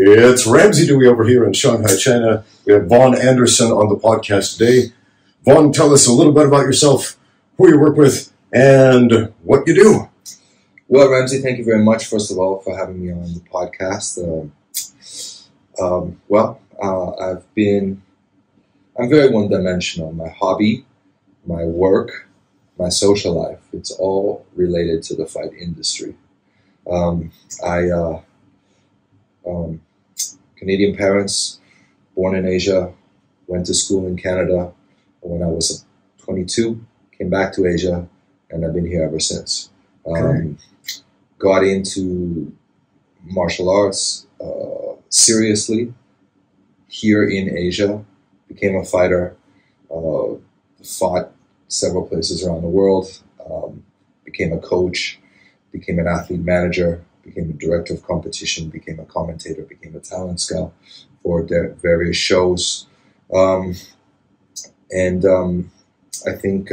It's Ramsey Dewey over here in Shanghai, China. We have Vaughn Anderson on the podcast today. Vaughn, tell us a little bit about yourself, who you work with, and what you do. Well, Ramsey, thank you very much, first of all, for having me on the podcast. I'm very one-dimensional. My hobby, my work, my social life, it's all related to the fight industry. Canadian parents, born in Asia, went to school in Canada. When I was 22, came back to Asia, and I've been here ever since. Got into martial arts seriously here in Asia, became a fighter, fought several places around the world, became a coach, became an athlete manager, became a director of competition, became a commentator, became a talent scout for various shows. I think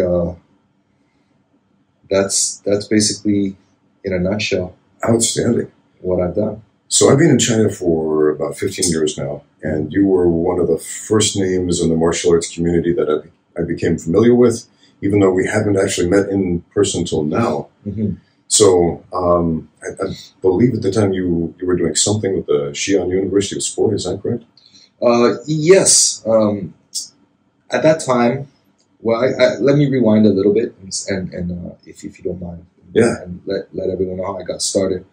that's basically, in a nutshell, outstanding, what I've done. So I've been in China for about 15 years now, and you were one of the first names in the martial arts community that I became familiar with, even though we haven't actually met in person till now. Mm-hmm. So I believe at the time you were doing something with the Xi'an University of Sport, is that correct? Yes. At that time, well, let me rewind a little bit, and if you don't mind, and let everyone know how I got started.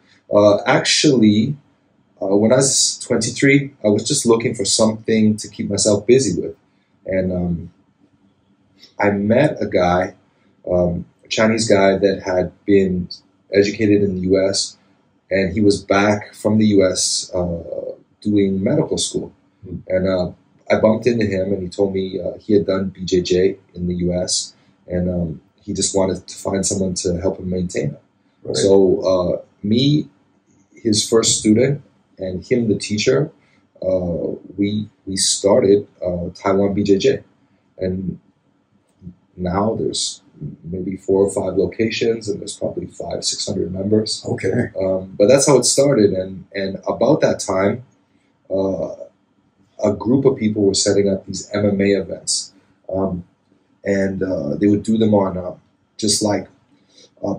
Actually, when I was 23, I was just looking for something to keep myself busy with, and I met a guy, a Chinese guy that had been educated in the U.S., and he was back from the U.S. Doing medical school, and I bumped into him, and he told me he had done BJJ in the U.S., and he just wanted to find someone to help him maintain it. Right. So me, his first student, and him, the teacher, we started Taiwan BJJ, and now there's maybe 4 or 5 locations, and there's probably 500-600 members. Okay. But that's how it started, and about that time, a group of people were setting up these MMA events, and they would do them on just like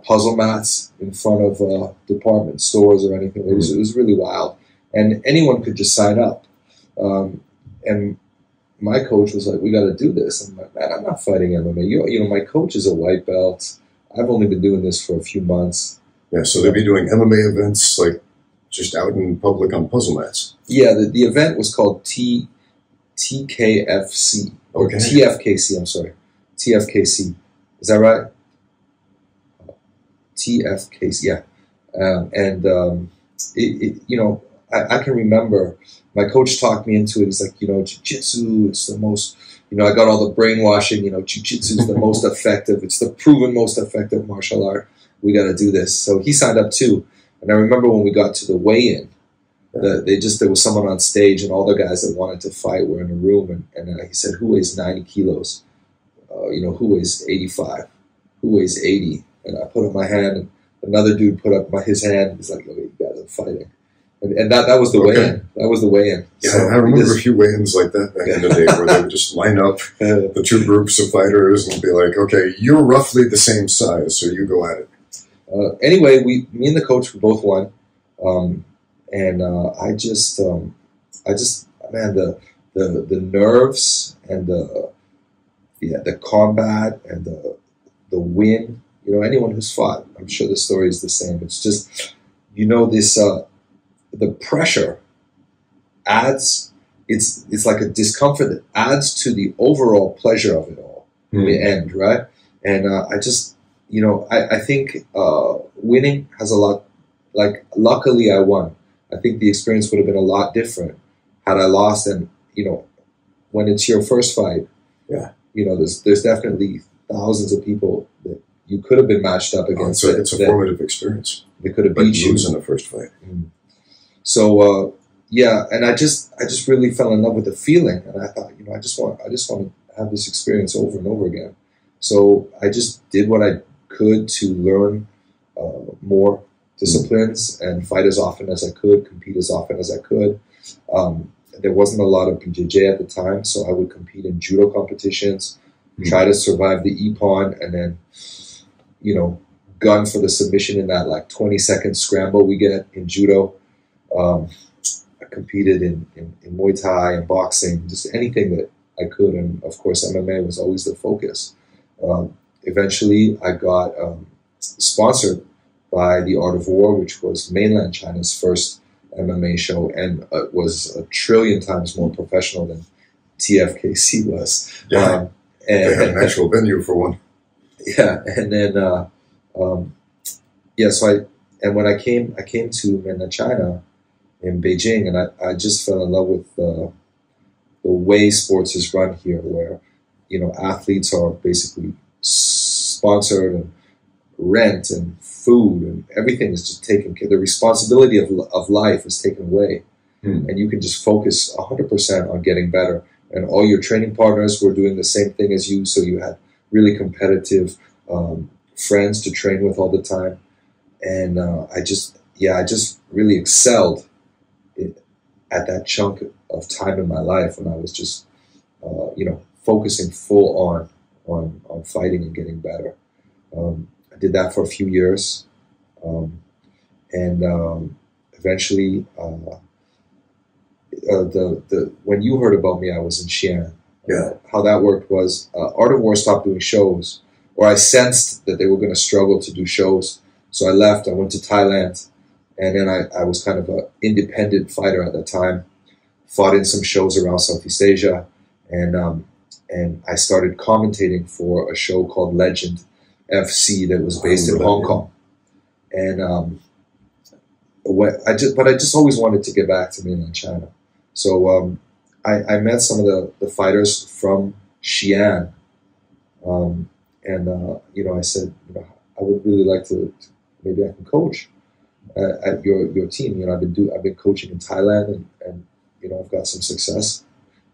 puzzle mats in front of department stores or anything. It was really wild, and anyone could just sign up. And my coach was like, "We got to do this." I'm like, "Man, I'm not fighting MMA. You know, my coach is a white belt. I've only been doing this for a few months." Yeah, so they'd be doing MMA events like just out in public on puzzle mats. Yeah, the event was called TKFC. Or Okay. TFKC, I'm sorry. TFKC. Is that right? TFKC, yeah. I can remember my coach talked me into it. He's like, jiu-jitsu, it's the most, I got all the brainwashing, jiu-jitsu is the most effective. It's the proven most effective martial art. We got to do this. So he signed up too. And I remember when we got to the weigh-in, there was someone on stage, and all the guys that wanted to fight were in a room, and he said, "Who weighs 90 kilos? Who weighs 85? Who weighs 80? And I put up my hand, and another dude put up his hand. He's like, "Okay, you guys are fighting." And that was the weigh-in. That was the weigh-in. Yeah, so I remember a few weigh-ins like that back in the day where they would just line up the two groups of fighters and be like, "Okay, you're roughly the same size, so you go at it." Anyway, me and the coach, we both won. Man, the nerves and the combat and the win. Anyone who's fought, I'm sure the story is the same. It's just, this the pressure adds. It's like a discomfort that adds to the overall pleasure of it all in the end, right? And I think winning has a lot. Like, luckily I won. I think the experience would have been a lot different had I lost. And, when it's your first fight, there's definitely thousands of people that you could have been matched up against. It's a formative experience. They could have beat you. Lose in the first fight. So, and I just really fell in love with the feeling. And I thought, I just want to have this experience over and over again. So I just did what I could to learn more, disciplines and fight as often as I could, compete as often as I could. There wasn't a lot of BJJ at the time, so I would compete in judo competitions, try to survive the ippon, and then, gun for the submission in that like 20-second scramble we get in judo. I competed in Muay Thai and boxing, just anything that I could, and of course MMA was always the focus. Eventually, I got sponsored by The Art of War, which was mainland China's first MMA show, and was 1 trillion times more professional than TFKC was. Yeah, they had an actual venue for one. Yeah, and then when I came to mainland China in Beijing, and I just fell in love with the way sports is run here, where athletes are basically sponsored and rent and food and everything is just taken care. The responsibility of life is taken away, and you can just focus 100% on getting better. And all your training partners were doing the same thing as you, so you had really competitive friends to train with all the time. And I just really excelled at that chunk of time in my life when I was just focusing full on fighting and getting better. I did that for a few years, and eventually, when you heard about me, I was in Xi'an. Yeah. How that worked was Art of War stopped doing shows, or I sensed that they were going to struggle to do shows, so I left. I went to Thailand, and then I was kind of an independent fighter at that time. Fought in some shows around Southeast Asia, and I started commentating for a show called Legend FC that was based in Hong Kong. And I just always wanted to get back to mainland China. So I met some of the fighters from Xi'an, and I said, I would really like to, maybe I can coach at your team. I've been coaching in Thailand, and I've got some success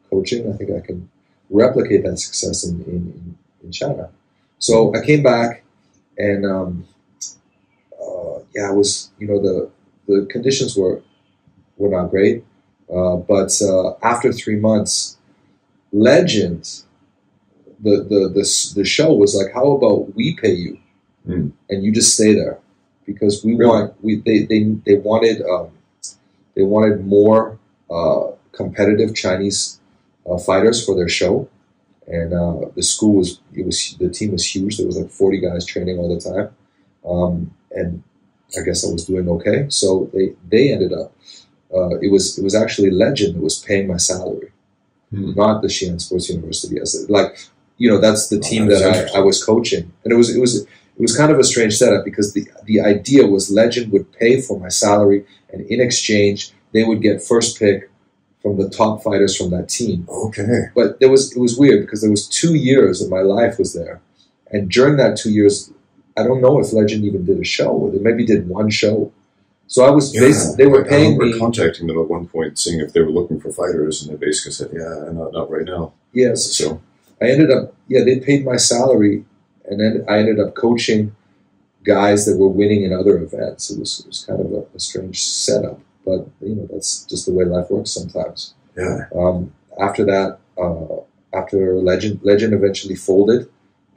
coaching. I think I can replicate that success in China. So I came back, and I was, the conditions were not great, but after 3 months, Legend, the show was like, how about we pay you, and you just stay there, because they wanted more competitive Chinese fighters for their show. And the team was huge. There was like 40 guys training all the time. And I guess I was doing okay. So they ended up, it was actually Legend that was paying my salary, not the Xi'an Sports University. That's the team that I was coaching. And it was kind of a strange setup, because the idea was Legend would pay for my salary, and in exchange, they would get first pick from the top fighters from that team. Okay. But it was weird, because there was 2 years of my life was there. And during that 2 years, I don't know if Legend even did a show, or they maybe did one show. So I was they were paying me. I remember contacting them at one point, seeing if they were looking for fighters, and they basically said, not right now. Yes. So I ended up, they paid my salary, and then I ended up coaching guys that were winning in other events. It was kind of a strange setup. But that's just the way life works sometimes. Yeah. After that, after Legend eventually folded,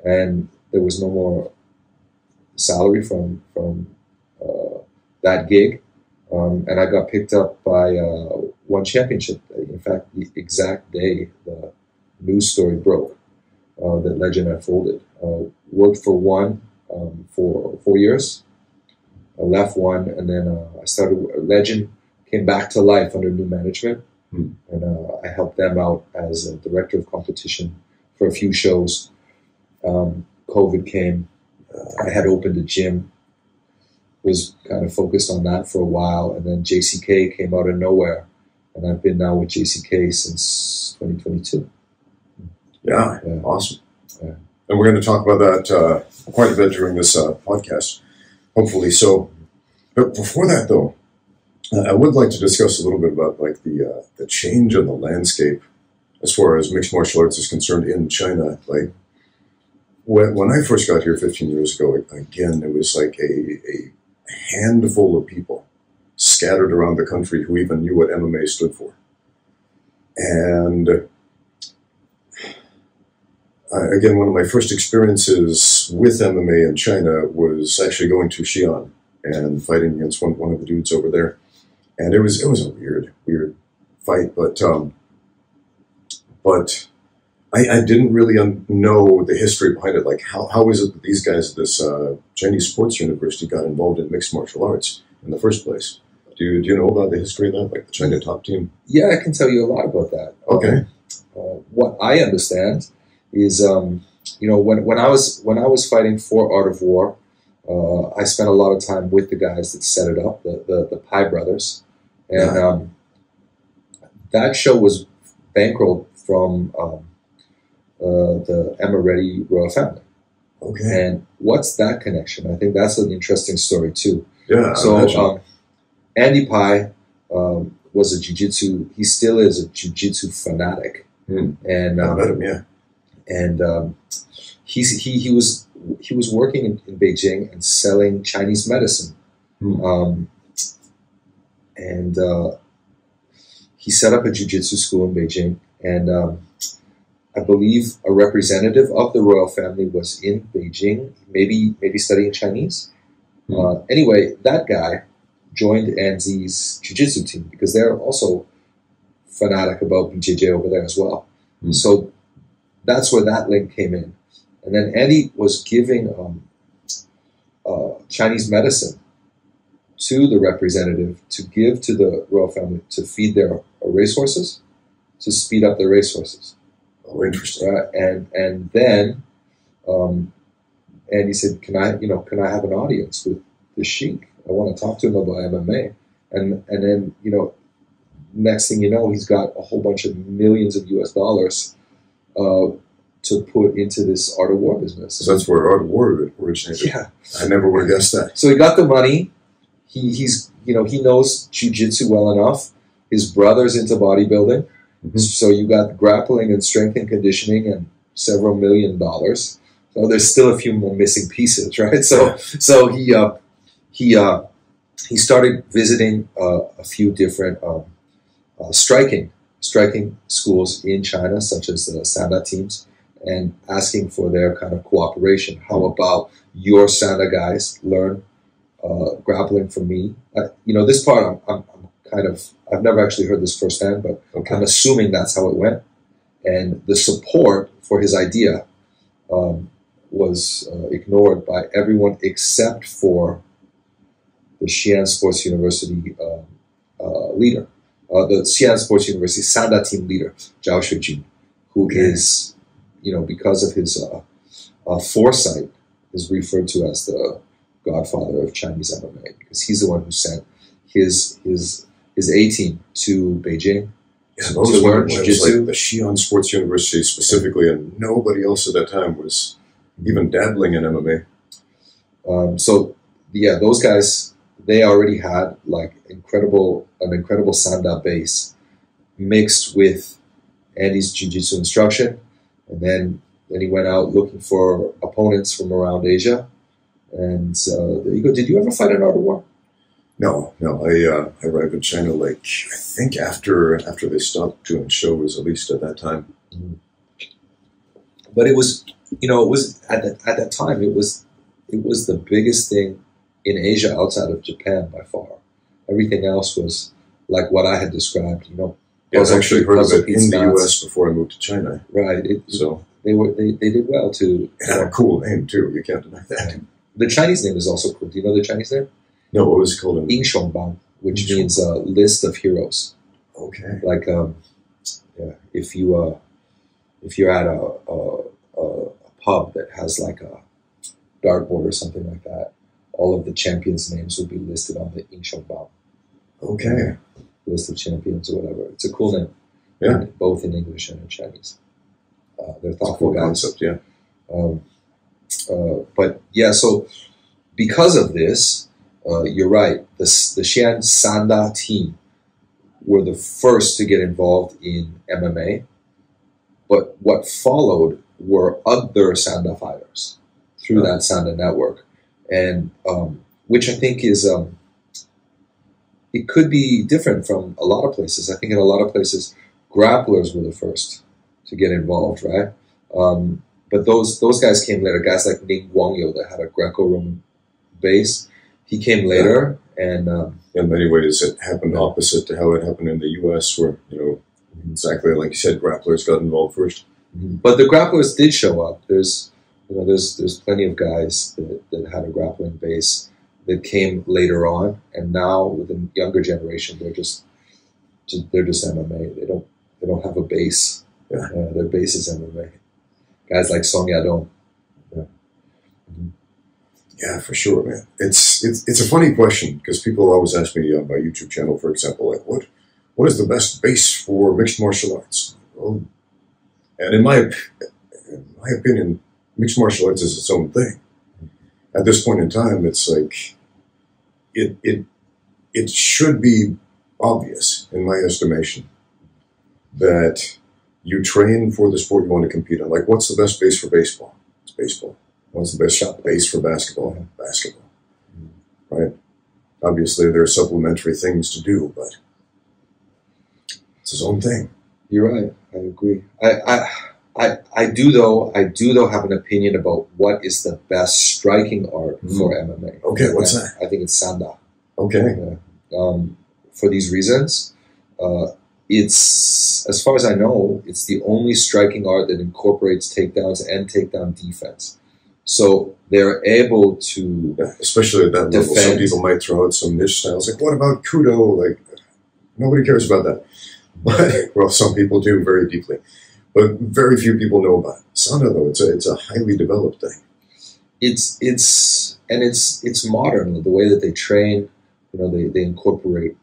and there was no more salary from that gig, and I got picked up by One Championship. In fact, the exact day the news story broke that Legend had folded. Worked for One for 4 years. I left One, and then I started. Legend came back to life under new management, and I helped them out as a director of competition for a few shows. COVID came. I had opened a gym, was kind of focused on that for a while, and then JCK came out of nowhere, and I've been now with JCK since 2022. Yeah. Awesome. Yeah. And we're going to talk about that quite a bit during this podcast, hopefully. So, but before that, though, I would like to discuss a little bit about the change in the landscape as far as mixed martial arts is concerned in China. When I first got here 15 years ago, again, it was like a handful of people scattered around the country who even knew what MMA stood for. And again, one of my first experiences with MMA in China was actually going to Xi'an and fighting against one of the dudes over there. And it was a weird fight, but I didn't really know the history behind it. Like, how is it that these guys at this Chinese sports university got involved in mixed martial arts in the first place? Do you know about the history of that, like the China top team? Yeah, I can tell you a lot about that. Okay. What I understand is, when I was fighting for Art of War, I spent a lot of time with the guys that set it up, the Pai brothers, and that show was bankrolled from the Emirati royal family. Okay. And what's that connection? I think that's an interesting story too. Yeah. So Andy Pai was a jiu-jitsu. He still is a jiu-jitsu fanatic. And I met him, yeah. And he was working in Beijing and selling Chinese medicine. And he set up a jiu-jitsu school in Beijing, and I believe a representative of the royal family was in Beijing, maybe studying Chinese. Anyway, that guy joined Anzi's jiu-jitsu team because they're also fanatic about BJJ over there as well. So that's where that link came in. And then Andy was giving Chinese medicine to the representative to give to the royal family to feed their racehorses, to speed up their racehorses. Oh, interesting. And then Andy said, "Can I have an audience with the sheik? I want to talk to him about MMA." And then next thing you know, he's got a whole bunch of millions of US dollars to put into this Art of War business. So that's where Art of War originated. Yeah, I never would have guessed that. So he got the money. He knows jiu-jitsu well enough. His brother's into bodybuilding. So you got grappling and strength and conditioning and several $1 million. So there's still a few more missing pieces, right? So he started visiting a few different striking schools in China, such as the Sanda teams, and asking for their kind of cooperation. How about your Sanda guys learn grappling from me? This part I've never actually heard this firsthand, but okay. I'm assuming that's how it went. And the support for his idea was ignored by everyone except for the Xi'an Sports University leader, the Xi'an Sports University Sanda team leader, Zhao Shijun, who is, because of his foresight, is referred to as the godfather of Chinese MMA, because he's the one who sent his A-team to Beijing to learn jiu-jitsu. Like the Xi'an Sports University specifically, and nobody else at that time was even dabbling in MMA. Those guys, they already had like an incredible Sanda base mixed with Andy's jiu-jitsu instruction, and then he went out looking for opponents from around Asia. And there you go. Did you ever fight in Art of War? No. I arrived in China I think after they stopped doing shows, at least at that time. But it was at that time it was the biggest thing in Asia outside of Japan by far. Everything else was like what I had described. I actually heard of it in the U.S. before I moved to China. Right. They did well too. It had a cool name too. You can't deny that. The Chinese name is also cool. Do you know the Chinese name? No, what was it called? Yingshongbang, which means list of heroes. Okay. Like, if you're at a pub that has like a dartboard or something like that, all of the champions' names will be listed on the Yingshongbang. Okay. List of champions or whatever. It's a cool name. Yeah. Both in English and in Chinese. They're thoughtful cool guys. Concept, yeah. So because of this, you're right. The Xi'an Sanda team were the first to get involved in MMA, but what followed were other Sanda fighters through that Sanda network. And which I think is it could be different from a lot of places. I think in a lot of places, grapplers were the first to get involved, right? But those guys came later. Guys like Ning Guangyo that had a Greco-Roman base, he came later, and in many ways it happened opposite to how it happened in the U.S., where exactly like you said, grapplers got involved first. But the grapplers did show up. There's plenty of guys that had a grappling base that came later on, and now with the younger generation, they're just MMA. They don't have a base. Yeah. Their base is MMA. Guys like Song Yadong. Yeah. Yeah, for sure, man. It's a funny question because people always ask me on my YouTube channel, for example, like what is the best base for mixed martial arts? Well, and in my opinion, mixed martial arts is its own thing. At this point in time, it's like it should be obvious, in my estimation, that you train for the sport you want to compete on. Like, what's the best base for baseball? It's baseball. What's the best shot base for basketball? Basketball. Right? Obviously, there are supplementary things to do, but it's his own thing. You're right. I agree. I do though have an opinion about what is the best striking art for MMA. Okay, what's that? I think it's Sanda. Okay. For these reasons, it's, as far as I know, it's the only striking art that incorporates takedowns and takedown defense. So they're able to, especially at that level, some people might throw out some niche styles. Like, what about Kudo? Like, nobody cares about that. But, well, some people do very deeply. But very few people know about it. Sanda, though, it's a highly developed thing. It's modern. The way that they train, they incorporate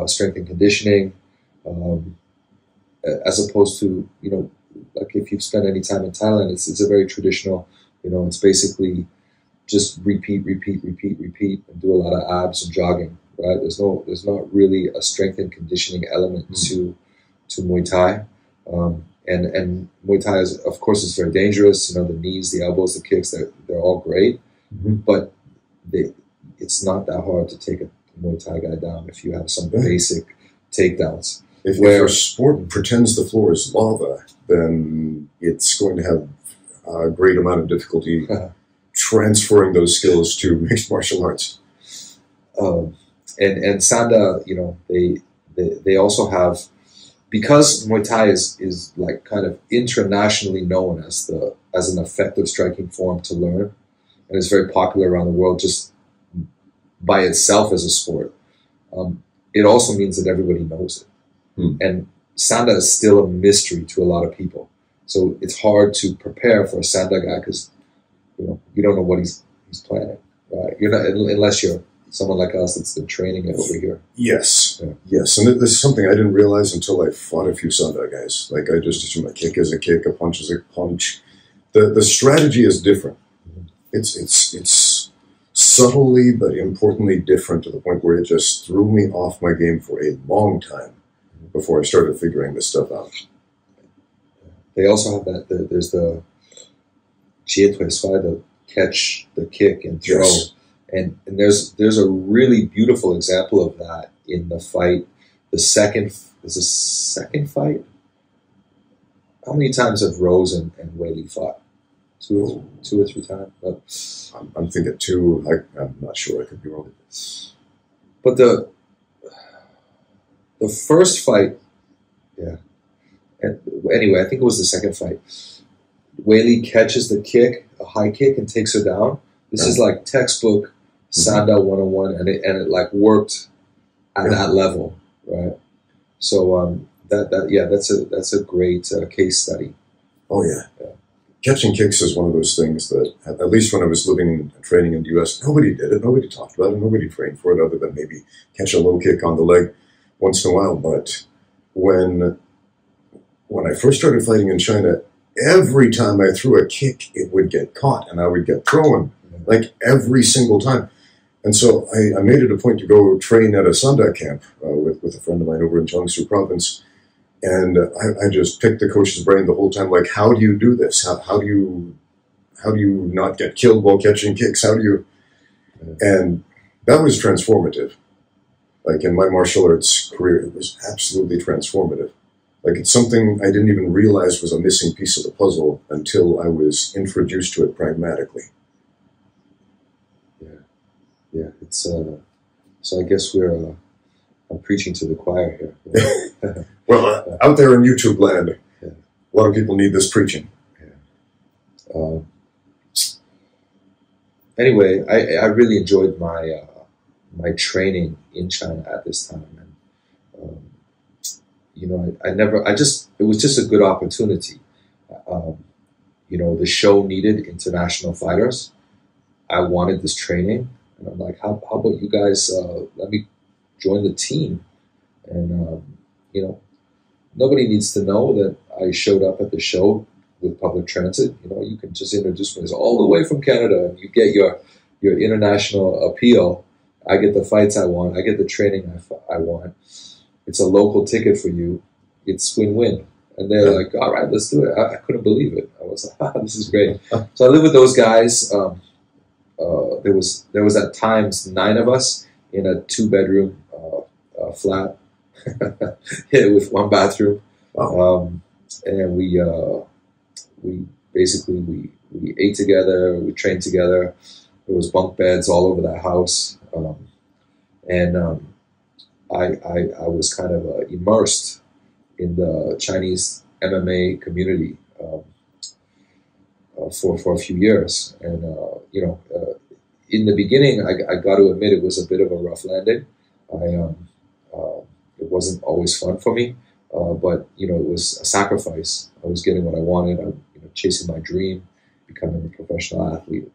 strength and conditioning, as opposed to, like if you've spent any time in Thailand, it's a very traditional. It's basically just repeat, and do a lot of abs and jogging. Right? There's not really a strength and conditioning element to Muay Thai. And Muay Thai is, of course, is very dangerous. The knees, the elbows, the kicks, they're all great. But it's not that hard to take a Muay Thai guy down if you have some basic takedowns. If your sport pretends the floor is lava, then it's going to have a great amount of difficulty transferring those skills to mixed martial arts. And Sanda, they also have, because Muay Thai is like kind of internationally known as an effective striking form to learn, and it's very popular around the world just by itself as a sport. It also means that everybody knows it, and Sanda is still a mystery to a lot of people. So it's hard to prepare for a Sanda guy because you don't know what he's planning, right? You're not, unless you're someone like us that's been training it over here. Yes, yes. And this is something I didn't realize until I fought a few Sanda guys. Like, I just assumed a kick is a kick, a punch is a punch. The strategy is different. It's subtly but importantly different to the point where it just threw me off my game for a long time before I started figuring this stuff out. They also have there's the Jie Tui Swai, the catch, the kick, and throw. Yes. And there's a really beautiful example of that in the fight. The second fight. How many times have Rose and Weili fought? Two or three times. But I'm thinking two. I'm not sure. I could be wrong. But the first fight, yeah. And anyway, I think it was the second fight. Weili catches the kick, a high kick, and takes her down. This is like textbook Sanda 101, and it like worked at that level, right? So that's a great case study. Oh yeah. Catching kicks is one of those things that, at least when I was living and training in the U.S., nobody did it, nobody talked about it, nobody trained for it other than maybe catch a low kick on the leg once in a while. But when I first started fighting in China, every time I threw a kick, it would get caught and I would get thrown, like every single time. And so I made it a point to go train at a Sanda camp with a friend of mine over in Jiangsu province. And I just picked the coach's brain the whole time, like, how do you do this? How do you not get killed while catching kicks? How do you? And that was transformative. Like in my martial arts career, it was absolutely transformative. Like it's something I didn't even realize was a missing piece of the puzzle until I was introduced to it pragmatically. Yeah. It's so I guess I'm preaching to the choir here. Well, out there in YouTube land, a lot of people need this preaching. Anyway, I really enjoyed my training in China at this time, and it was just a good opportunity. The show needed international fighters. I wanted this training, and I'm like, how about you guys let me join the team? And nobody needs to know that I showed up at the show with public transit. You can just introduce me as all the way from Canada, and you get your international appeal. I get the fights I want. I get the training I want. It's a local ticket for you. It's win-win. And they're like, all right, let's do it. I couldn't believe it. I was like, this is great. So I lived with those guys. There was at times 9 of us in a 2-bedroom flat with 1 bathroom. Wow. And we basically ate together, we trained together. There was bunk beds all over that house, and I was kind of immersed in the Chinese MMA community for a few years. And in the beginning, I got to admit it was a bit of a rough landing. It wasn't always fun for me. But it was a sacrifice. I was getting what I wanted. I'm chasing my dream, becoming a professional athlete.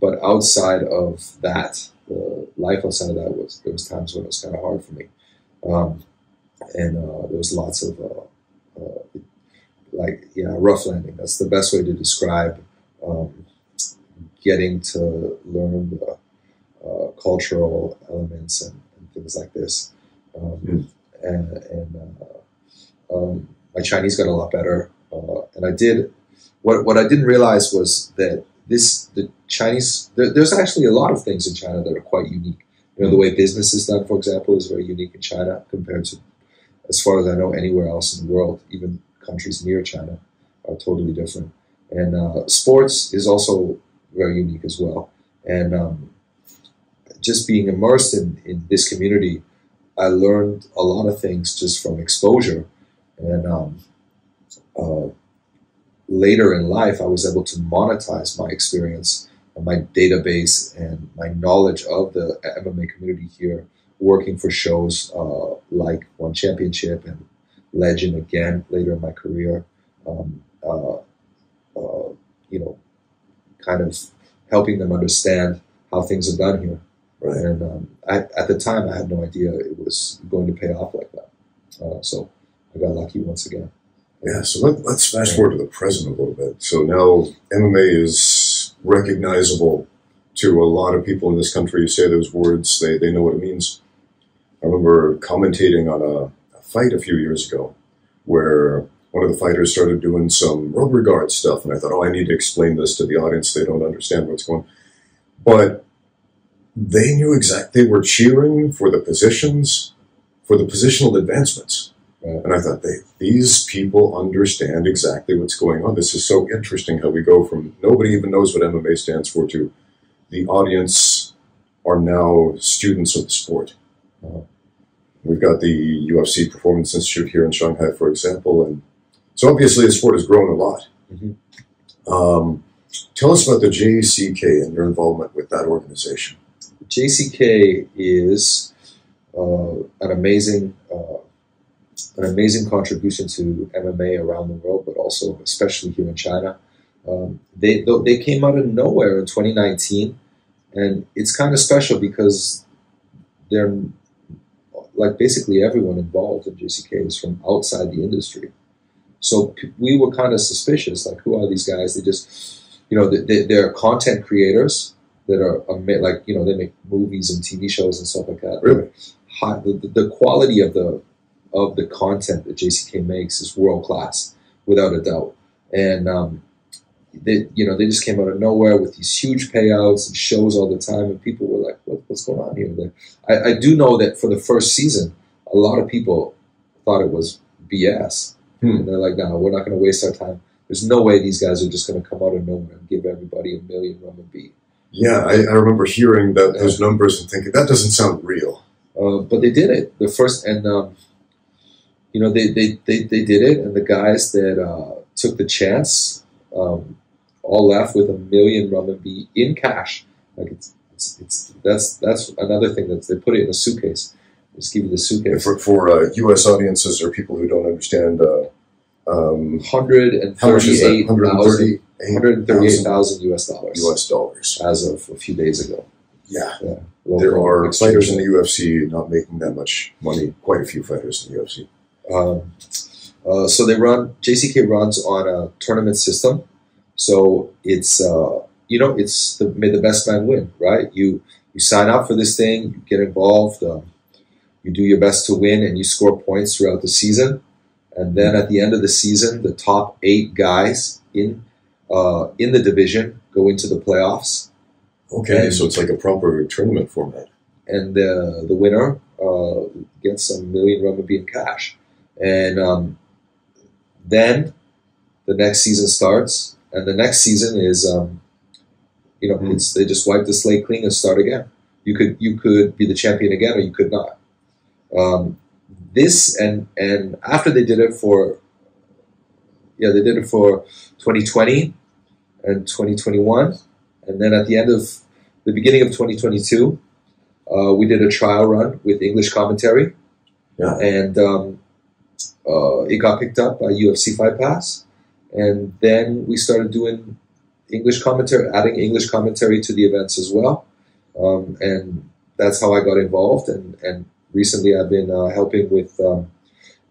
But outside of that, the life outside of that there was times when it was kind of hard for me, and there was lots of rough landing. That's the best way to describe getting to learn the cultural elements and things like this. My Chinese got a lot better, and I did. What I didn't realize was that the Chinese. There's actually a lot of things in China that are quite unique. The way business is done, for example, is very unique in China compared to, as far as I know, anywhere else in the world. Even countries near China are totally different. And sports is also very unique as well. And just being immersed in this community, I learned a lot of things just from exposure. And later in life, I was able to monetize my experience and my database and my knowledge of the MMA community here, working for shows like One Championship and Legend again later in my career. Kind of helping them understand how things are done here. Right. And at the time, I had no idea it was going to pay off like that. So I got lucky once again. Yeah, so let's fast forward to the present a little bit. So now MMA is recognizable to a lot of people in this country. You say those words, they know what it means. I remember commentating on a fight a few years ago where one of the fighters started doing some rubber guard stuff, and I thought, I need to explain this to the audience. They don't understand what's going on. But they knew exactly. They were cheering for the positions, for the positional advancements. And I thought, these people understand exactly what's going on. This is so interesting how we go from nobody even knows what MMA stands for to the audience are now students of the sport. We've got the UFC Performance Institute here in Shanghai, for example. And so obviously the sport has grown a lot. Mm-hmm. Tell us about the JCK and your involvement with that organization. JCK is an amazing contribution to MMA around the world, but also especially here in China. They came out of nowhere in 2019, and it's kind of special because they're like basically everyone involved in JCK is from outside the industry. So we were kind of suspicious, like, who are these guys? They just, they're content creators that are like, they make movies and TV shows and stuff like that. Really? The quality of the content that JCK makes is world class, without a doubt. And they just came out of nowhere with these huge payouts and shows all the time, and people were like, "What what's going on here? I do know that for the first season, a lot of people thought it was BS. And they're like, no, we're not going to waste our time. There's no way these guys are just going to come out of nowhere and give everybody $1 million RMB. Yeah, I remember hearing those numbers and thinking, that doesn't sound real. But they did it. The first, and they did it, and the guys that took the chance all left with $1 million RMB in cash. Like that's another thing that they put it in a suitcase. They just give you the suitcase. For U.S. audiences or people who don't understand, $138,000 US dollars as of a few days ago. Yeah. There are fighters in the UFC not making that much money. Quite a few fighters in the UFC. So JCK runs on a tournament system. So it's it's may the best man win, right? You sign up for this thing, you get involved, you do your best to win, and you score points throughout the season. And then at the end of the season, the top 8 guys in the division go into the playoffs. Okay, so it's like a proper tournament format. And the winner gets $1 million RMB in cash. And then the next season starts, and the next season is, they just wipe the slate clean and start again. You could be the champion again, or you could not. This and after they did it for 2020 and 2021, and then at the beginning of 2022, we did a trial run with English commentary, and it got picked up by UFC Fight Pass, and then we started doing English commentary, adding English commentary to the events as well, and that's how I got involved. And recently, I've been helping with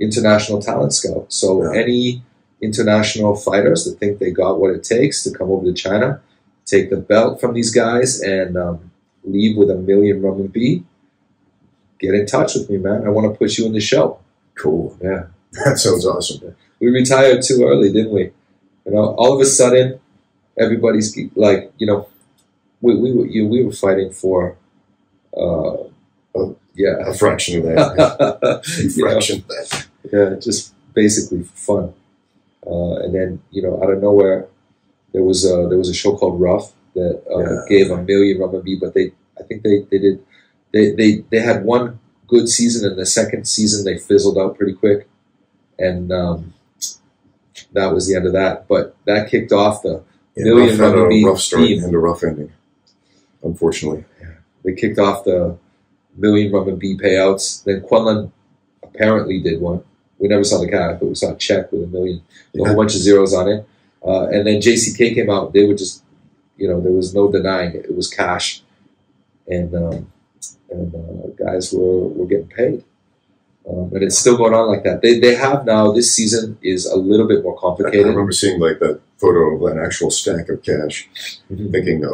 International Talent Scout. So any international fighters that think they got what it takes to come over to China, take the belt from these guys, and leave with $1 million RMB, get in touch with me, man. I want to put you in the show. Cool. Yeah. That sounds awesome. We retired too early, didn't we? All of a sudden, everybody's like, we were fighting for, a fraction of that. A fraction of that. Yeah, just basically for fun. And then, out of nowhere, there was a show called Rough that gave $1 million RMB, but they had one good season, and the second season they fizzled out pretty quick, and that was the end of that. But that kicked off the $1 million RMB rough start and a rough ending, unfortunately. Yeah. They kicked off the $1 million RMB payouts. Then Kunlun apparently did one. We never saw the cash, but we saw a check with $1 million, a whole bunch of zeros on it. And then JCK came out. They were just, there was no denying it. It was cash, and guys were getting paid. And it's still going on like that. They have now, this season is a little bit more complicated. I remember seeing like that photo of an actual stack of cash, thinking,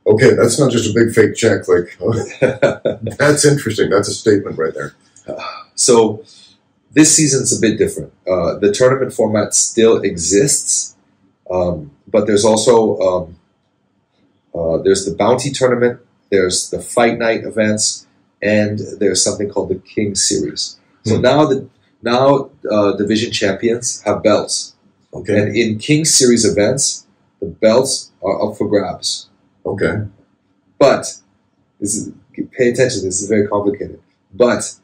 okay, that's not just a big fake check. Like, that's interesting. That's a statement right there. So this season's a bit different. The tournament format still exists, but there's also there's the bounty tournament, there's the fight night events, and there's something called the King Series. So now division champions have belts. Okay. And in King Series events, the belts are up for grabs. Okay. But pay attention. This is very complicated. But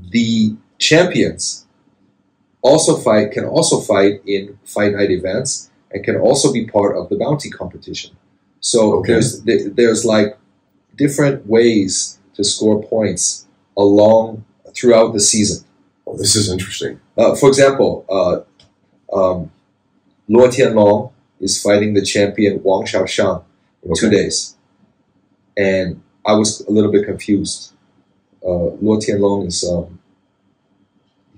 the champions can also fight in fight night events, and can also be part of the bounty competition. So there's like different ways to score points throughout the season. Oh, this is interesting. For example, Luo Tianlong is fighting the champion Wang Xiaoshang in 2 days, and I was a little bit confused. Luo Tianlong is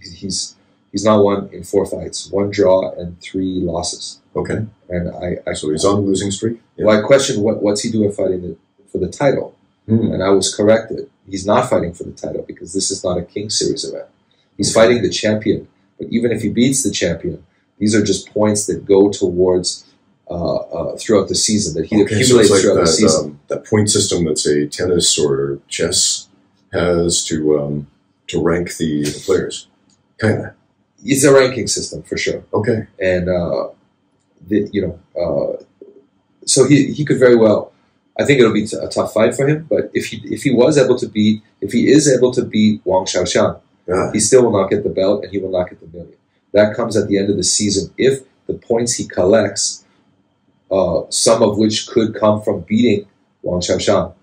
he's now won in 4 fights, 1 draw and 3 losses. Okay, and so he's on a losing streak. Yeah. Well, I questioned what's he doing fighting for the title. And I was corrected. He's not fighting for the title because this is not a King Series event. He's fighting the champion. But even if he beats the champion, these are just points that go towards throughout the season that he accumulates so it's like throughout the season. That point system that say tennis or chess has to rank the players, kind of. It's a ranking system for sure. Okay, and so he could very well. I think it'll be a tough fight for him. But if he is able to beat Wang Xiaoxiang, he still will not get the belt and he will not get the million. That comes at the end of the season if the points he collects, some of which could come from beating Wang Xiaoxiang,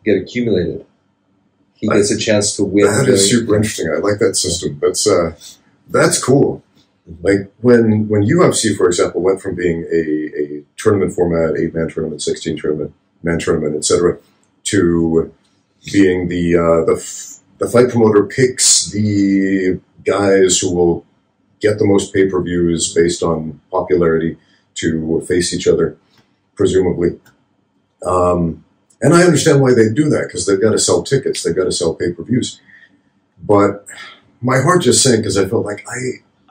get accumulated. He gets a chance to win. That is super interesting. I like that system. That's cool. Like when UFC, for example, went from being a tournament format, 8-man tournament, 16-man tournament, etc., to being the fight promoter picks the guys who will get the most pay-per-views based on popularity to face each other, presumably. And I understand why they do that, because they've got to sell tickets, they've got to sell pay-per-views. But my heart just sank because I felt like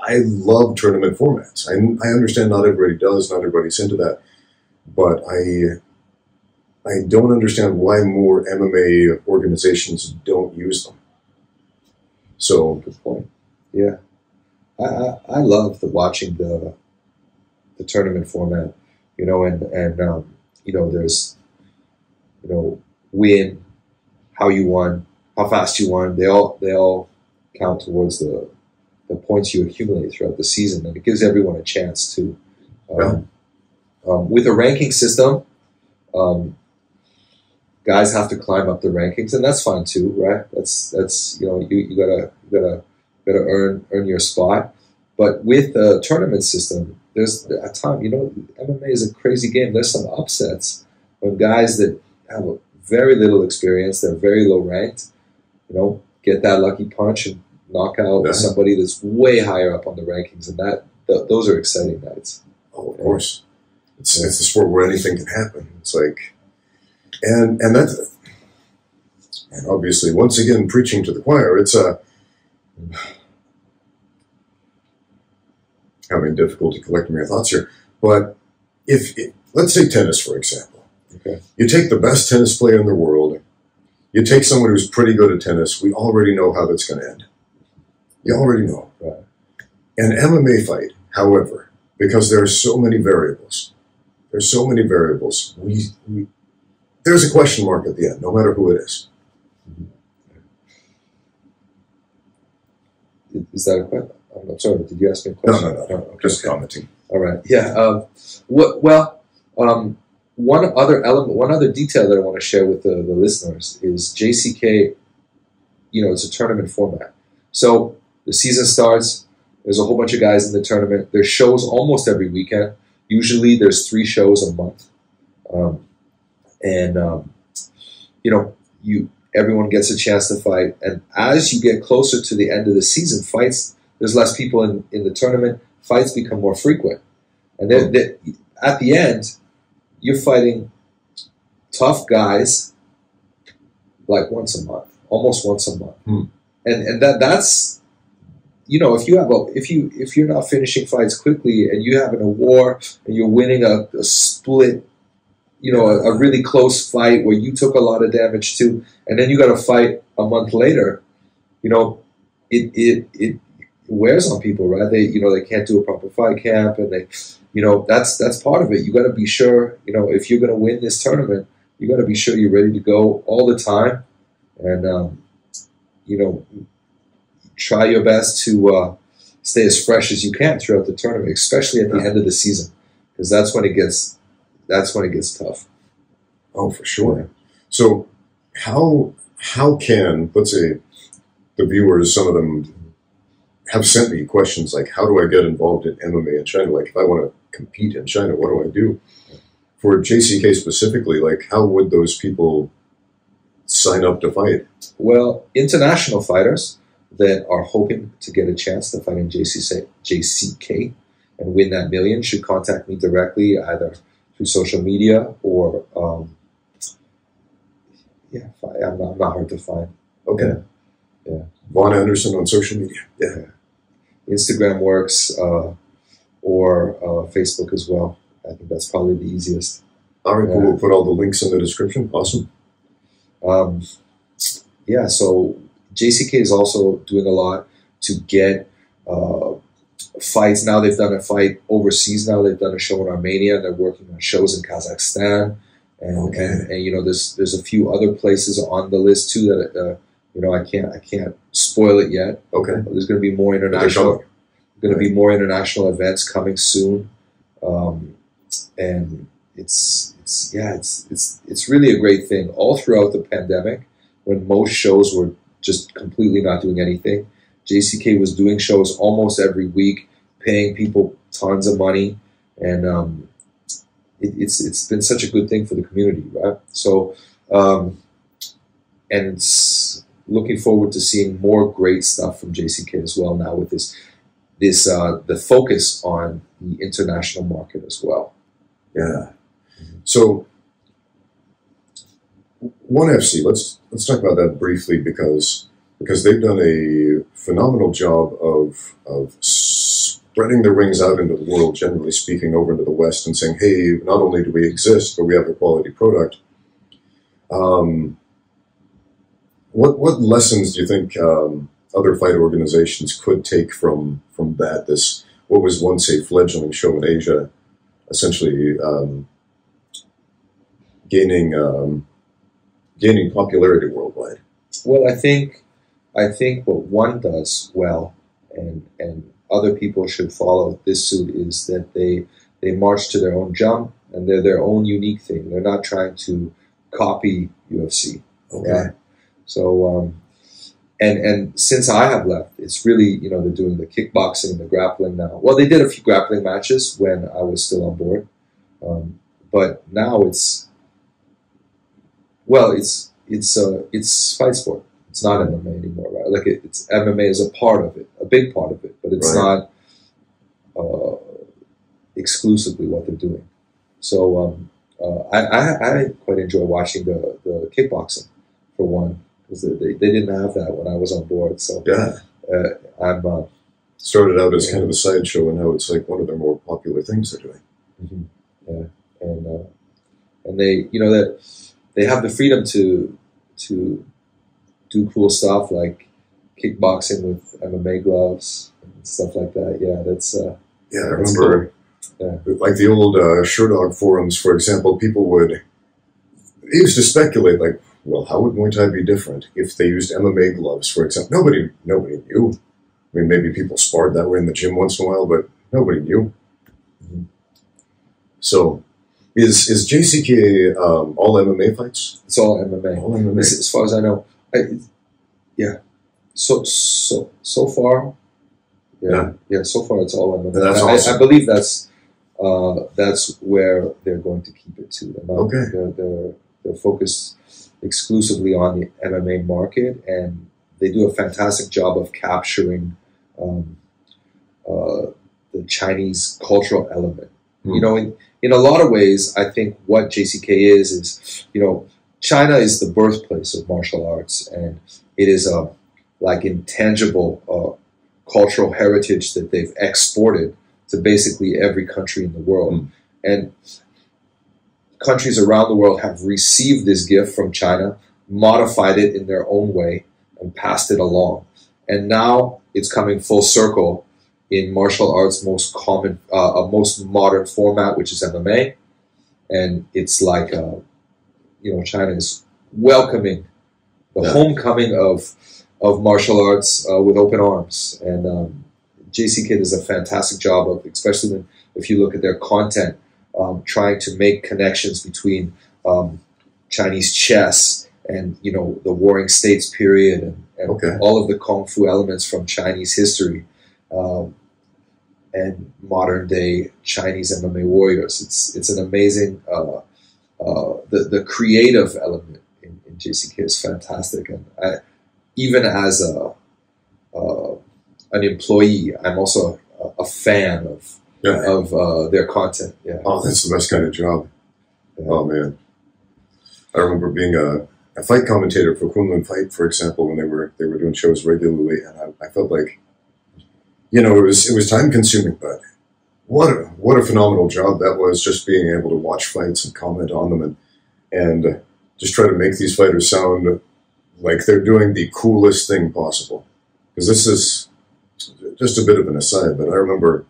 I love tournament formats. I understand not everybody does, not everybody's into that, but I don't understand why more MMA organizations don't use them. So, good point. Yeah, I love watching the tournament format. There's win, how you won, how fast you won. They all count towards the points you accumulate throughout the season, and it gives everyone a chance to. With a ranking system, guys have to climb up the rankings, and that's fine too, right? That's you gotta earn your spot. But with a tournament system, there's a time, MMA is a crazy game. There's some upsets when guys that have a very little experience, they're very low ranked, get that lucky punch and knock out somebody that's way higher up on the rankings, and those are exciting nights. Oh, of course. It's a sport where anything can happen. It's like, and that's, and obviously, once again, preaching to the choir, it's having difficulty collecting your thoughts here. But let's say tennis, for example. Okay. You take the best tennis player in the world, you take someone who's pretty good at tennis, we already know how that's going to end. You already know. Right. An MMA fight, however, because there are so many variables, there's a question mark at the end, no matter who it is. Is that a question? I'm sorry, did you ask me a question? No. Okay. Just commenting. All right. Yeah. One other detail that I want to share with the listeners is JCK, it's a tournament format. So the season starts, there's a whole bunch of guys in the tournament. There's shows almost every weekend. Usually there's 3 shows a month. Everyone gets a chance to fight. And as you get closer to the end of the season, there's less people in the tournament, fights become more frequent. And then at the end, you're fighting tough guys like once a month, almost once a month. And that's, if you're not finishing fights quickly and you're having a war and you're winning a split, a really close fight where you took a lot of damage too, and then you got to fight a month later, it wears on people, right? They can't do a proper fight camp, and that's part of it. You got to be sure, if you're going to win this tournament, you got to be sure you're ready to go all the time, and try your best to stay as fresh as you can throughout the tournament, especially at the end of the season, because that's when it gets tough. Oh, for sure. So how can, let's say, the viewers, some of them have sent me questions like, how do I get involved in MMA in China? Like, if I want to compete in China, what do I do? For JCK specifically, like, how would those people sign up to fight? Well, international fighters that are hoping to get a chance to fight in JCK and win that million should contact me directly, either through social media or, I'm not hard to find. Okay. Yeah. Vaughn Anderson on social media. Yeah. Instagram works. or Facebook as well. I think that's probably the easiest. All right, cool. We'll put all the links in the description. Awesome. Yeah, so JCK is also doing a lot to get fights. Now they've done a fight overseas. Now they've done a show in Armenia. They're working on shows in Kazakhstan, and you know, there's a few other places on the list too that you know, I can't spoil it yet. Okay. But there's going to be more international. Going to be more international events coming soon, and it's really a great thing. All throughout the pandemic, when most shows were just completely not doing anything, JCK was doing shows almost every week, paying people tons of money, and it's been such a good thing for the community, right? So, and it's looking forward to seeing more great stuff from JCK as well now with this the focus on the international market as well. Yeah. So, ONE FC. Let's talk about that briefly because they've done a phenomenal job of spreading their wings out into the world, generally speaking, over into the West, and saying, hey, not only do we exist, but we have a quality product. What lessons do you think other fight organizations could take from that? This, what was once a fledgling show in Asia, essentially gaining popularity worldwide. Well, I think what ONE does well, and other people should follow this suit, is that they march to their own jump, and they're their own unique thing. They're not trying to copy UFC. Okay. Right? So, and since I have left, it's really, you know, they're doing the kickboxing, the grappling now. Well, they did a few grappling matches when I was still on board, but now it's fight sport. It's not MMA anymore, right? Like it's MMA is a part of it, a big part of it, but it's not exclusively what they're doing. So I quite enjoy watching the kickboxing for ONE, because they didn't have that when I was on board. So yeah, I'm started out as kind of a sideshow, and now it's like one of their more popular things they're doing. Mm-hmm. Yeah, and they, you know, that they have the freedom to do cool stuff like kickboxing with MMA gloves and stuff like that. Yeah, that's yeah. I remember, cool. Like the old Sherdog forums, for example, people they used to speculate, like, well, how would Muay Thai be different if they used MMA gloves, for example? Nobody knew. I mean, maybe people sparred that way in the gym once in a while, but nobody knew. Mm-hmm. So, is JCK all MMA fights? It's all MMA. All MMA. As far as I know. Yeah. So far. Yeah. So far, it's all MMA. That's awesome. I believe that's where they're going to keep it to. They're focused exclusively on the MMA market, and they do a fantastic job of capturing the Chinese cultural element. You know, in a lot of ways, I think what JCK is, you know, China is the birthplace of martial arts, and it is a like intangible cultural heritage that they've exported to basically every country in the world. And countries around the world have received this gift from China, modified it in their own way, and passed it along. And now it's coming full circle in martial arts' most modern format, which is MMA. And it's like, you know, China is welcoming the homecoming of martial arts with open arms. And JCK does a fantastic job of, especially if you look at their content, trying to make connections between Chinese chess and, you know, the Warring States period and all of the Kung Fu elements from Chinese history and modern day Chinese MMA warriors. It's an amazing, the creative element in JCK is fantastic. And even as an employee, I'm also a fan of their content. Yeah. Oh, that's the best kind of job. Yeah. Oh man, I remember being a fight commentator for Kunlun Fight, for example, when they were doing shows regularly, and I felt like, you know, it was time consuming, but what a phenomenal job that was, just being able to watch fights and comment on them and just try to make these fighters sound like they're doing the coolest thing possible. Because this is just a bit of an aside, but I remember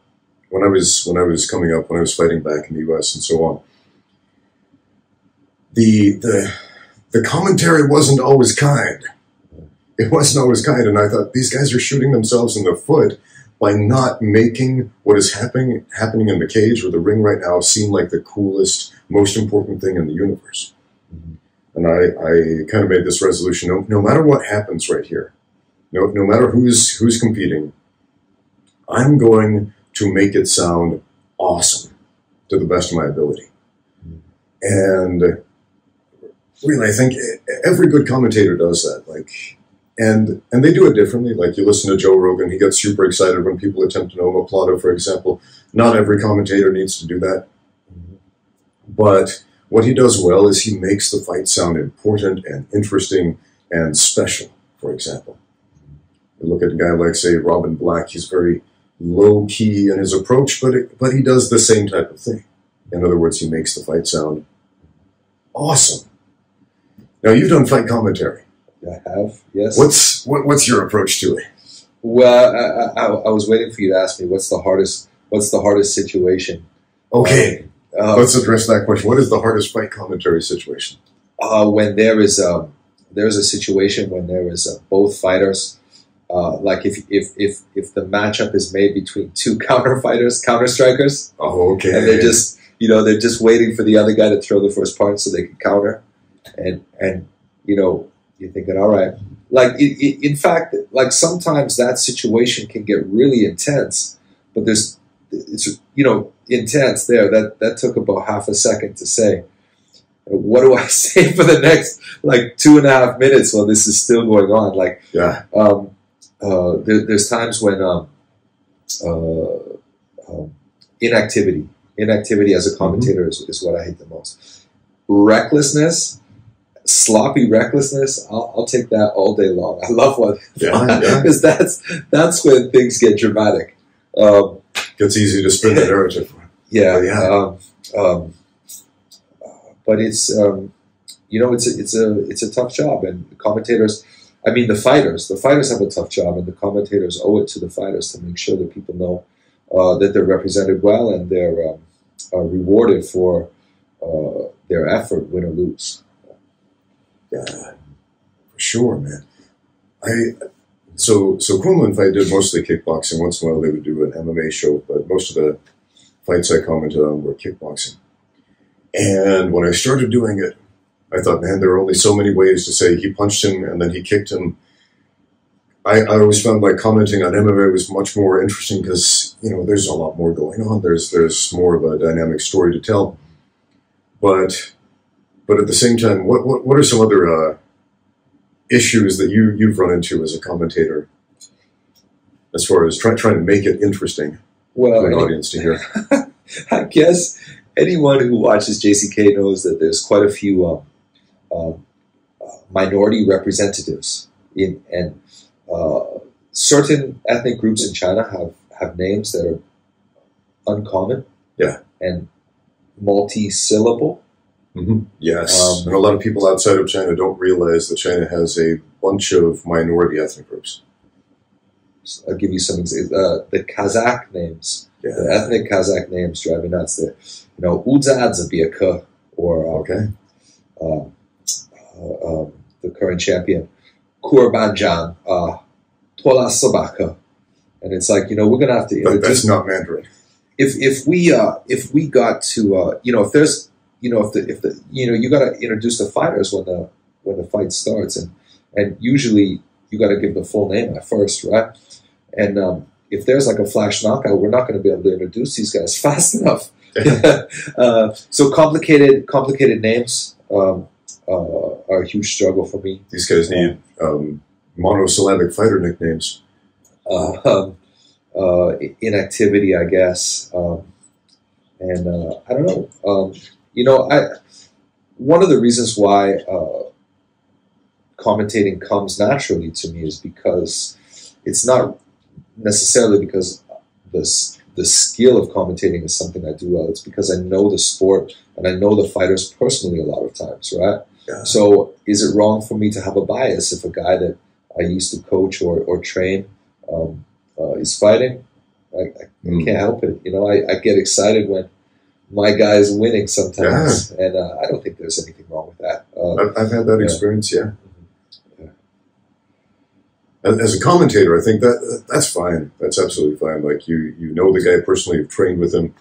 when I was coming up, when I was fighting back in the U.S. and so on, the commentary wasn't always kind. It wasn't always kind, and I thought, these guys are shooting themselves in the foot by not making what is happening in the cage or the ring right now seem like the coolest, most important thing in the universe. And I kind of made this resolution: no matter what happens right here, no matter who's competing, I'm going to make it sound awesome to the best of my ability. And really, I think every good commentator does that. And they do it differently. Like, you listen to Joe Rogan, he gets super excited when people attempt an omoplata, for example. Not every commentator needs to do that. But what he does well is he makes the fight sound important and interesting and special, for example. You look at a guy like, say, Robin Black, he's very low-key in his approach, but he does the same type of thing. In other words, he makes the fight sound awesome. Now, you've done fight commentary. I have, yes. What's your approach to it? Well, I was waiting for you to ask me what's the hardest situation. Okay, let's address that question. What is the hardest fight commentary situation? When there's a situation when there is both fighters, like if the matchup is made between two counter strikers. Oh, okay. And they're just waiting for the other guy to throw the first punch so they can counter, and you're thinking, all right. Like, in fact, like, sometimes that situation can get really intense, but it's intense there. That took about half a second to say. What do I say for the next, 2.5 minutes while this is still going on? Like, yeah. There's times when inactivity as a commentator is what I hate the most. Recklessness. Sloppy recklessness, I'll take that all day long. I love one, because that's when things get dramatic. Gets easy to spin the narrative. But it's it's a tough job, and the commentators. I mean, the fighters have a tough job, and the commentators owe it to the fighters to make sure that people know that they're represented well and they're rewarded for their effort, win or lose. Yeah, for sure, man. So Kunlun Fight did mostly kickboxing. Once in a while they would do an MMA show, but most of the fights I commented on were kickboxing. And when I started doing it, I thought, man, there are only so many ways to say he punched him and then he kicked him. I always found like commenting on MMA was much more interesting because, there's a lot more going on. There's more of a dynamic story to tell. But at the same time, what are some other issues that you've run into as a commentator, as far as trying to make it interesting for an audience to hear? I guess anyone who watches JCK knows that there's quite a few minority representatives and certain ethnic groups in China have names that are uncommon, and multi-syllable. Mm-hmm. Yes, and a lot of people outside of China don't realize that China has a bunch of minority ethnic groups. So I'll give you some examples. The Kazakh names, the ethnic Kazakh names drive me nuts. Udzadzabiyaka, or the current champion, Kurbanjan, Tola Sabaka, and it's like, we're gonna have to. That's not Mandarin. If we got to if there's if you got to introduce the fighters when the fight starts, and usually you got to give the full name at first, right? And if there's like a flash knockout, we're not going to be able to introduce these guys fast enough. So complicated names are a huge struggle for me. These guys need monosyllabic fighter nicknames. Inactivity, I guess, and I don't know. One of the reasons why commentating comes naturally to me is because it's not necessarily because the skill of commentating is something I do well. It's because I know the sport and I know the fighters personally a lot of times, right? Yeah. So is it wrong for me to have a bias if a guy that I used to coach or train is fighting? I can't help it. You know, I get excited when my guy is winning sometimes, and I don't think there's anything wrong with that. I've had that experience, yeah. As a commentator, I think that's fine. That's absolutely fine. Like you know the guy personally, you've trained with him.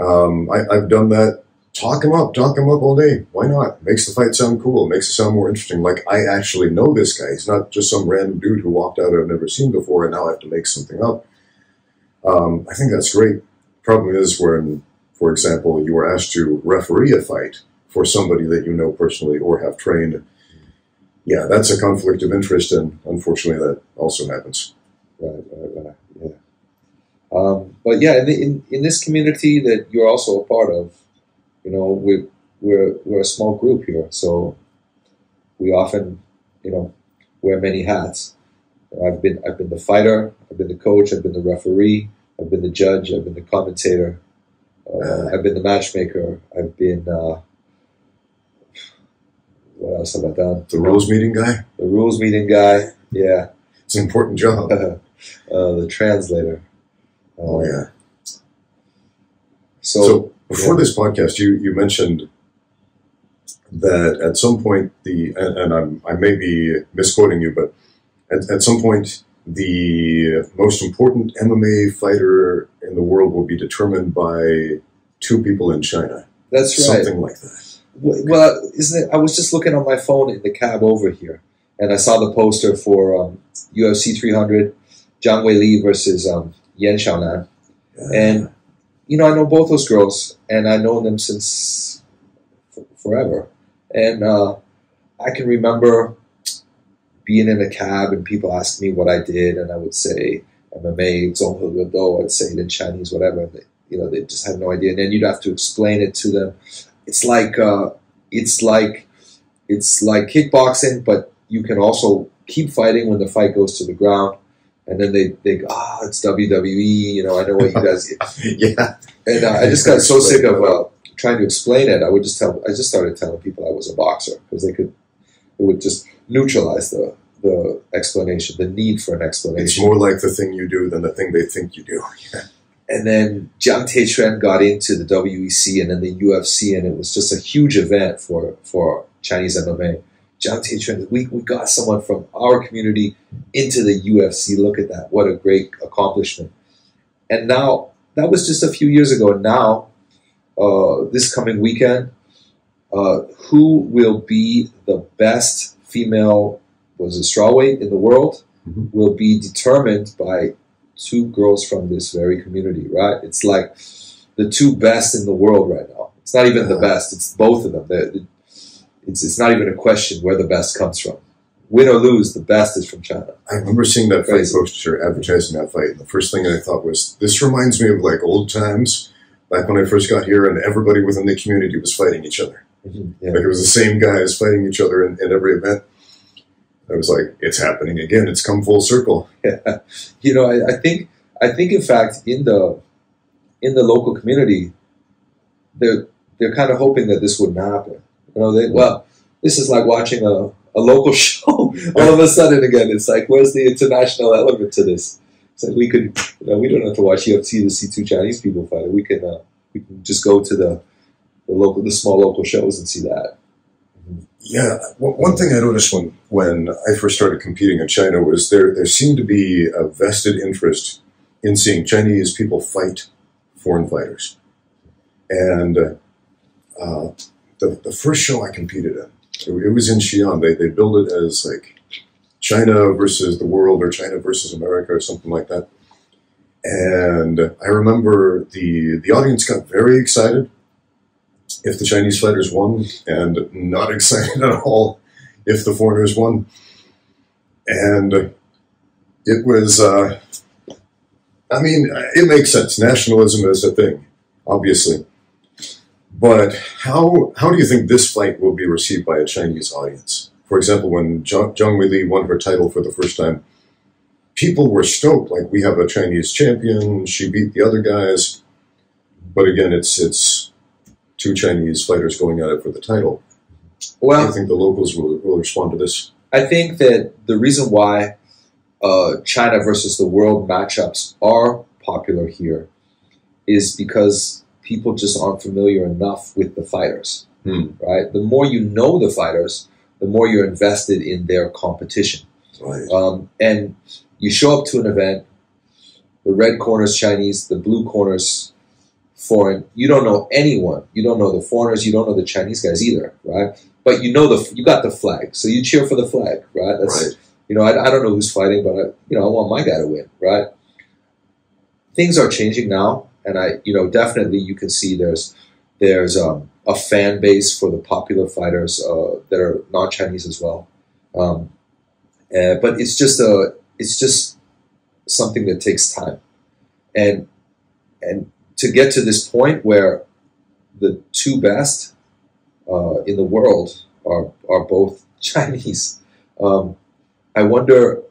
I've done that. Talk him up all day. Why not? Makes the fight sound cool. Makes it sound more interesting. Like I actually know this guy. He's not just some random dude who walked out I've never seen before, and now I have to make something up. I think that's great. Problem is when, for example, you are asked to referee a fight for somebody that you know personally or have trained. Yeah, that's a conflict of interest, and unfortunately, that also happens. Right, yeah. But yeah, in this community that you're also a part of, you know, we're a small group here, so we often, you know, wear many hats. I've been the fighter, I've been the coach, I've been the referee, I've been the judge, I've been the commentator, I've been the matchmaker, I've been. What else have I done? The rules meeting guy? The rules meeting guy, yeah. It's an important job. The translator. Oh, yeah. So before this podcast, you mentioned that at some point, I may be misquoting you, but at some point, the most important MMA fighter in the world will be determined by two people in China. That's right. Something like that. Well, isn't it? I was just looking on my phone in the cab over here, and I saw the poster for UFC 300, Zhang Weili versus Yan Xiaonan. And, you know, I know both those girls, and I've known them since forever. And I can remember being in a cab and people ask me what I did, and I would say MMA, Zhonghe Guodou, I'd say it in Chinese, whatever. And they just had no idea. And then you'd have to explain it to them. It's like kickboxing, but you can also keep fighting when the fight goes to the ground, and then they think, it's WWE. You know, I know what you guys get. Yeah. And I just got so sick of trying to explain it. I just started telling people I was a boxer because it would just neutralize the explanation, the need for an explanation. It's more like the thing you do than the thing they think you do. Yeah. And then Jiang Teichuan got into the WEC and then the UFC, and it was just a huge event for Chinese MMA. Jiang Teichuan, we got someone from our community into the UFC. Look at that. What a great accomplishment. And now, that was just a few years ago. Now, this coming weekend, who will be the best female, strawweight in the world, will be determined by two girls from this very community, right? It's like the two best in the world right now. It's not even the best. It's both of them. It's not even a question where the best comes from. Win or lose, the best is from China. I remember seeing that fight poster advertising that fight, and the first thing I thought was, this reminds me of like old times, back when I first got here, and everybody within the community was fighting each other. Yeah. Like it was the same guys fighting each other in every event. I was like, it's happening again. It's come full circle. Yeah. You know, I think in fact in the local community, they're kind of hoping that this wouldn't happen. You know, this is like watching a local show. All of a sudden, again, it's like, where's the international element to this? It's like we don't have to watch UFC to see two Chinese people fight. We can just go to the small local shows and see that. Yeah, one thing I noticed when I first started competing in China was there seemed to be a vested interest in seeing Chinese people fight foreign fighters. And the first show I competed in, it was in Xi'an. They billed it as like China versus the world or China versus America or something like that. And I remember the audience got very excited if the Chinese fighters won, and not excited at all if the foreigners won. And it was, it makes sense. Nationalism is a thing, obviously. But how do you think this fight will be received by a Chinese audience? For example, when Zhang Weili won her title for the first time, people were stoked. Like, we have a Chinese champion. She beat the other guys. But again, it's two Chinese fighters going at it for the title. Well, I think the locals will respond to this. I think that the reason why China versus the world matchups are popular here is because people just aren't familiar enough with the fighters, right? The more you know the fighters, the more you're invested in their competition. Right. And you show up to an event, the red corner's Chinese, the blue corner's foreign. You don't know anyone. You don't know the foreigners. You don't know the Chinese guys either, right? But you got the flag, so you cheer for the flag, right? That's, right. You know, I don't know who's fighting, but I want my guy to win, right? Things are changing now, and definitely you can see there's a fan base for the popular fighters that are non-Chinese as well. But it's just something that takes time, and to get to this point where the two best in the world are both Chinese. I wonder,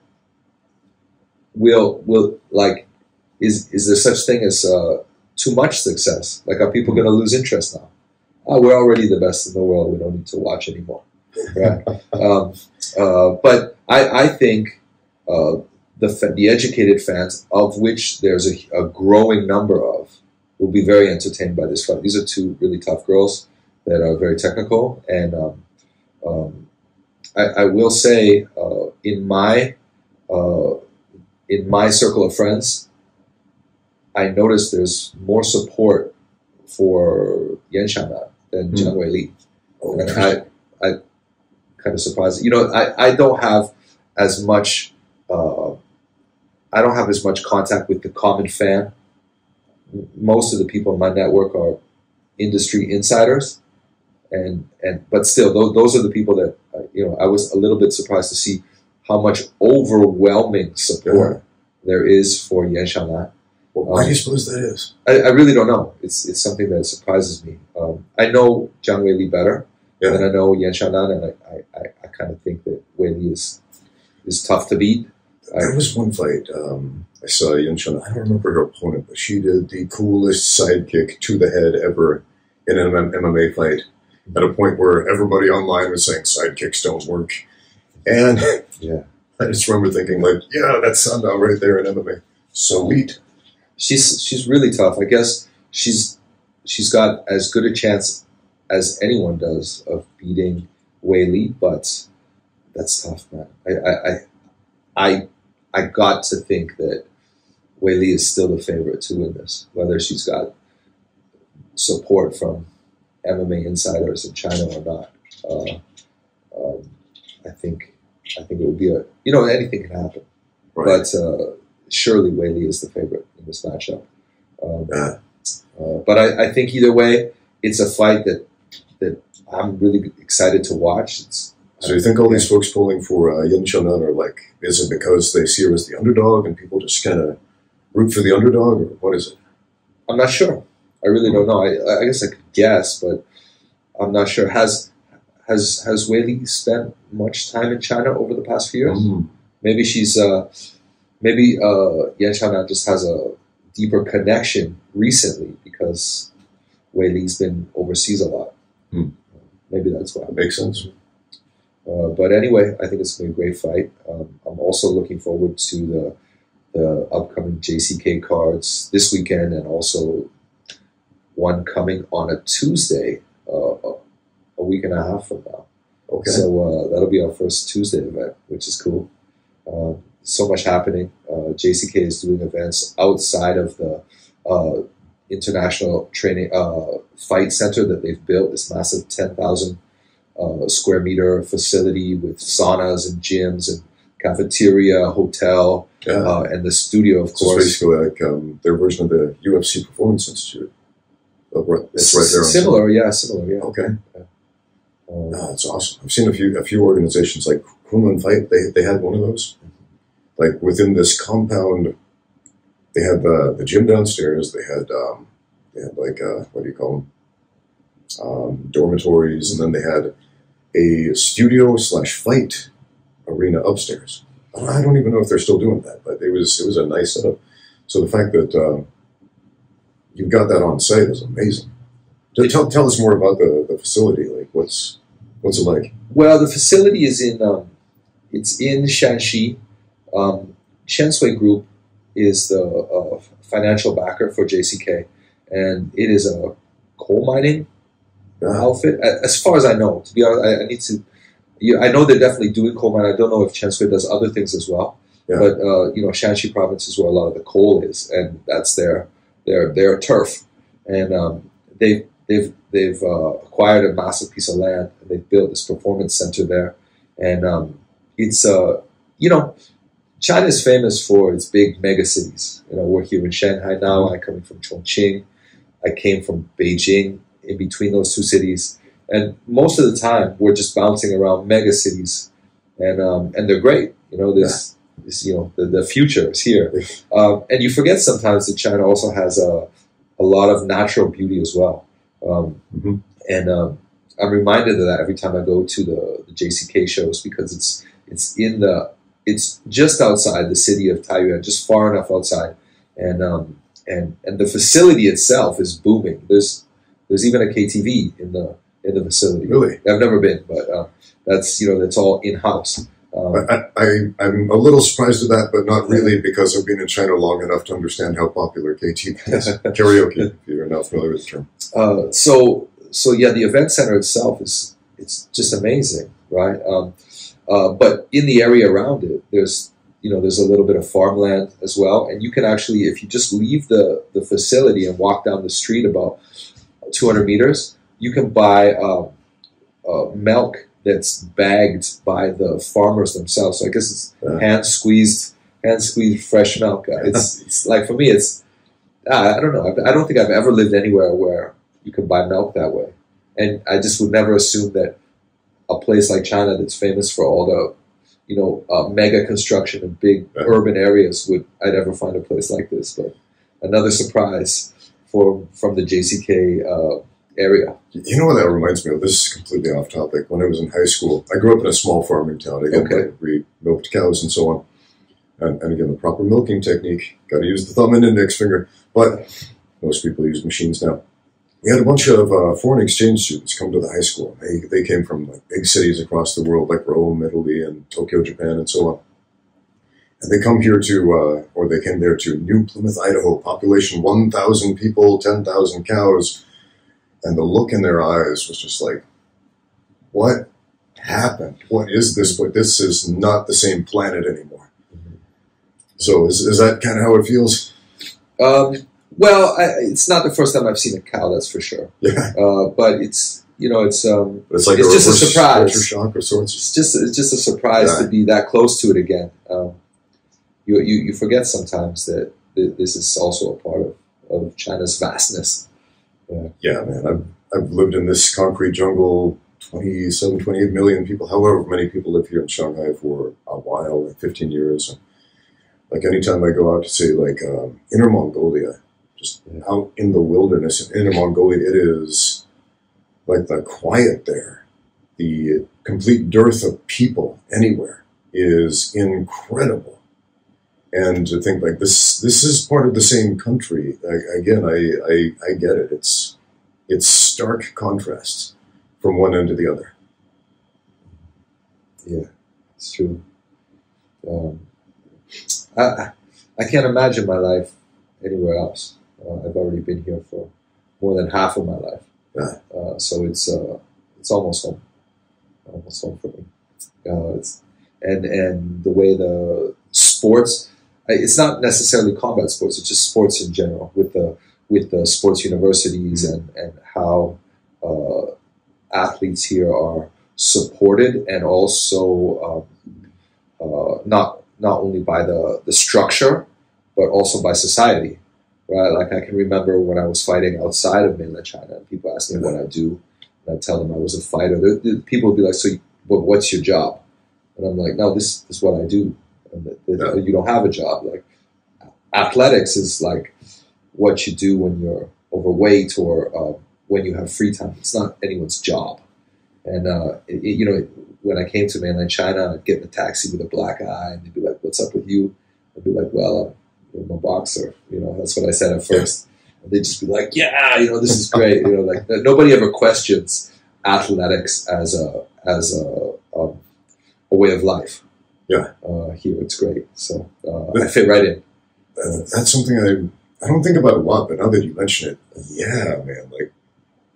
is there such thing as too much success? Like, are people going to lose interest now? Oh, we're already the best in the world. We don't need to watch anymore, right? But I think the educated fans, of which there's a growing number of, will be very entertained by this fight. These are two really tough girls that are very technical, and I will say in my circle of friends, I noticed there's more support for Yan Xiaonan than Zhang Weili. Oh, and I kind of surprised. I don't have as much contact with the common fan. Most of the people in my network are industry insiders, but still, those are the people that I was a little bit surprised to see how much overwhelming support there is for Yan Xiaonan. Well, why do you suppose that is? I really don't know. It's something that surprises me. I know Zhang Weili better than I know Yan Xiaonan, and I kind of think that Weili is tough to beat. There was one fight I saw Yan Xiaonan. I don't remember her opponent, but she did the coolest sidekick to the head ever in an MMA fight. At a point where everybody online was saying sidekicks don't work, and I just remember thinking, like, that's Sandow right there in MMA. Sweet. She's really tough. I guess she's got as good a chance as anyone does of beating Weili, but that's tough, man. I got to think that Weili is still the favorite to win this, whether she's got support from MMA insiders in China or not. I think it would be anything can happen, but surely Weili is the favorite in this matchup. But I think either way, it's a fight that I'm really excited to watch. So you think all these folks pulling for Yan Xiaonan are like, is it because they see her as the underdog and people just kind of root for the underdog, or what is it? I'm not sure. I really don't know. I guess I could guess, but I'm not sure. Has Weili spent much time in China over the past few years? Mm-hmm. Maybe she's maybe Yan Xiaonan just has a deeper connection recently because Weili's been overseas a lot. Maybe that's why. Makes sense. But anyway, I think it's going to be a great fight. I'm also looking forward to the upcoming JCK cards this weekend, and also one coming on a Tuesday, a week and a half from now. Okay. So that'll be our first Tuesday event, which is cool. So much happening. JCK is doing events outside of the international training fight center that they've built, this massive 10,000 square meter facility with saunas and gyms and cafeteria, hotel, and the studio, of course. It's basically like their version of the UFC Performance Institute. It's right there. Similar, yeah. Okay. That's awesome. I've seen a few organizations like Kunlun Fight. They had one of those. Like within this compound, they had the gym downstairs. They had like what do you call them? Dormitories, and then they had a studio / fight arena upstairs. I don't even know if they're still doing that, but it was a nice setup. So the fact that you've got that on site is amazing. Tell us more about the facility. Like, what's it like? Well, the facility is it's in Shanxi. Shensui Group is the financial backer for JCK, and it is a coal mining outfit. As far as I know, to be honest, I need to. I know they're definitely doing coal mining. I don't know if Shensui does other things as well. Yeah. But Shanxi province is where a lot of the coal is, and that's their turf. And they've acquired a massive piece of land, and they've built this performance center there. And it's China is famous for its big mega cities. We're here in Shanghai now. I'm coming from Chongqing. I came from Beijing. In between those two cities, and most of the time we're just bouncing around mega cities, and they're great. The future is here, and you forget sometimes that China also has a lot of natural beauty as well. And I'm reminded of that every time I go to the JCK shows, because it's just outside the city of Taiyuan, just far enough outside, and the facility itself is booming. There's even a KTV in the facility. Really? I've never been, but that's all in house. I'm a little surprised at that, but not really, because I've been in China long enough to understand how popular KTV is. Karaoke, if you're not familiar with the term. The event center itself it's just amazing, right? But in the area around it, there's a little bit of farmland as well, and you can actually, if you just leave the facility and walk down the street about 200 meters, you can buy milk that's bagged by the farmers themselves. So I guess it's hand squeezed fresh milk. It's like, for me, I don't know. I don't think I've ever lived anywhere where you can buy milk that way, and I just would never assume that a place like China, that's famous for all the mega construction in big urban areas, I'd ever find a place like this. But another surprise from the JCK area. You know what that reminds me of? This is completely off topic. When I was in high school, I grew up in a small farming town. We milked cows and so on. And again, the proper milking technique, got to use the thumb and index finger. But most people use machines now. We had a bunch of foreign exchange students come to the high school. They came from big cities across the world, like Rome, Italy, and Tokyo, Japan, and so on. And they come here or they came there to New Plymouth, Idaho, population 1,000 people, 10,000 cows. And the look in their eyes was just like, what happened? What is this? But this is not the same planet anymore. Mm-hmm. So is that kind of how it feels? Well, it's not the first time I've seen a cow, that's for sure. Yeah. But it's like it's just a surprise. Shock of sorts. It's just a surprise to be that close to it again. You forget sometimes that this is also a part of China's vastness. Yeah, man. I've lived in this concrete jungle, 27, 28 million people, however many people live here in Shanghai for a while, like 15 years. And like anytime I go out to, say, like Inner Mongolia, just out in the wilderness in Inner Mongolia, it is like the quiet there, the complete dearth of people anywhere is incredible. And to think like this is part of the same country. I get it. It's stark contrasts from one end to the other. Yeah, it's true. I can't imagine my life anywhere else. I've already been here for more than half of my life. Yeah. So it's almost home. Almost home for me. And the way the sports. It's not necessarily combat sports; it's just sports in general, with the sports universities and how athletes here are supported, and also not only by the structure, but also by society. Right? Like, I can remember when I was fighting outside of mainland China, and people asked me what I do, and I tell them I was a fighter. People would be like, "So, what's your job?" And I'm like, "No, this is what I do." And you don't have a job. Like, athletics is like what you do when you're overweight or when you have free time. It's not anyone's job. And when I came to mainland China, I'd get in a taxi with a black eye, and they'd be like, "What's up with you?" I'd be like, "Well, I'm a boxer." That's what I said at first. And they'd just be like, "Yeah, this is great." Like nobody ever questions athletics as a way of life. Yeah. Here it's great. So I fit right in. That's something I don't think about a lot, but now that you mention it, yeah, man. Like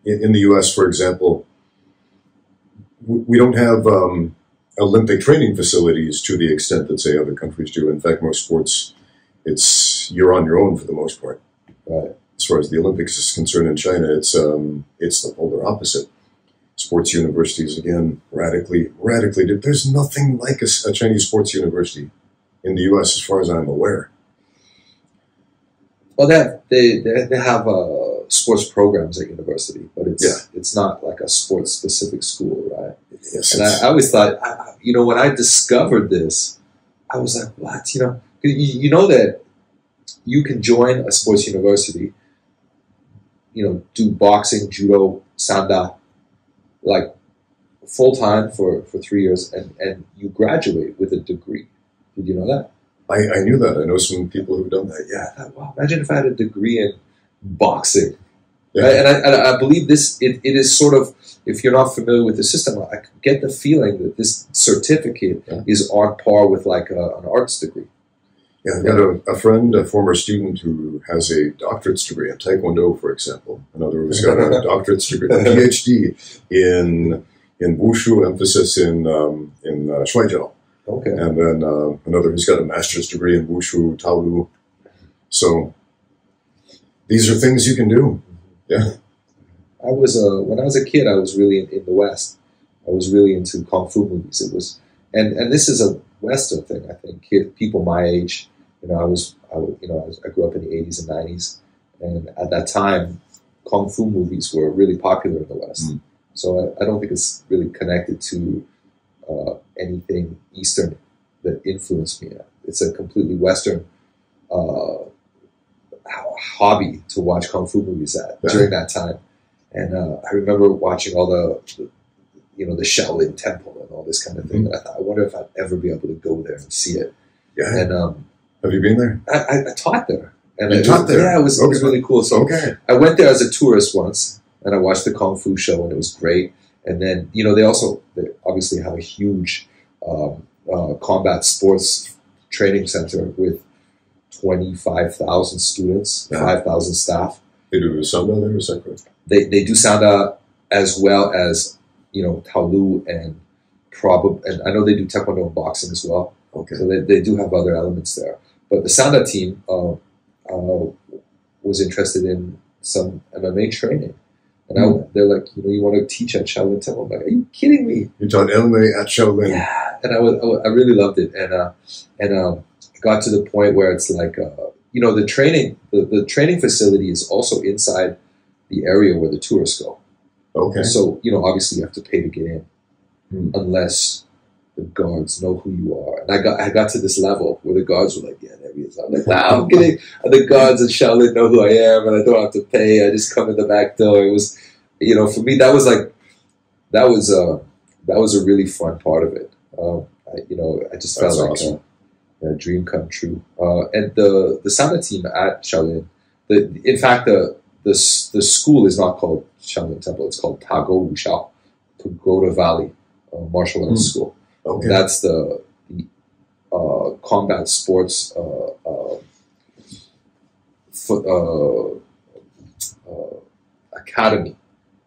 in the U.S., for example, we don't have Olympic training facilities to the extent that, say, other countries do. In fact, most sports, you're on your own for the most part. Right. As far as the Olympics is concerned in China, it's the polar opposite. Sports universities, again, radically. There's nothing like a Chinese sports university in the U.S. as far as I'm aware. Well, they have sports programs at university, but it's not like a sports specific school, right? Yes. And I always thought, when I discovered this, I was like, what? You know that you can join a sports university, do boxing, judo, sanda, like full time for 3 years, and you graduate with a degree. Did you know that? I knew that. I know some people who've done that. Yeah. I thought, wow, imagine if I had a degree in boxing. Yeah. Right? And I believe this. It is sort of, if you're not familiar with the system, I get the feeling that this certificate is on par with like an arts degree. Yeah, I've got a friend, a former student, who has a doctorate's degree in Taekwondo, for example. Another who's got a doctorate's degree, a PhD in Wushu, emphasis in Shuaijiao. Okay. And then another who's got a master's degree in Wushu, Taolu. So these are things you can do. Yeah. When I was a kid, I was really in the West. I was really into kung fu movies. It was, and this is a Western thing, I think. People my age, I grew up in the 80s and 90s, and at that time, kung fu movies were really popular in the West. Mm. So I don't think it's really connected to anything Eastern that influenced me. It's a completely Western hobby to watch kung fu movies during that time. And I remember watching all the Shaolin Temple and all this kind of thing. Mm-hmm. And I thought, I wonder if I'd ever be able to go there and see it. Yeah. And have you been there? I taught there. And you taught there? Yeah, it was really cool. So I went there as a tourist once, and I watched the kung fu show, and it was great. And then, they obviously have a huge combat sports training center with 25,000 students, 5,000 staff. They do Sanda there, is that correct? They do Sanda as well as, Taolu and I know they do Taekwondo and boxing as well. Okay. So they do have other elements there. But the Sanda team was interested in some MMA training. And they're like, you want to teach at Shaolin Temple? I'm like, are you kidding me? You taught MMA at Shaolin? Yeah, and I really loved it. And it got to the point where it's like, the training facility is also inside the area where the tourists go. Okay. So, obviously you have to pay to get in, unless the guards know who you are. And I got to this level where the guards were like, yeah, there he is. I'm like, wow, I'm kidding. And the guards at Shaolin know who I am, and I don't have to pay. I just come in the back door. It was, for me, that was a really fun part of it. I just felt like awesome. A dream come true. And the Sanda team at Shaolin, in fact, the school is not called Shaolin Temple. It's called Tago Wushao, Pagoda Valley Martial Arts School. Okay. That's the combat sports academy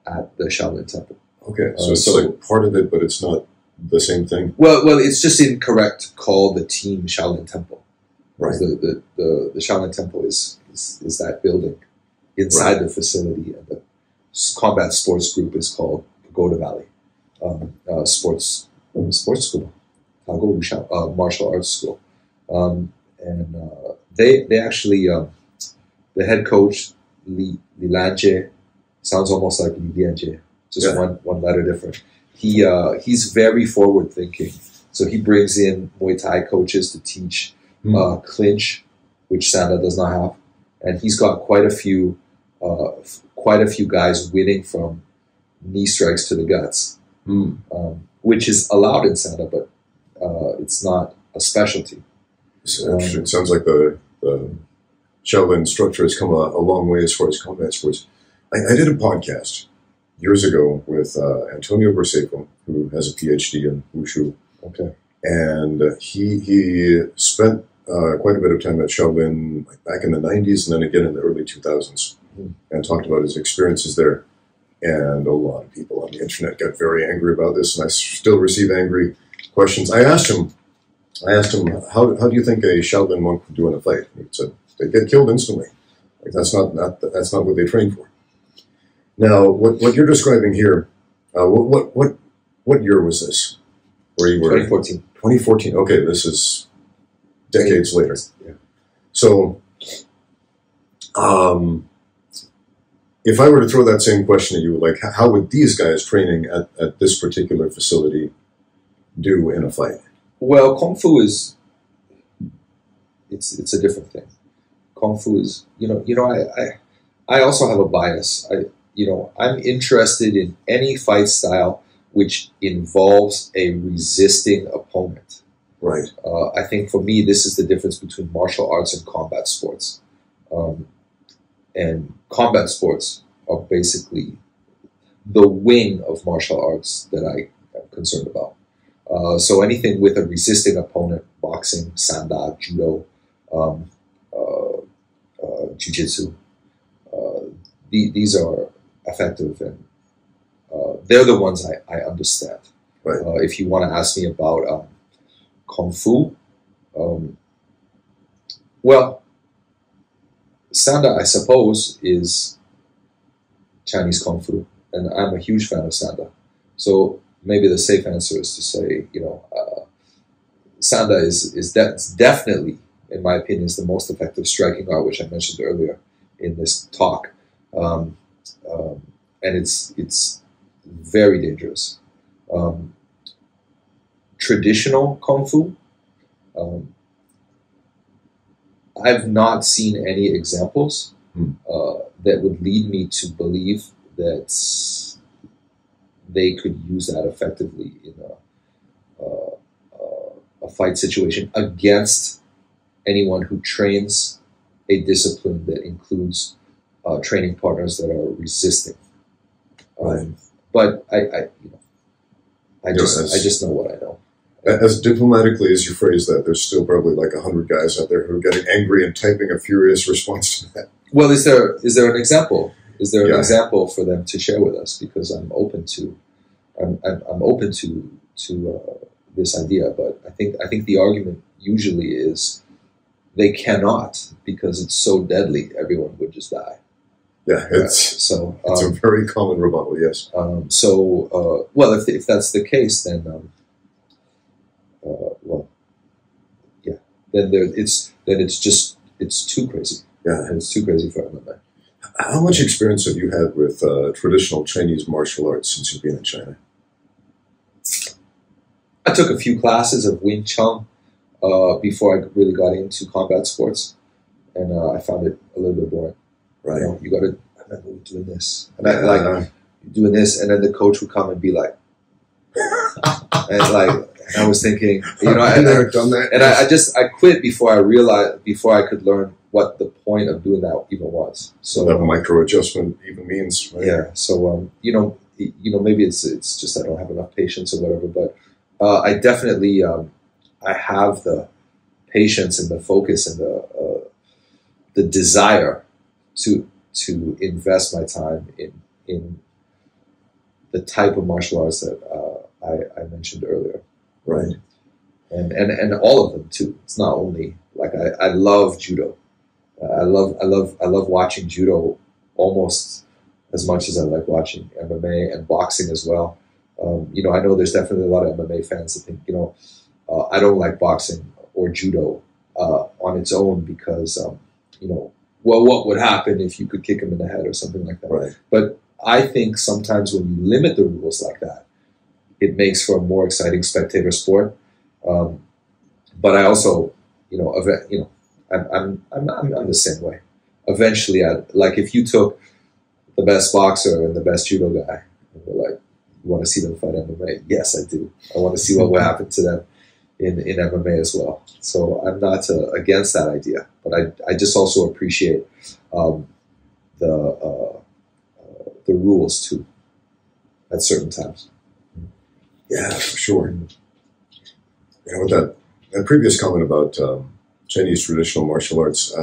at the Shaolin Temple. Okay, so it's like part of it, but it's not the same thing. Well, it's just incorrect to call the team Shaolin Temple. Right. The Shaolin Temple is that building inside the facility, and the combat sports group is called Pagoda Valley Sports School, martial arts school, and they actually the head coach Li Lanjie, sounds almost like Li Lianjie, just one letter different. He's very forward thinking, so he brings in Muay Thai coaches to teach clinch, which Sanda does not have, and he's got quite a few guys winning from knee strikes to the guts. which is allowed in Sanda, but it's not a specialty. It sounds like the Shaolin structure has come a long way as far as combat sports. I did a podcast years ago with Antonio Borseco, who has a PhD in Wushu. Okay. And he spent quite a bit of time at Shaolin back in the 90s and then again in the early 2000s and talked about his experiences there. And a lot of people on the internet got very angry about this, and I still receive angry questions. I asked him, how do you think a Shaolin monk would do in a fight? He said, they get killed instantly. Like that's not what they train for. Now, what you're describing here, what year was this? Where you were? 2014. 2014. Okay, this is decades later. Yeah. So, if I were to throw that same question at you, like, how would these guys training at this particular facility do in a fight? Well, Kung Fu is, it's a different thing. Kung Fu is, I also have a bias. I'm interested in any fight style which involves a resisting opponent. Right. I think for me, this is the difference between martial arts and combat sports. And combat sports are basically the wing of martial arts that I am concerned about. So anything with a resisting opponent, boxing, sanda, judo, jiu-jitsu, these are effective, and they're the ones I understand. Right. If you want to ask me about Kung Fu, well, Sanda, I suppose, is Chinese Kung Fu, and I'm a huge fan of Sanda. So maybe the safe answer is to say, Sanda is definitely, in my opinion, is the most effective striking art, which I mentioned earlier in this talk, and it's very dangerous. Traditional Kung Fu, I've not seen any examples that would lead me to believe that they could use that effectively in a fight situation against anyone who trains a discipline that includes training partners that are resisting. Right. But I just know what I know. As diplomatically as you phrase that, there's still probably like 100 guys out there who are getting angry and typing a furious response to that. Well, is there an example? Is there an example for them to share with us? Because I'm open to this idea, but I think the argument usually is they cannot because it's so deadly. Everyone would just die. Yeah, it's a very common rebuttal. Yes. Well, if that's the case, then then it's too crazy. Yeah, and it's too crazy for MMA. How much experience have you had with traditional Chinese martial arts since you've been in China? I took a few classes of Wing Chun before I really got into combat sports, and I found it a little bit boring. Right. You got to, I remember doing this, and doing this, and then the coach would come and be like, and I was thinking, I quit before I could learn what the point of doing that even was. So that micro adjustment even means. Right? Yeah. So maybe it's just I don't have enough patience or whatever, but I definitely I have the patience and the focus and the desire to invest my time in the type of martial arts that I mentioned earlier. Right. And all of them too. It's not only like I love judo. I love watching judo almost as much as I like watching MMA and boxing as well. I know there's definitely a lot of MMA fans that think, I don't like boxing or judo on its own because, what would happen if you could kick him in the head or something like that? Right. But I think sometimes when you limit the rules like that, it makes for a more exciting spectator sport. But I also, I'm the same way. Eventually, if you took the best boxer and the best judo guy, and we're like, You want to see them fight MMA? Yes, I do. I want to see what will happen to them in MMA as well. So I'm not against that idea, but I just also appreciate the rules too at certain times. Yeah, for sure. You know, with that previous comment about Chinese traditional martial arts,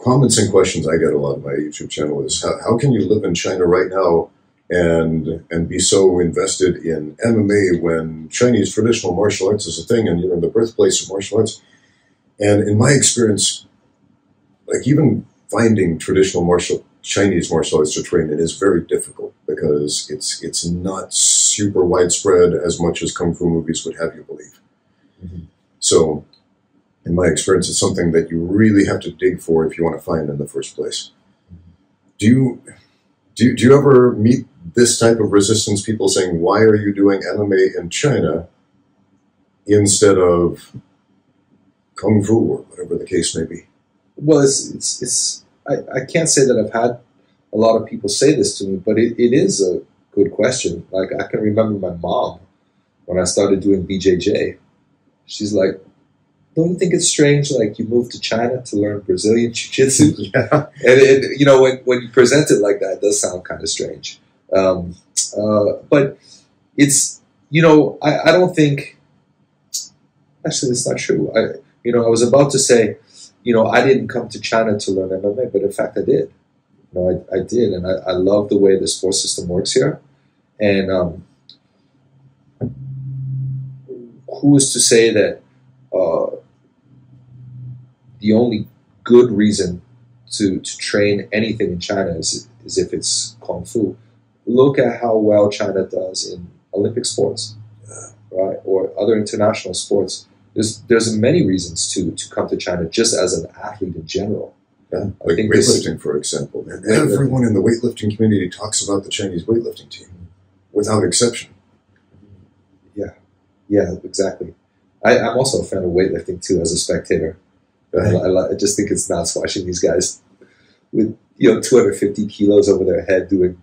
comments and questions I get a lot on my YouTube channel is how can you live in China right now and be so invested in MMA when Chinese traditional martial arts is a thing and you're in the birthplace of martial arts? And in my experience, like even finding traditional Chinese martial arts to train in is very difficult because it's not super widespread as much as Kung Fu movies would have you believe. Mm-hmm. So in my experience, it's something that you really have to dig for if you want to find in the first place. Do you ever meet this type of resistance, people saying, why are you doing MMA in China instead of Kung Fu or whatever the case may be? Well, I can't say that I've had a lot of people say this to me, but it is a good question. Like, I can remember my mom, when I started doing BJJ, she's like, don't you think it's strange, like, you moved to China to learn Brazilian Jiu-Jitsu? Yeah. And you know, when you present it like that, it does sound kind of strange. But it's, you know, I don't think, actually, that's not true. I was about to say, you know, I didn't come to China to learn MMA, but in fact I did. You know, I did, and I love the way the sports system works here. And who is to say that the only good reason to train anything in China is if it's Kung Fu? Look at how well China does in Olympic sports, right, or other international sports. There's many reasons to come to China just as an athlete in general. Yeah, like weightlifting, for example. And everyone in the weightlifting community talks about the Chinese weightlifting team, without exception. Yeah, exactly. I'm also a fan of weightlifting too, as a spectator. I just think it's nuts watching these guys with 250 kilos over their head doing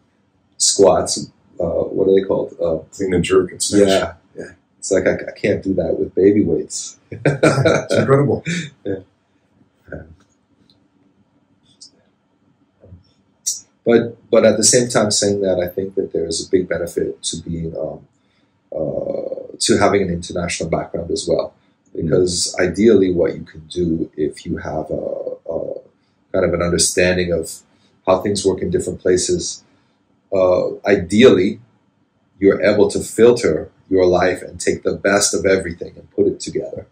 squats. What are they called? Clean and jerk and snatch. Yeah. It's like I can't do that with baby weights. It's incredible. Yeah. But at the same time, saying that, I think that there is a big benefit to being to having an international background as well, because ideally, what you can do if you have a kind of an understanding of how things work in different places, ideally, you're able to filter your life and take the best of everything and put it together.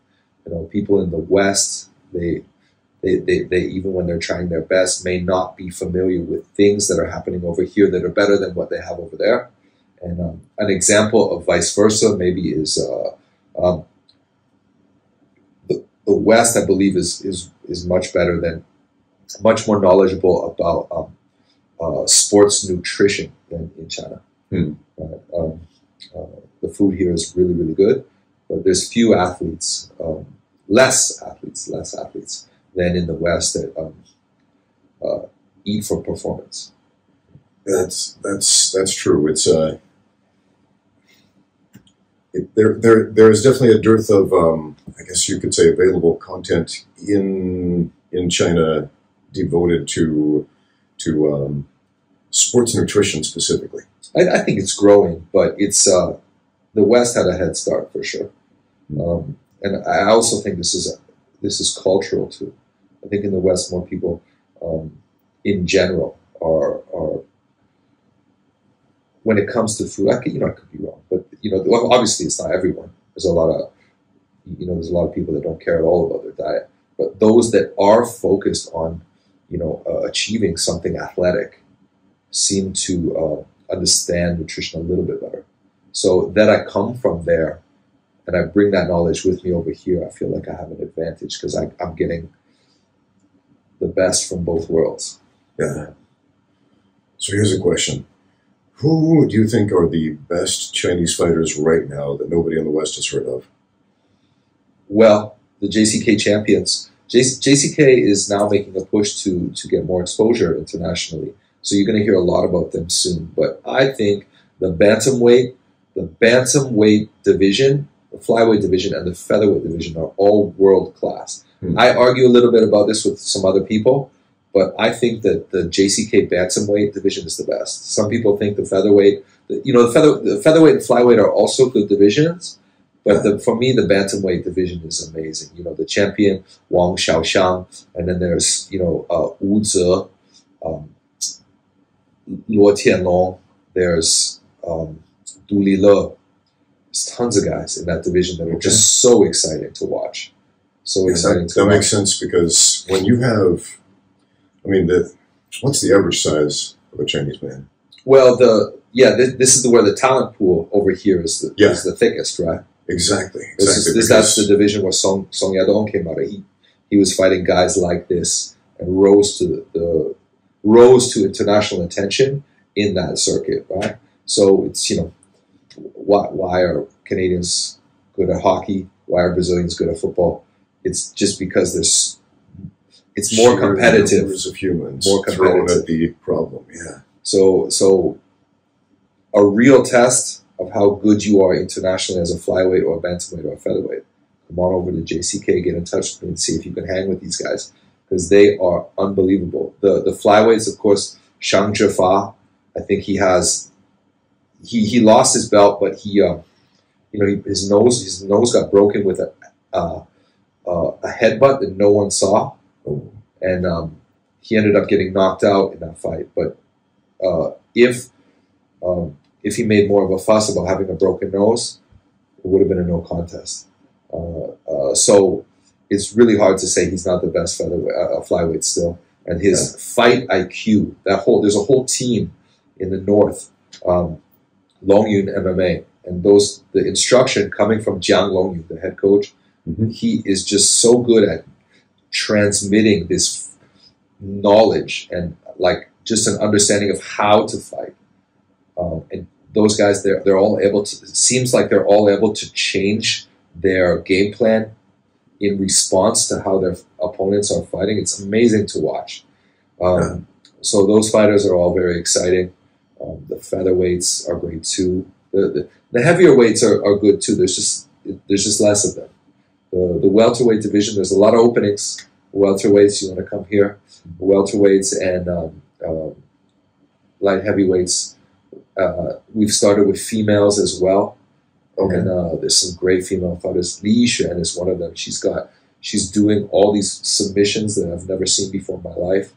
You know, people in the West, they even when they're trying their best, may not be familiar with things that are happening over here that are better than what they have over there. And an example of vice versa maybe is the West, I believe, is much better than, much more knowledgeable about sports nutrition than in China. The food here is really, really good, but there's few athletes, less athletes than in the West that eat for performance. That's true. It's there is definitely a dearth of I guess you could say available content in China devoted to sports nutrition specifically. I think it's growing, but it's the West had a head start for sure, and I also think this is cultural too. I think in the West, more people, in general, are when it comes to food. I could be wrong, but obviously it's not everyone. There's a lot of people that don't care at all about their diet. But those that are focused on, achieving something athletic, seem to understand nutrition a little bit better. So that I come from there, and I bring that knowledge with me over here, I feel like I have an advantage because I'm getting the best from both worlds. Yeah. So here's a question. Who do you think are the best Chinese fighters right now that nobody in the West has heard of? Well, the JCK champions. JCK is now making a push to get more exposure internationally. So you're going to hear a lot about them soon. But I think the bantamweight division, the flyweight division, and the featherweight division are all world class. I argue a little bit about this with some other people, but I think that the JCK bantamweight division is the best. Some people think the featherweight, the featherweight and flyweight are also good divisions, but for me, the bantamweight division is amazing. You know, the champion Wang Xiaoxiang, and then there's Wu Ze, Luo Tianlong, there's Du Lile. There's tons of guys in that division that are just so exciting to watch. So exciting to watch. That makes sense because when you have, what's the average size of a Chinese man? Well, this is where the talent pool over here is the thickest, right? Exactly. That's the division where Song Yadong came out of. He was fighting guys like this and rose to international attention in that circuit, right? So it's why are Canadians good at hockey? Why are Brazilians good at football? It's just because it's more competitive. Numbers of humans more competitive. Thrown at the problem, yeah. So a real test of how good you are internationally as a flyweight or a bantamweight or a featherweight. Come on over to JCK, get in touch with me and see if you can hang with these guys because they are unbelievable. The flyweights, of course, Shang Zhifa, I think he lost his belt, but his nose got broken with a headbutt that no one saw, and he ended up getting knocked out in that fight. But if he made more of a fuss about having a broken nose, it would have been a no contest. So it's really hard to say he's not the best flyweight still. And his fight IQ, there's a whole team in the north, Longyun MMA, and the instruction coming from Jiang Longyun, the head coach, he is just so good at transmitting this knowledge and just an understanding of how to fight. And those guys, they're all able to. It seems like they're all able to change their game plan in response to how their opponents are fighting. It's amazing to watch. So those fighters are all very exciting. The featherweights are great too. The heavier weights are good too. There's just less of them. The welterweight division, there's a lot of openings. Welterweights, you want to come here. Welterweights and light heavyweights. We've started with females as well. Okay. And there's some great female fighters. Li Yishuan is one of them. She's doing all these submissions that I've never seen before in my life.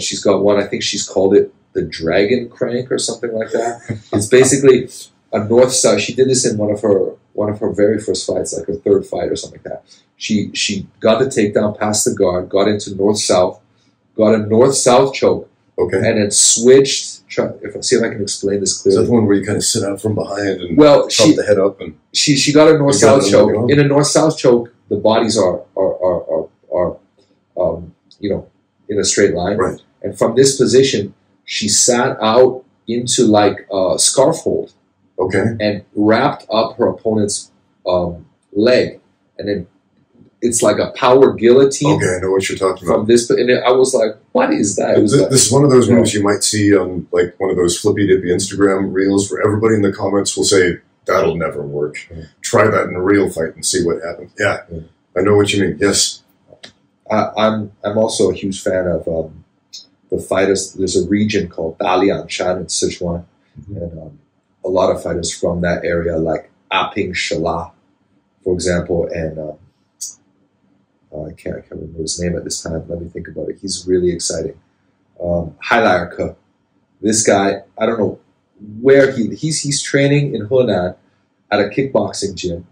She's got one, I think she's called it the Dragon Crank or something like that. It's basically a north-south. She did this in one of her very first fights, like her third fight or something like that. She got the takedown past the guard, got into north-south, got a north-south choke, and then switched. See if I can explain this clearly. Is that the one where you kind of sit out from behind and prop the head up? And she got a north-south choke. In a north-south choke, the bodies are in a straight line. Right. And from this position, she sat out into like a scarf hold. Okay. And wrapped up her opponent's leg, and then it's like a power guillotine. Okay, I know what you're talking about. From this, and I was like, "What is that?" This is one of those moves you might see on like one of those flippy dippy Instagram reels, where everybody in the comments will say, "That'll never work. Try that in a real fight and see what happens." Yeah, I know what you mean. Yes, I'm also a huge fan of the fighters. There's a region called Dalianshan in Sichuan, and a lot of fighters from that area, like Aping Shala, for example, and I can't remember his name at this time. Let me think about it. He's really exciting. Hai Ke. This guy, I don't know where he's training in Henan at a kickboxing gym,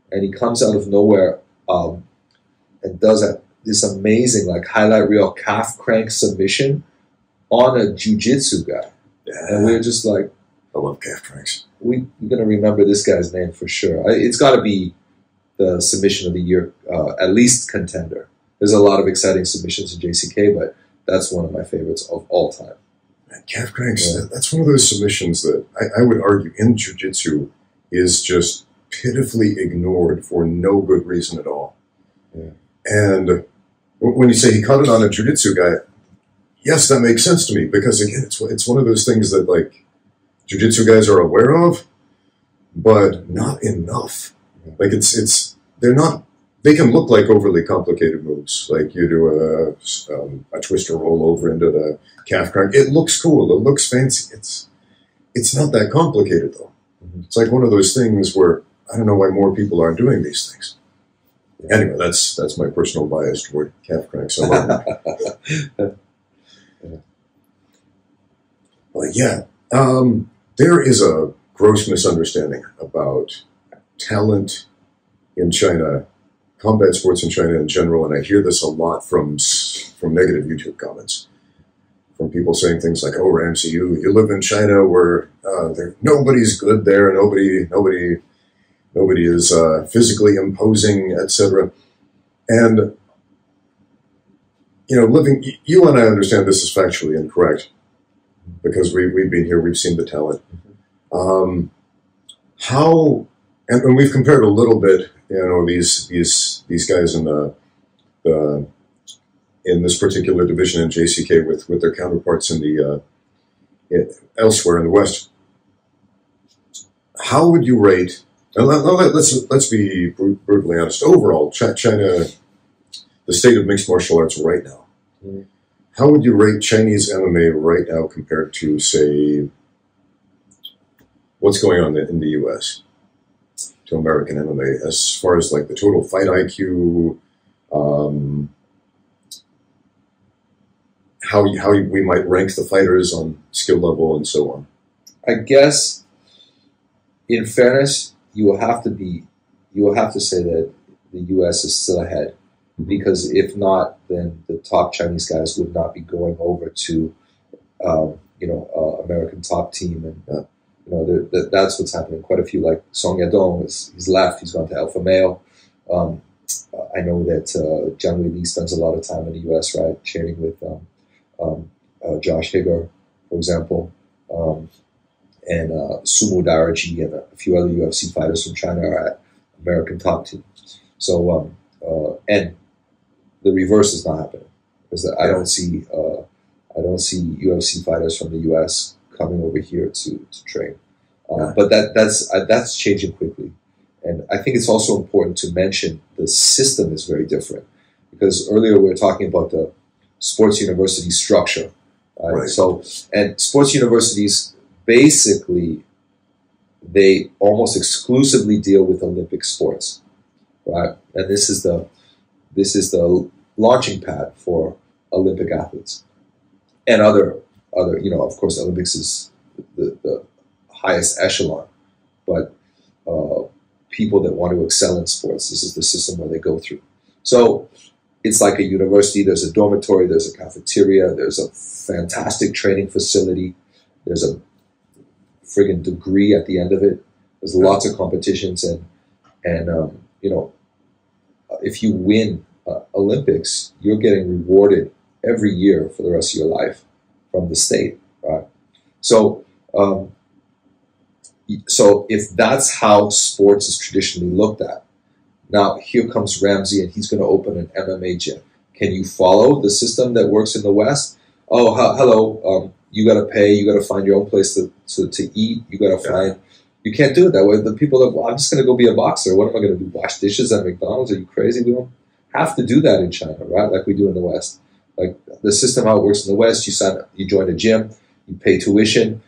and he comes out of nowhere and does this amazing like highlight reel calf crank submission on a jiu-jitsu guy. Yeah. And we're just like, I love calf cranks. We're going to remember this guy's name for sure. It's got to be the submission of the year, at least contender. There's a lot of exciting submissions in JCK, but that's one of my favorites of all time. Man, calf cranks, that's one of those submissions that I would argue in jiu-jitsu is just pitifully ignored for no good reason at all. Yeah. And when you say he caught it on a jiu-jitsu guy, yes, that makes sense to me because again, it's one of those things that like jiu-jitsu guys are aware of, but not enough. Like they're not. They can look like overly complicated moves, like you do a twist or roll over into the calf crank. It looks cool. It looks fancy. It's not that complicated though. Mm-hmm. It's like one of those things where I don't know why more people aren't doing these things. Anyway, that's my personal bias toward calf cranks. But yeah, there is a gross misunderstanding about talent in China, combat sports in China in general, and I hear this a lot from negative YouTube comments, from people saying things like, "Oh, Ramsey, you live in China where nobody's good there, nobody is physically imposing, etc." And you and I understand this is factually incorrect because we've been here, we've seen the talent. And we've compared a little bit, these guys in this particular division in JCK with their counterparts elsewhere in the West. How would you rate? Let's be brutally honest. Overall, China, the state of mixed martial arts right now. Mm-hmm. How would you rate Chinese MMA right now compared to, say, what's going on in the U.S. to American MMA as far as like the total fight IQ, how we might rank the fighters on skill level and so on? I guess, in fairness, you will have to say that the U.S. is still ahead, because if not, then the top Chinese guys would not be going over to, American top team, and that's what's happening. Quite a few, like Song Yadong, he's left. He's gone to Alpha Male. I know that Jiang Wei Li spends a lot of time in the U.S., right, training with Josh Higger, for example. And Sumo Daraji and a few other UFC fighters from China are at American top team. So, and the reverse is not happening, because I don't see UFC fighters from the US coming over here to train. But that's changing quickly. And I think it's also important to mention the system is very different, because earlier we were talking about the sports university structure. Right. So, and sports universities, basically, they almost exclusively deal with Olympic sports, right? And this is the launching pad for Olympic athletes and other. Of course, Olympics is the highest echelon, but people that want to excel in sports, this is the system where they go through. So it's like a university. There's a dormitory, there's a cafeteria, there's a fantastic training facility, there's a friggin' degree at the end of it. There's lots of competitions, and if you win Olympics, you're getting rewarded every year for the rest of your life from the state, right? So, so if that's how sports is traditionally looked at, now here comes Ramsey and he's going to open an MMA gym. Can you follow the system that works in the West? Oh, hello. You got to pay. You got to find your own place to eat. You got to find. You can't do it that way. The people that, well, I'm just going to go be a boxer. What am I going to do? Wash dishes at McDonald's? Are you crazy? We don't have to do that in China, right? Like we do in the West. Like the system how it works in the West, you join a gym, you pay tuition,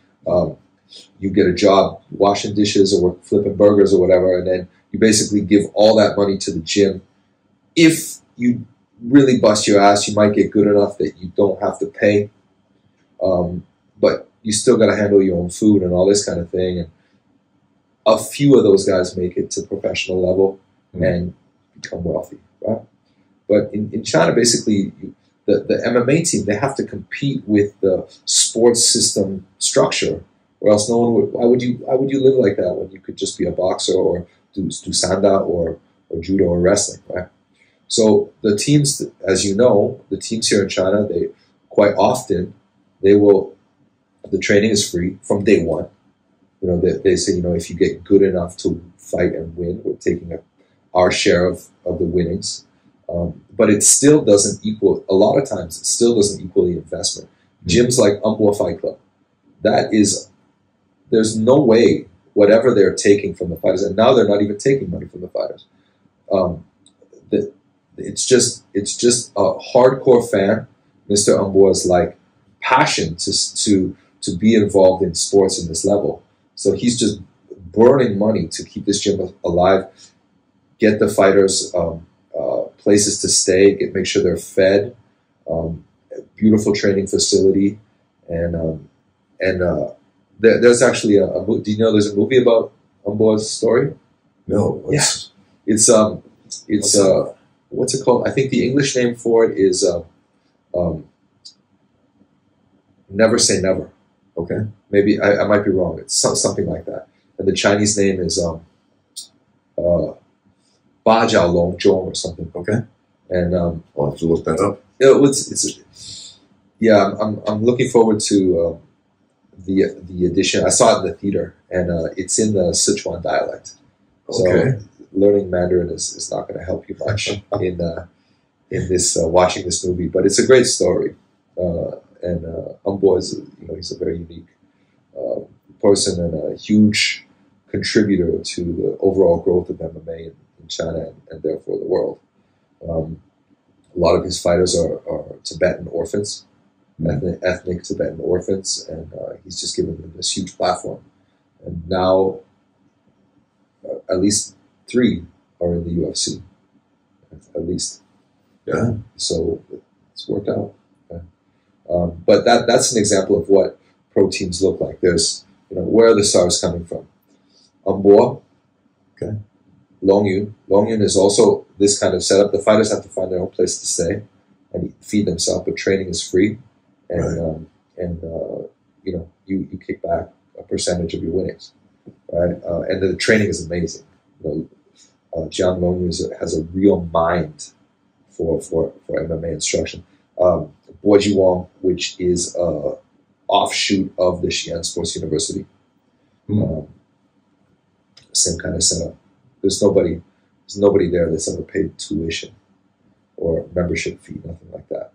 you get a job washing dishes or flipping burgers or whatever, and then you basically give all that money to the gym. If you really bust your ass, you might get good enough that you don't have to pay. But you still got to handle your own food and all this kind of thing. And a few of those guys make it to professional level and become wealthy, right? But in China, basically, the MMA team, they have to compete with the sports system structure, or else no one would. Why would you live like that when you could just be a boxer or do sanda or judo or wrestling, right? So the teams, as you know, the teams here in China, they quite often the training is free from day one. They say, if you get good enough to fight and win, we're taking our share of the winnings. But it still doesn't equal, a lot of times, it still doesn't equal the investment. Gyms like Umbua Fight Club, there's no way whatever they're taking from the fighters, and now they're not even taking money from the fighters. It's just a hardcore fan, Mr. Umbua's like passion to be involved in sports in this level. So he's just burning money to keep this gym alive, get the fighters places to stay, make sure they're fed, a beautiful training facility, and there's actually do you know there's a movie about Umbua's story? No. It's what's it called? I think the English name for it is Never Say Never. Okay. Maybe I might be wrong. It's something like that. And the Chinese name is Ba Jiao Long Zhong or something. Okay. And I'll have to look that up. I'm looking forward to the edition. I saw it in the theater, and it's in the Sichuan dialect. Okay. So learning Mandarin is not going to help you much in this watching this movie, but it's a great story. And Umbua is, he's a very unique person and a huge contributor to the overall growth of MMA in China and therefore the world. A lot of his fighters are Tibetan orphans, ethnic Tibetan orphans, and he's just given them this huge platform. And now, at least 3 are in the UFC, at least. Yeah. So it's worked out. But that's an example of what pro teams look like. There's, where are the stars coming from? Umbua, okay. Long Yun. Long Yun is also this kind of setup. The fighters have to find their own place to stay and feed themselves, but training is free, and right. You kick back a percentage of your winnings, right? And the training is amazing. Jiang Long Yun has a real mind for MMA instruction. Boji Wong, which is a offshoot of the Xi'an Sports University. Same kind of setup. There's nobody there that's ever paid tuition or membership fee, nothing like that.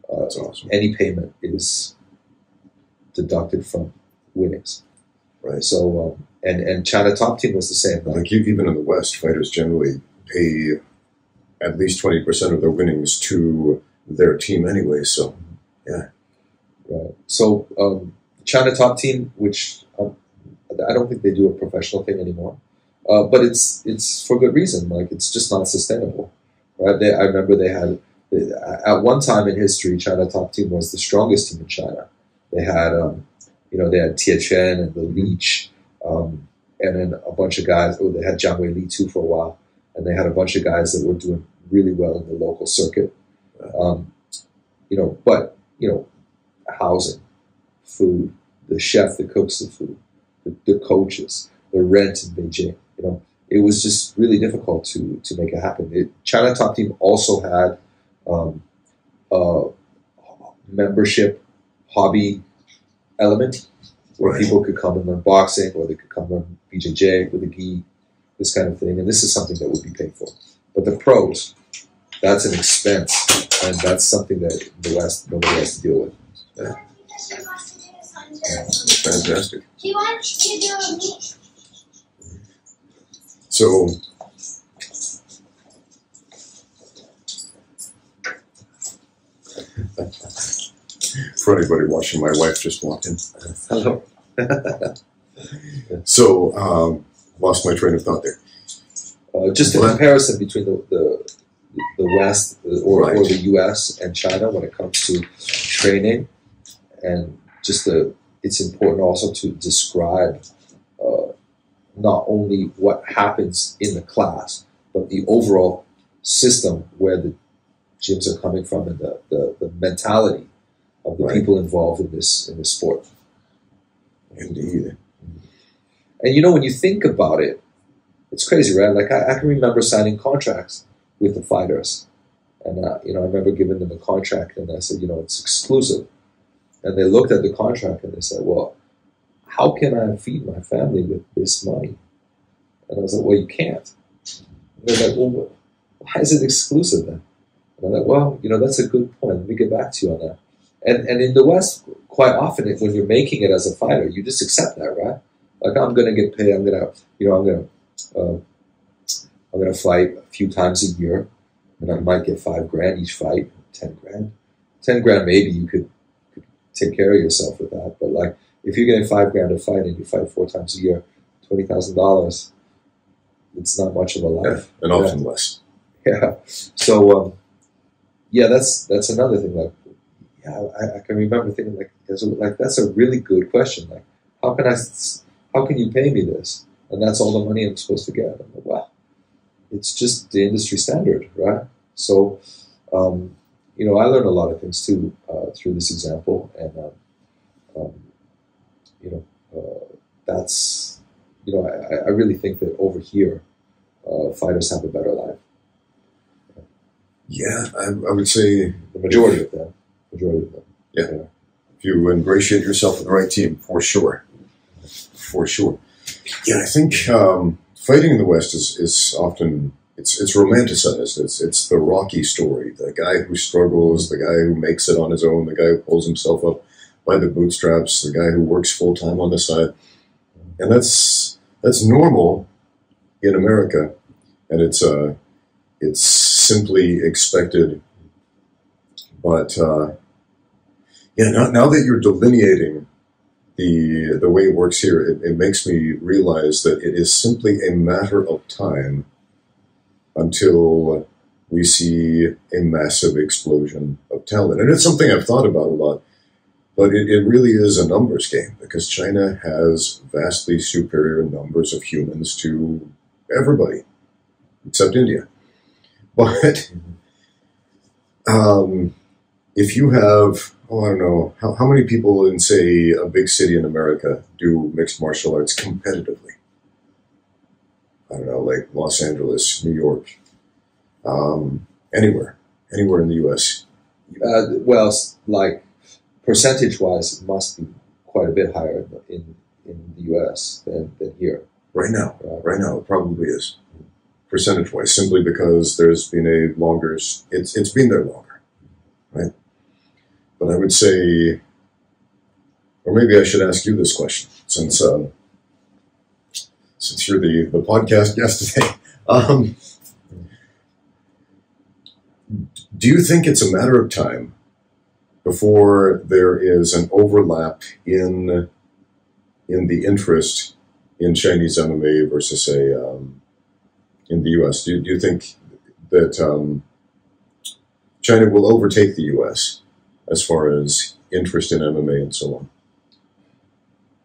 That's awesome. Any payment is deducted from winnings. Right. So, and China Top Team was the same. Like even in the West, fighters generally pay at least 20% of their winnings to their team anyway. So, yeah. Right. So, China Top Team, which I don't think they do a professional thing anymore, but it's for good reason. Like, it's just not sustainable, right? I remember they had at one time in history, China Top Team was the strongest team in China. They had they had Tie Chen and the Leech, and then a bunch of guys. Oh, they had Jiang Wei Li too for a while, and they had a bunch of guys that were doing really well in the local circuit. But housing, food, the chef that cooks the food, the coaches, the rent in Beijing. It was just really difficult to make it happen. China Top Team also had a membership hobby element where people could come and learn boxing, or they could come learn BJJ with a gi, this kind of thing. And this is something that would be paid for. But the pros, that's an expense, and that's something that in the West nobody has to deal with. Yeah. Fantastic. Do you want to do a meet? So, for anybody watching, my wife just walked in. Hello. So, lost my train of thought there. Just a comparison between the West or the U.S. and China when it comes to training, and just it's important also to describe not only what happens in the class, but the overall system where the gyms are coming from and the mentality of the people involved in this sport. Indeed. And when you think about it, it's crazy, right? Like I can remember signing contracts with the fighters, and I remember giving them a contract, and I said, it's exclusive. And they looked at the contract and they said, well, how can I feed my family with this money? And I was like, well, you can't. And they're like, well, why is it exclusive then? And I'm like, well, that's a good point. Let me get back to you on that. And in the West, quite often, when you're making it as a fighter, you just accept that, right? Like, I'm going to get paid. I'm going to fight a few times a year, and I might get $5,000 each fight, $10,000. $10,000, maybe you could take care of yourself with that. But like, if you're getting $5,000 to fight and you fight 4 times a year, $20,000, it's not much of a life. Yeah, and often less. Yeah. So, that's another thing. Like, I can remember thinking like that's a really good question. Like, how can you pay me this? And that's all the money I'm supposed to get. I'm like, wow, it's just the industry standard, right? So, I learned a lot of things too through this example, and that's I really think that over here, fighters have a better life. Yeah, I would say the majority of them. Yeah. If you ingratiate yourself with the right team, for sure. For sure. Yeah, I think fighting in the West is often, it's romanticized. It's the Rocky story. The guy who struggles, the guy who makes it on his own, the guy who pulls himself up by the bootstraps, the guy who works full-time on the side. And that's normal in America. And it's simply expected. But now that you're delineating the way it works here, it makes me realize that it is simply a matter of time until we see a massive explosion of talent. And it's something I've thought about a lot, but it really is a numbers game, because China has vastly superior numbers of humans to everybody, except India. But if you have, I don't know, how many people in, say, a big city in America do mixed martial arts competitively? I don't know, like Los Angeles, New York, anywhere in the U.S. Well, like percentage-wise, it must be quite a bit higher in the U.S. than here. Right now, it probably is, percentage-wise, simply because there's been a longer, it's been there longer, right? But I would say, or maybe I should ask you this question, since you're the podcast guest today. Do you think it's a matter of time before there is an overlap in the interest in Chinese MMA versus, say, in the U.S.? Do you think that China will overtake the U.S. as far as interest in MMA and so on?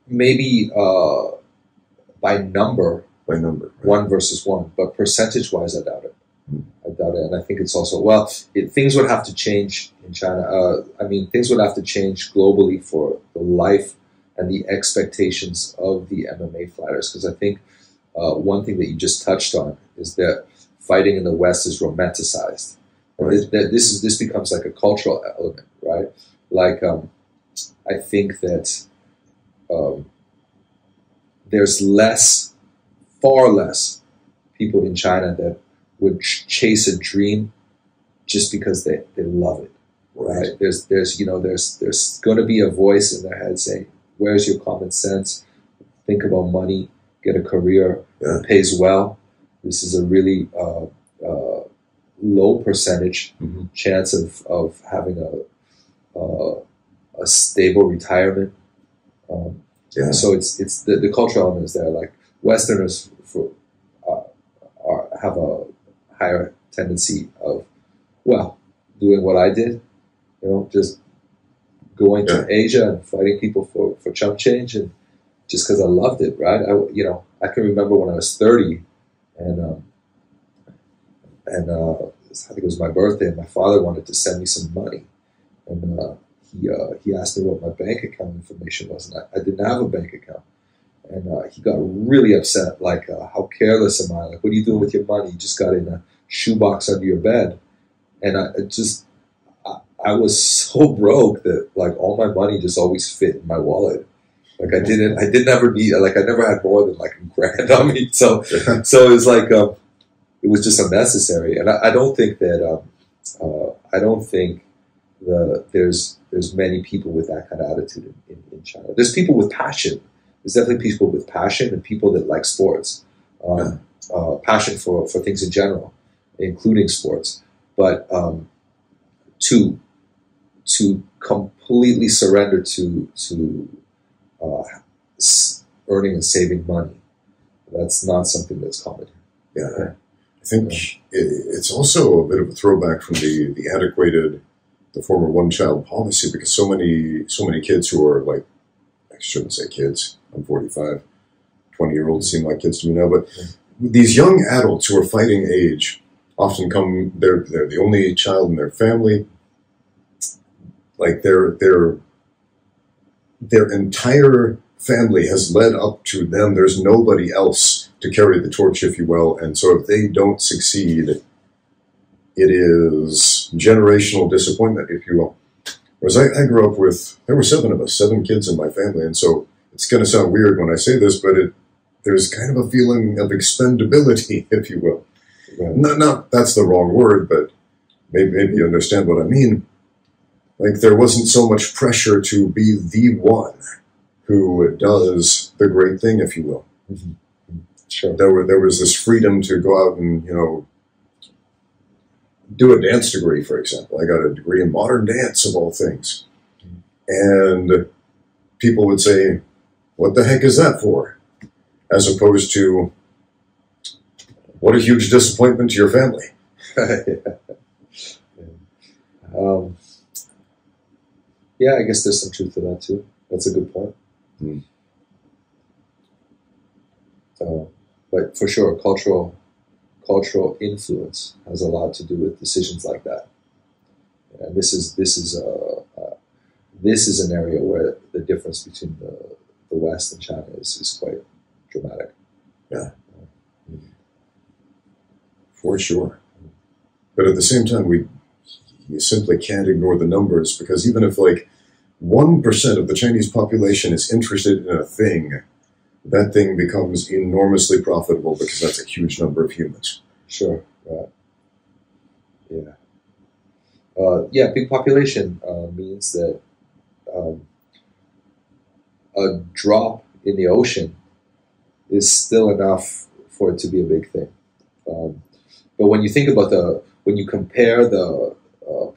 Maybe by number, right? 1 versus 1, but percentage-wise, I doubt it. I doubt it, and I think it's also, things would have to change in China. Things would have to change globally for the life and the expectations of the MMA fighters, because I think one thing that you just touched on is that fighting in the West is romanticized. Right. And this becomes like a cultural element, right? Like, I think that there's far less people in China that would chase a dream just because they love it, right? There's going to be a voice in their head saying, "Where's your common sense? Think about money, get a career that pays well." This is a really low percentage chance of having a stable retirement. So it's the cultural element is there. Like Westerners have a higher tendency of doing what I did, just going to Asia and fighting people for chump change, and just because I loved it, right? I can remember when I was 30, and I think it was my birthday, and my father wanted to send me some money, and he asked me what my bank account information was, and I didn't have a bank account, and he got really upset, like, how careless am I? Like, what are you doing with your money? You just got in a shoebox under your bed, and I was so broke that like all my money just always fit in my wallet. Like I didn't ever need, like I never had more than like $1,000 on me. So it was like, it was just unnecessary. And I don't think that, I don't think there's many people with that kind of attitude in China. There's people with passion. There's definitely people with passion and people that like sports, passion for things in general, including sports. But to completely surrender to earning and saving money, that's not something that's common. Yeah, I think it's also a bit of a throwback from the antiquated, the former one-child policy, because so many kids who are like, I shouldn't say kids, I'm 45, 20-year-olds seem like kids to me now, but these young adults who are fighting age often they're the only child in their family, like their entire family has led up to them. There's nobody else to carry the torch, if you will, and so if they don't succeed, it is generational disappointment, if you will. Whereas I grew up there were 7 of us, 7 kids in my family, and so it's going to sound weird when I say this, but there's kind of a feeling of expendability, if you will. Right. Not that's the wrong word, but maybe you understand what I mean. Like there wasn't so much pressure to be the one who does the great thing, if you will. Mm-hmm. Sure. There was this freedom to go out and, do a dance degree, for example. I got a degree in modern dance, of all things. And people would say, what the heck is that for? As opposed to, what a huge disappointment to your family. Yeah, I guess there's some truth to that too. That's a good point. Mm. But for sure, cultural influence has a lot to do with decisions like that. And this is an area where the difference between the West and China is quite dramatic. Yeah, for sure. But at the same time, you simply can't ignore the numbers, because even if like 1% of the Chinese population is interested in a thing, that thing becomes enormously profitable because that's a huge number of humans. Sure. Yeah. Big population means that a drop in the ocean is still enough for it to be a big thing. But when you think about when you compare the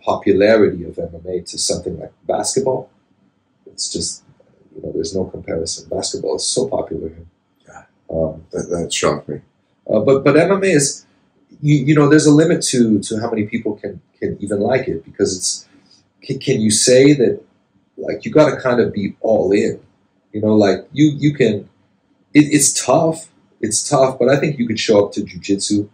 popularity of MMA to something like basketball, it's just, there's no comparison. Basketball is so popular here. Yeah, that shocked me. But MMA is, there's a limit to how many people can even like it, because can you say that, like, you got to kind of be all in, like you can, it's tough, but I think you could show up to jiu-jitsu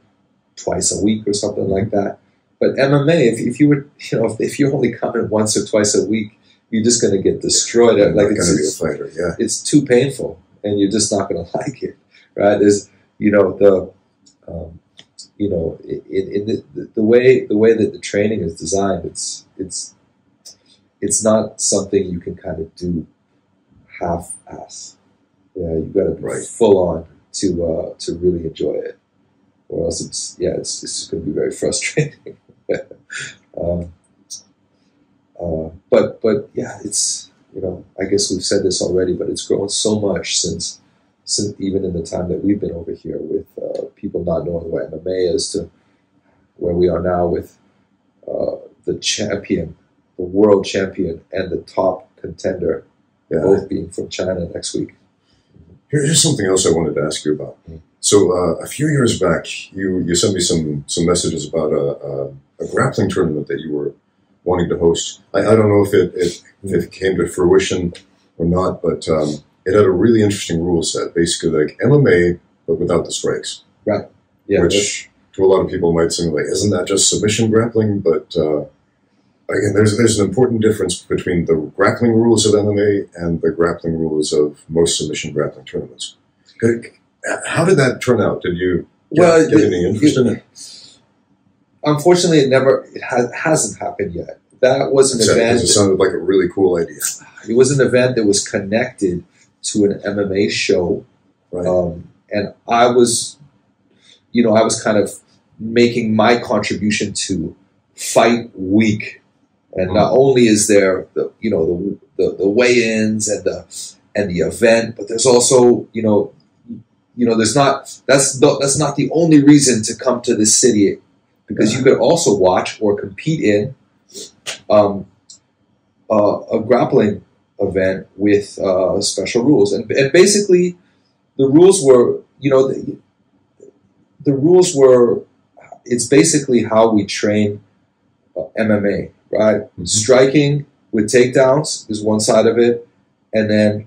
twice a week or something like that. But MMA, if you were, if you're only coming once or twice a week, you're just going to get destroyed. Like it's going to be a fighter, yeah. It's too painful, and you're just not going to like it, right? There's, in the way that the training is designed, it's not something you can kind of do half-ass. Yeah, you've got to be full on to really enjoy it, or else it's just going to be very frustrating. But yeah, it's, I guess we've said this already, but it's grown so much since even in the time that we've been over here, with people not knowing what MMA is, to where we are now with the world champion, and the top contender, both being from China next week. Here's something else I wanted to ask you about. So a few years back, you sent me some messages about a grappling tournament that you were wanting to host. I don't know if it came to fruition or not, but it had a really interesting rule set, basically like MMA, but without the strikes. Right. Yeah. Which to a lot of people might seem like, isn't that just submission grappling? But again, there's an important difference between the grappling rules of MMA and the grappling rules of most submission grappling tournaments. How did that turn out? Did you get any interest in it? Unfortunately, it hasn't happened yet. That was an event. It sounded like a really cool idea. It was an event that was connected to an MMA show, right. And I was kind of making my contribution to fight week, and not only is there the weigh-ins and the event, but there's also there's not that's not the only reason to come to this city, because you could also watch or compete in a grappling event with special rules, and basically the rules were the rules were it's basically how we train MMA, right? Mm-hmm. Striking with takedowns is one side of it, and then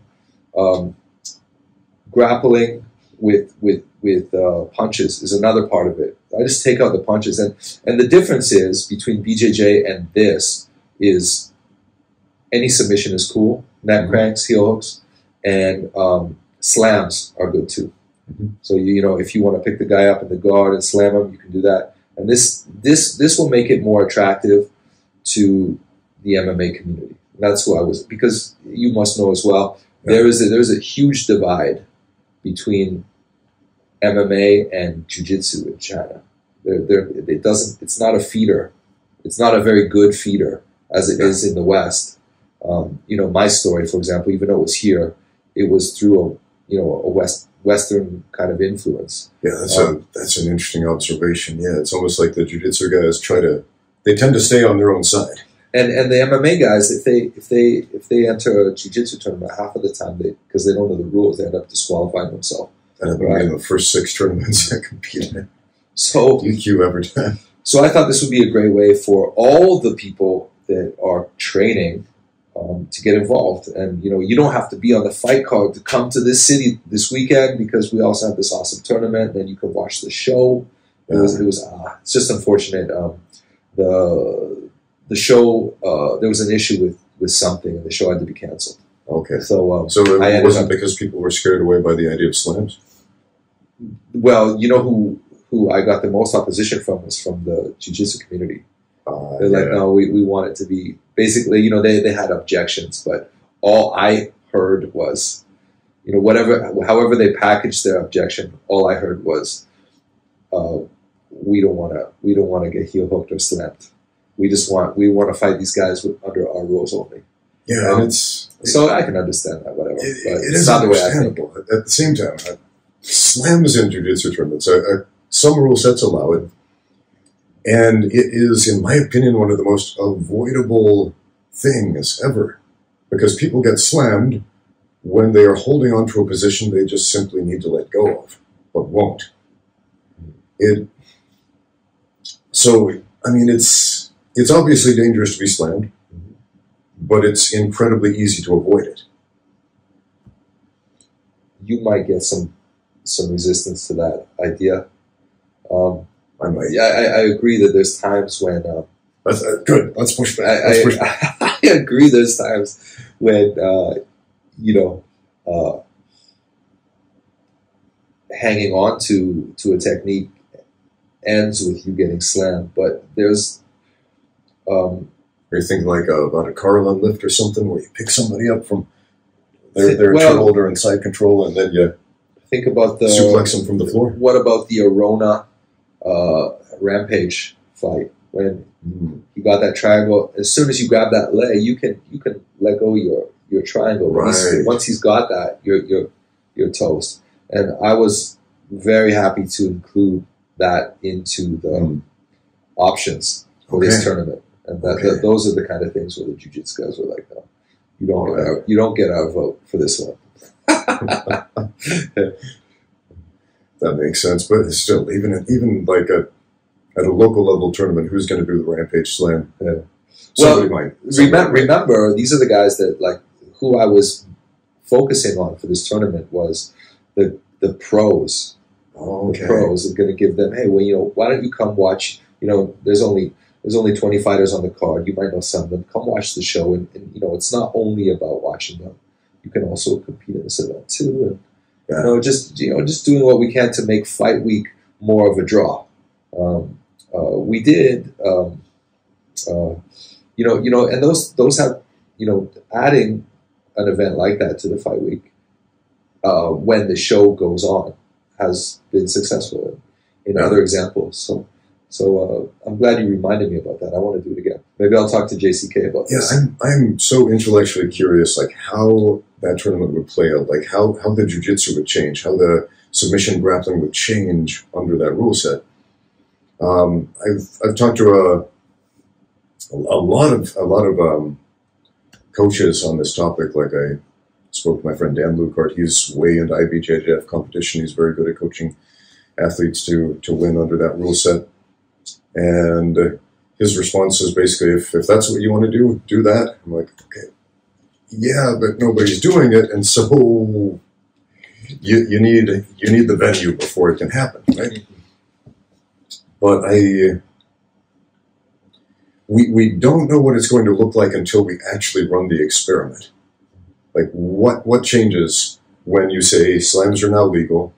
grappling with punches is another part of it. I just take out the punches, and the difference is between BJJ and this is any submission is cool, neck cranks, heel hooks, and slams are good too. Mm-hmm. So if you want to pick the guy up in the guard and slam him, you can do that. And this will make it more attractive to the MMA community. That's who I was, because you must know as well, there's a huge divide between MMA and jiu-jitsu in China. It's not a feeder. It's not a very good feeder as it is in the West. My story, for example, even though it was here, it was through a Western kind of influence. Yeah, that's an interesting observation. Yeah, it's almost like the jiu-jitsu guys they tend to stay on their own side. And the MMA guys, if they enter a jiu-jitsu tournament, half of the time because they don't know the rules, they end up disqualifying themselves. And in the first 6 tournaments I competed in. So DQ every time. So I thought this would be a great way for all the people that are training to get involved. And you don't have to be on the fight card to come to this city this weekend, because we also have this awesome tournament. Then you can watch the show. It's just unfortunate. The show, there was an issue with something, and the show had to be canceled. Okay. So it wasn't because people were scared away by the idea of slams? Well, who I got the most opposition from was from the jiu-jitsu community. They're like, no, we want it to be, basically, they had objections, but all I heard was, however they packaged their objection, all I heard was, we don't want to get heel hooked or slammed. We want to fight these guys under our rules only. Yeah, and so I can understand that, whatever. It is not understandable. At the same time, slams in jiu-jitsu tournaments, some rule sets allow it, and it is, in my opinion, one of the most avoidable things ever, because people get slammed when they are holding on to a position they just simply need to let go of, but won't. It's obviously dangerous to be slammed, but it's incredibly easy to avoid it. You might get some resistance to that idea. I might. Yeah, I agree that there's times when... That's good. Let's push back. I agree there's times when, hanging on to a technique ends with you getting slammed, but there's... Are you thinking about a Carlin lift or something, where you pick somebody up from their shoulder and side control, and then you think about suplex them from the floor? What about the Arona Rampage fight, when you got that triangle? As soon as you grab that leg, you can let go your triangle. Right. Once he's got that, you're toast. And I was very happy to include that into the options for this tournament. And those are the kind of things where the jiu-jitsu guys were like, no, you don't get our vote for this one. That makes sense, but still, even at a local level tournament, who's going to do the Rampage Slam? Remember, these are the guys that who I was focusing on for this tournament was the pros. Oh, okay. The pros are going to give them, hey, why don't you come watch? There's only 20 fighters on the card. You might know some of them. Come watch the show, and it's not only about watching them. You can also compete in this event too, and just doing what we can to make fight week more of a draw. We did, and those have, adding an event like that to the fight week when the show goes on has been successful in other examples. So I'm glad you reminded me about that. I want to do it again. Maybe I'll talk to JCK about this. Yeah, I'm so intellectually curious, like how that tournament would play out, like how the jiu-jitsu would change, how the submission grappling would change under that rule set. I've talked to a lot of coaches on this topic. Like I spoke to my friend Dan Lucart. He's way into IBJJF competition. He's very good at coaching athletes to win under that rule set. And his response is basically, if that's what you want to do that. I'm like, okay, yeah, but nobody's doing it, and so you need the venue before it can happen, right? But we don't know what it's going to look like until we actually run the experiment. Like what changes when you say slams are now legal,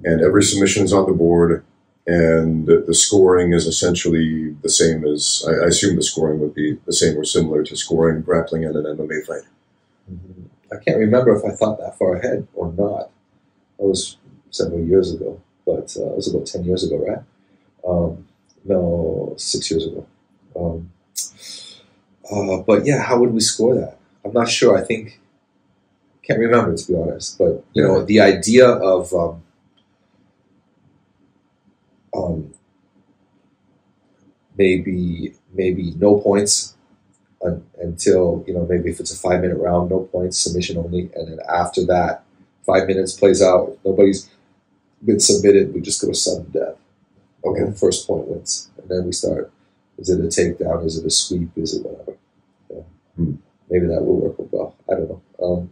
and every submission is on the board, and the scoring is essentially the same as, I assume the scoring would be the same or similar to scoring grappling in an MMA fight. Mm-hmm. I can't remember if I thought that far ahead or not. That was several years ago, but it was about 10 years ago, right? No, 6 years ago. But yeah, how would we score that? I'm not sure. I can't remember, to be honest. But, you know, the idea of maybe no points until, you know, maybe if it's a 5-minute round, no points, submission only, and then after that, 5 minutes plays out, nobody's been submitted, we just go to sudden death. Okay, and first point wins, and then we start. Is it a takedown? Is it a sweep? Is it whatever? Yeah. Maybe that will work well. I don't know.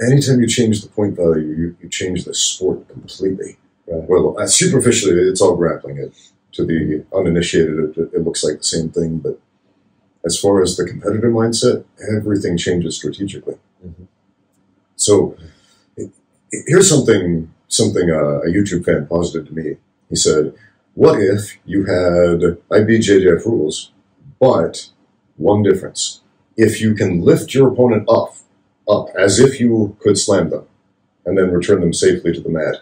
Anytime you change the point value, you change the sport completely. Right. Well, superficially, it's all grappling. It to the uninitiated, it looks like the same thing, but as far as the competitor mindset, everything changes strategically. Mm-hmm. So here's something a YouTube fan posited to me. He said, what if you had IBJJF rules, but one difference. If you can lift your opponent up as if you could slam them, and then return them safely to the mat,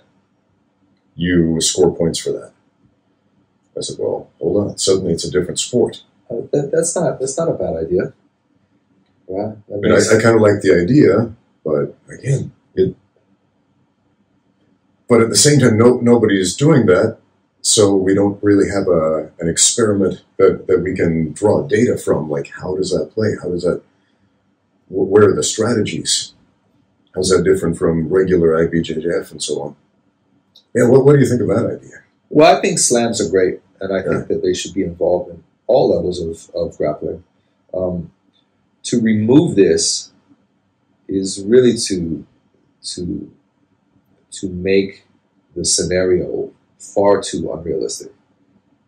you score points for that. I said, well, hold on. Suddenly it's a different sport. That's not a bad idea. Right? I mean, I kind of like the idea, but again, but at the same time, nobody is doing that, so we don't really have an experiment that we can draw data from. Like, how does that play? Where are the strategies? How's that different from regular IBJJF and so on? Yeah, what do you think of that idea? Well, I think slams are great, and I think that they should be involved in all levels of grappling. To remove this is really to make the scenario far too unrealistic,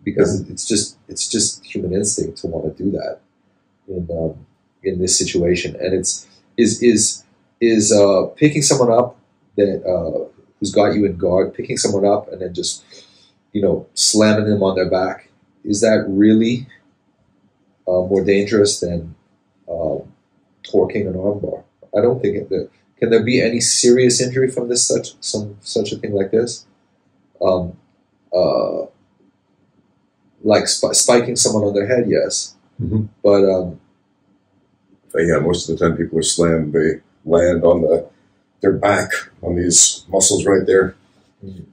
because it's just human instinct to want to do that in this situation, and is picking someone up that who's got you in guard, picking someone up and then just, you know, slamming them on their back. Is that really more dangerous than torquing an armbar? I don't think that. Can there be any serious injury from this such a thing like this? Like spiking someone on their head, yes. Mm-hmm. But yeah, most of the time people are slammed. They land on their back on these muscles right there.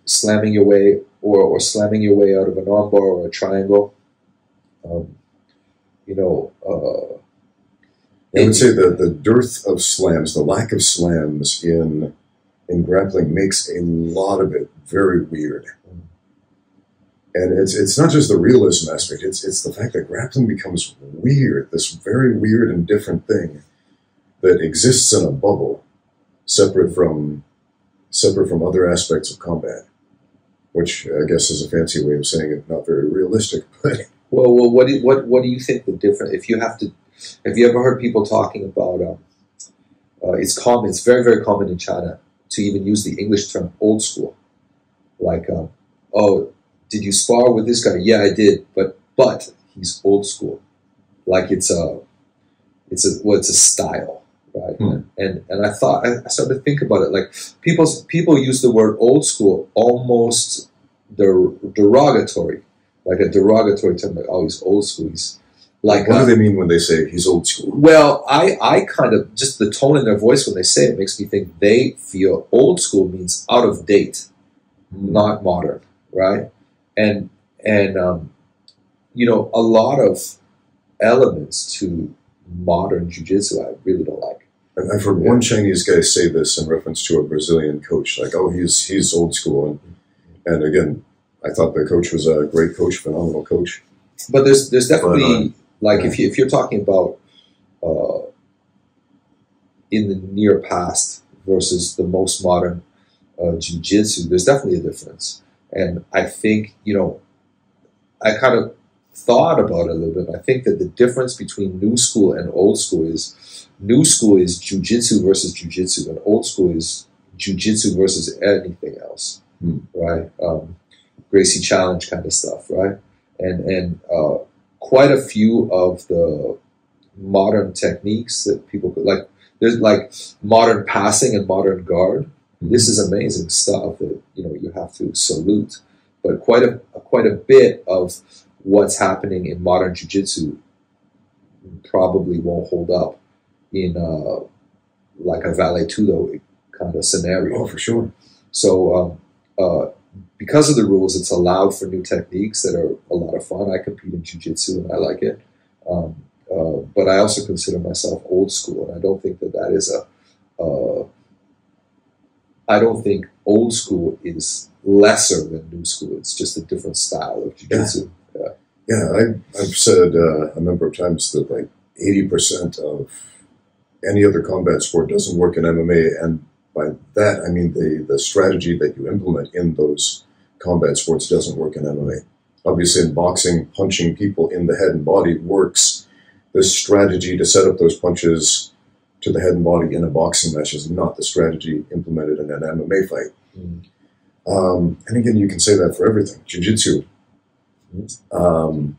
Slamming your way or slamming your way out of an armbar or a triangle. I would say that the dearth of slams, the lack of slams in grappling makes a lot of it very weird. And it's not just the realism aspect, it's the fact that grappling becomes weird, this very weird and different thing that exists in a bubble, separate from other aspects of combat, which I guess is a fancy way of saying it, not very realistic. But well, what do you think the difference? Have you ever heard people talking about? It's common. It's very, very common in China to even use the English term "old school." Like, oh, did you spar with this guy? Yeah, I did, but he's old school. Like it's a style, right? And I started to think about it. Like people use the word "old school" almost derogatory like a derogatory term, like, oh, he's old school. He's like, what do they mean when they say he's old school? Well, I kind of, just the tone in their voice when they say it makes me think they feel old school means out of date, not modern, right? And you know, a lot of elements to modern jiu-jitsu I really don't like. I've heard one Chinese guy say this in reference to a Brazilian coach, like, oh, he's old school. And again, I thought the coach was a great coach, phenomenal coach. But there's definitely, if you're talking about in the near past versus the most modern jiu-jitsu, there's definitely a difference. And I think, you know, I kind of thought about it a little bit. I think that the difference between new school and old school is jiu-jitsu versus jiu-jitsu, and old school is jiu-jitsu versus anything else, right? Gracie Challenge kind of stuff, right? And quite a few of the modern techniques that people could, like, there's like modern passing and modern guard. This is amazing stuff that, you know, you have to salute. But quite a bit of what's happening in modern jiu-jitsu probably won't hold up in like a Vale Tudo kind of scenario. Oh, for sure. So because of the rules, it's allowed for new techniques that are a lot of fun. I compete in jiu-jitsu and I like it. But I also consider myself old school, and I don't think that is I don't think old school is lesser than new school. It's just a different style of jiu-jitsu. Yeah, I've said a number of times that like 80% of any other combat sport doesn't work in MMA, and by that I mean the strategy that you implement in those combat sports doesn't work in MMA. Obviously, in boxing, punching people in the head and body works. The strategy to set up those punches to the head and body in a boxing match is not the strategy implemented in an MMA fight. And again, you can say that for everything. Jiu-jitsu. In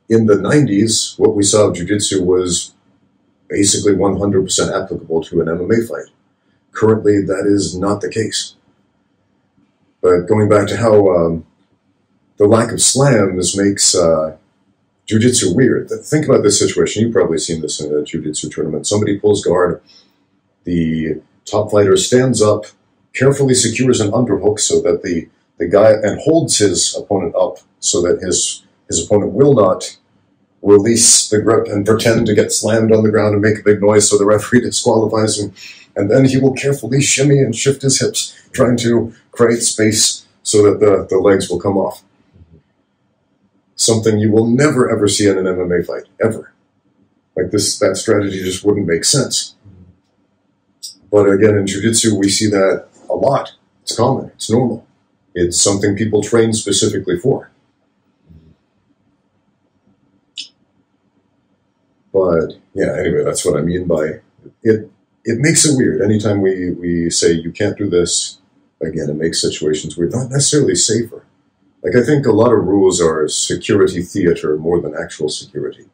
the 90s, what we saw of jiu-jitsu was basically 100% applicable to an MMA fight. Currently, that is not the case. But going back to how the lack of slams makes jiu-jitsu weird. Think about this situation. You've probably seen this in a jiu-jitsu tournament. Somebody pulls guard. The top fighter stands up, carefully secures an underhook so that the guy, and holds his opponent up so that his opponent will not release the grip and pretend to get slammed on the ground and make a big noise so the referee disqualifies him. And then he will carefully shimmy and shift his hips, trying to create space so that the legs will come off. Something you will never, ever see in an MMA fight, ever. Like that strategy just wouldn't make sense. But again, in jiu-jitsu, we see that a lot. It's common. It's normal. It's something people train specifically for. But yeah, anyway, that's what I mean by it. It makes it weird. Anytime we say you can't do this, again, it makes situations weird. Not necessarily safer. Like, I think a lot of rules are security theater more than actual security.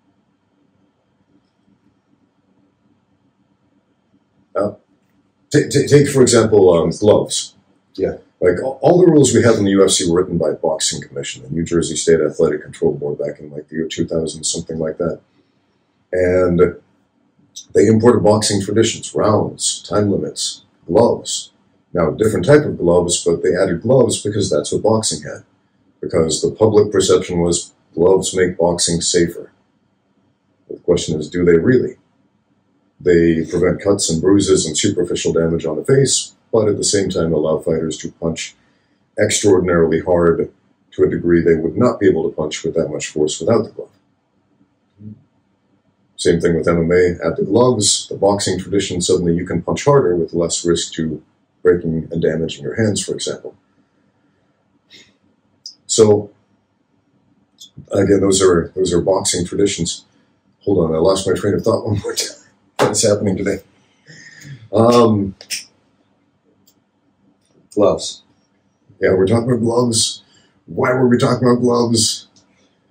Take for example, gloves. Yeah. Like, all the rules we have in the UFC were written by Boxing Commission, the New Jersey State Athletic Control Board, back in like the year 2000, something like that. And they imported boxing traditions, rounds, time limits, gloves. Now, different type of gloves, but they added gloves because that's what boxing had. Because the public perception was gloves make boxing safer. The question is, do they really? They prevent cuts and bruises and superficial damage on the face, but at the same time allow fighters to punch extraordinarily hard to a degree they would not be able to punch with that much force without the glove. Same thing with MMA. Add the gloves, the boxing tradition, suddenly you can punch harder with less risk to breaking and damaging your hands, for example. So, again, those are boxing traditions. Hold on, I lost my train of thought one more time. What's happening today? Gloves. Yeah, we're talking about gloves. Why were we talking about gloves?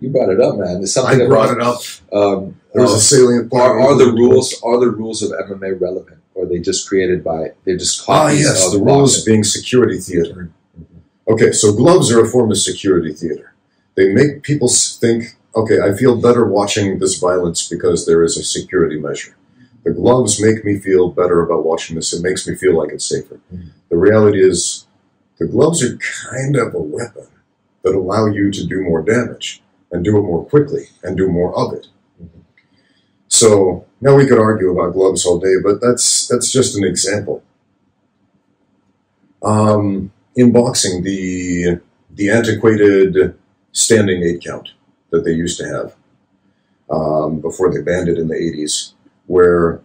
You brought it up, man. There's something I brought it up. There was a salient part. Are the rules of MMA relevant, or are they just created by? They're just copies. Yes, of the rules being security theater. Okay, so gloves are a form of security theater. They make people think, okay, I feel better watching this violence because there is a security measure. The gloves make me feel better about watching this. It makes me feel like it's safer. Mm-hmm. The reality is the gloves are kind of a weapon that allow you to do more damage and do it more quickly and do more of it. Mm-hmm. So now we could argue about gloves all day, but that's just an example. In boxing, the antiquated standing 8 count that they used to have before they banned it in the 80s, where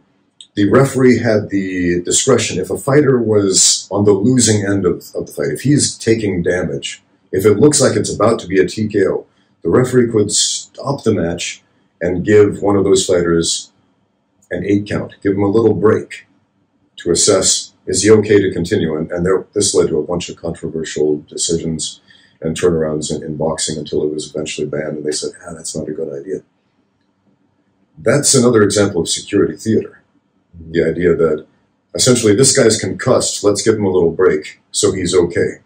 the referee had the discretion. If a fighter was on the losing end of the fight, if he's taking damage, if it looks like it's about to be a TKO, the referee could stop the match and give one of those fighters an 8 count, give him a little break to assess, is he okay to continue? And this led to a bunch of controversial decisions and turnarounds in boxing until it was eventually banned, and they said, that's not a good idea. That's another example of security theater. The idea that essentially this guy's concussed, let's give him a little break so he's okay.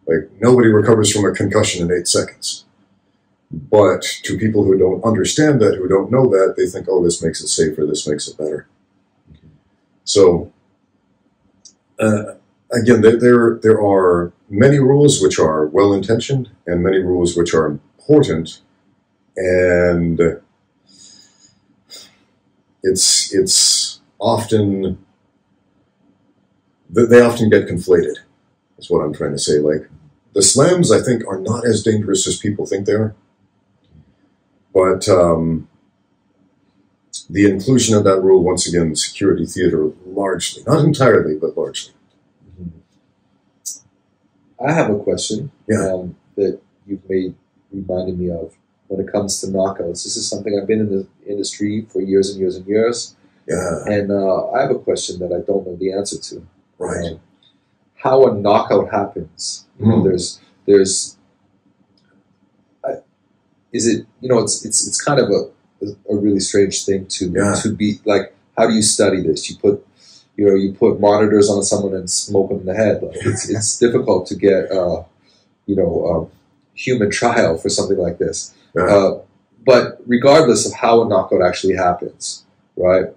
Like, nobody recovers from a concussion in 8 seconds. But to people who don't understand that, who don't know that, they think, oh, this makes it safer, this makes it better. So, again, there are many rules which are well-intentioned and many rules which are important, and it's often, they often get conflated, is what I'm trying to say. Like, the slams, I think, are not as dangerous as people think they are. But the inclusion of that rule, once again, security theater largely, not entirely, but largely. I have a question that you've reminded me of when it comes to knockouts. This is something I've been in the industry for years and years and years. Yeah. And I have a question that I don't know the answer to. Right. How a knockout happens. You know, there's is it, you know, it's kind of a really strange thing to be like, how do you study this? You put monitors on someone and smoke them in the head. Like, it's difficult to get human trial for something like this. Yeah. But regardless of how a knockout actually happens, right?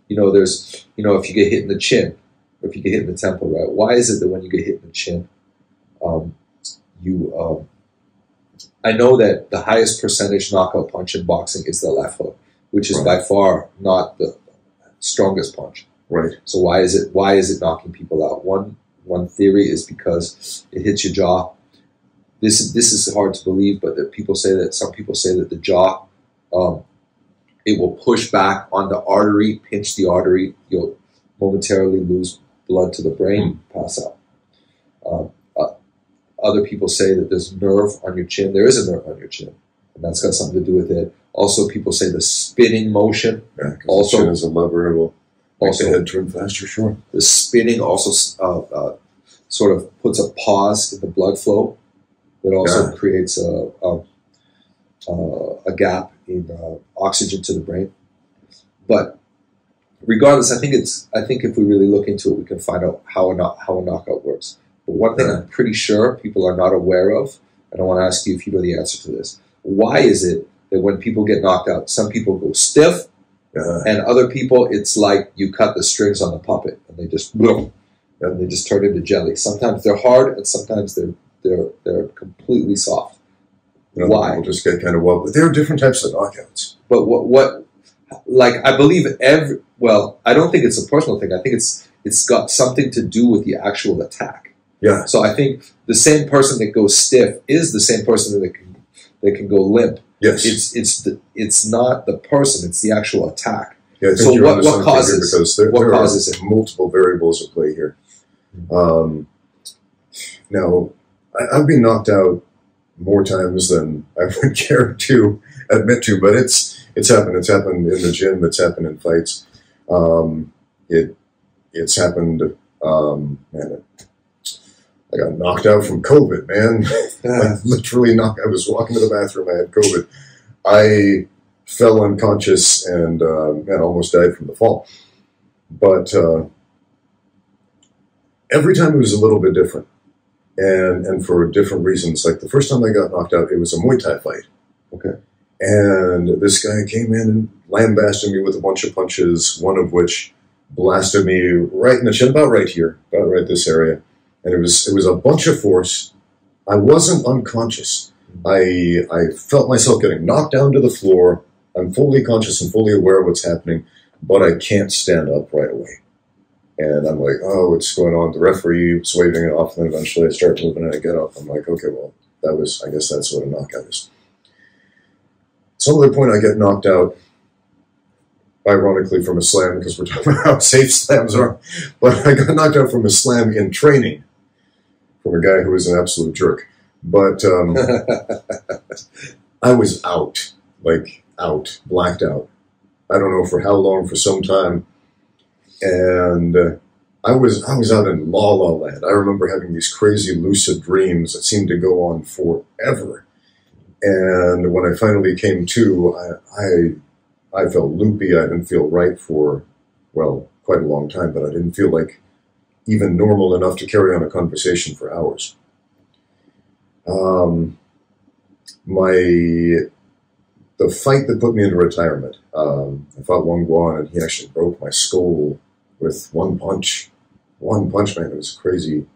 There's, if you get hit in the chin, or if you get hit in the temple, right? Why is it that when you get hit in the chin, I know that the highest percentage knockout punch in boxing is the left hook, which is by far not the strongest punch. Right. So why is it knocking people out? One theory is because it hits your jaw. This is hard to believe, but some people say that the jaw, it will push back on the artery, pinch the artery. You'll momentarily lose blood to the brain, pass out. Other people say that there's nerve on your chin. There is a nerve on your chin, and that's got something to do with it. Also, people say the spinning motion. Yeah, because the chin is a lever. It will make the head turn faster, sure. The spinning also sort of puts a pause in the blood flow. It also creates a gap in oxygen to the brain. But regardless, I think if we really look into it, we can find out how a knockout works. But one thing I'm pretty sure people are not aware of, and I want to ask you if you know the answer to this. Why is it that when people get knocked out, some people go stiff, and other people, it's like you cut the strings on the puppet, and they just turn into jelly. Sometimes they're hard, and sometimes they're completely soft. Why? People just get kind of wobbly. There are different types of knockouts. But I believe I don't think it's a personal thing. I think it's got something to do with the actual attack. Yeah. So I think the same person that goes stiff is the same person that can go limp. Yes. It's not the person; it's the actual attack. Yeah. I think so you're what causes because there causes it? Multiple variables at play here. Now, I've been knocked out more times than I would care to admit to, but it's happened. It's happened in the gym. It's happened in fights. It's happened. I got knocked out from COVID, man. Literally knocked. I was walking to the bathroom. I had COVID. I fell unconscious and almost died from the fall. But every time it was a little bit different. and for different reasons. Like the first time I got knocked out, it was a Muay Thai fight. Okay. And this guy came in and lambasted me with a bunch of punches, one of which blasted me right in the chin, about right here, about right this area. And it was a bunch of force. I wasn't unconscious. I felt myself getting knocked down to the floor. I'm fully conscious and fully aware of what's happening, but I can't stand up right away. And I'm like, oh, what's going on? The referee was waving it off, and then eventually I start moving and I get up. I'm like, okay, well, I guess that's what a knockout is. Some other point I get knocked out, ironically from a slam, because we're talking about how safe slams are, but I got knocked out from a slam in training from a guy who was an absolute jerk. But I was out, blacked out. I don't know for how long, for some time. And I was out in La La Land. I remember having these crazy lucid dreams that seemed to go on forever. And when I finally came to, I felt loopy. I didn't feel right for, well, quite a long time, but I didn't feel like even normal enough to carry on a conversation for hours. The fight that put me into retirement, I fought Wang Guan, and he actually broke my skull with one punch. One punch, man. It was a crazy,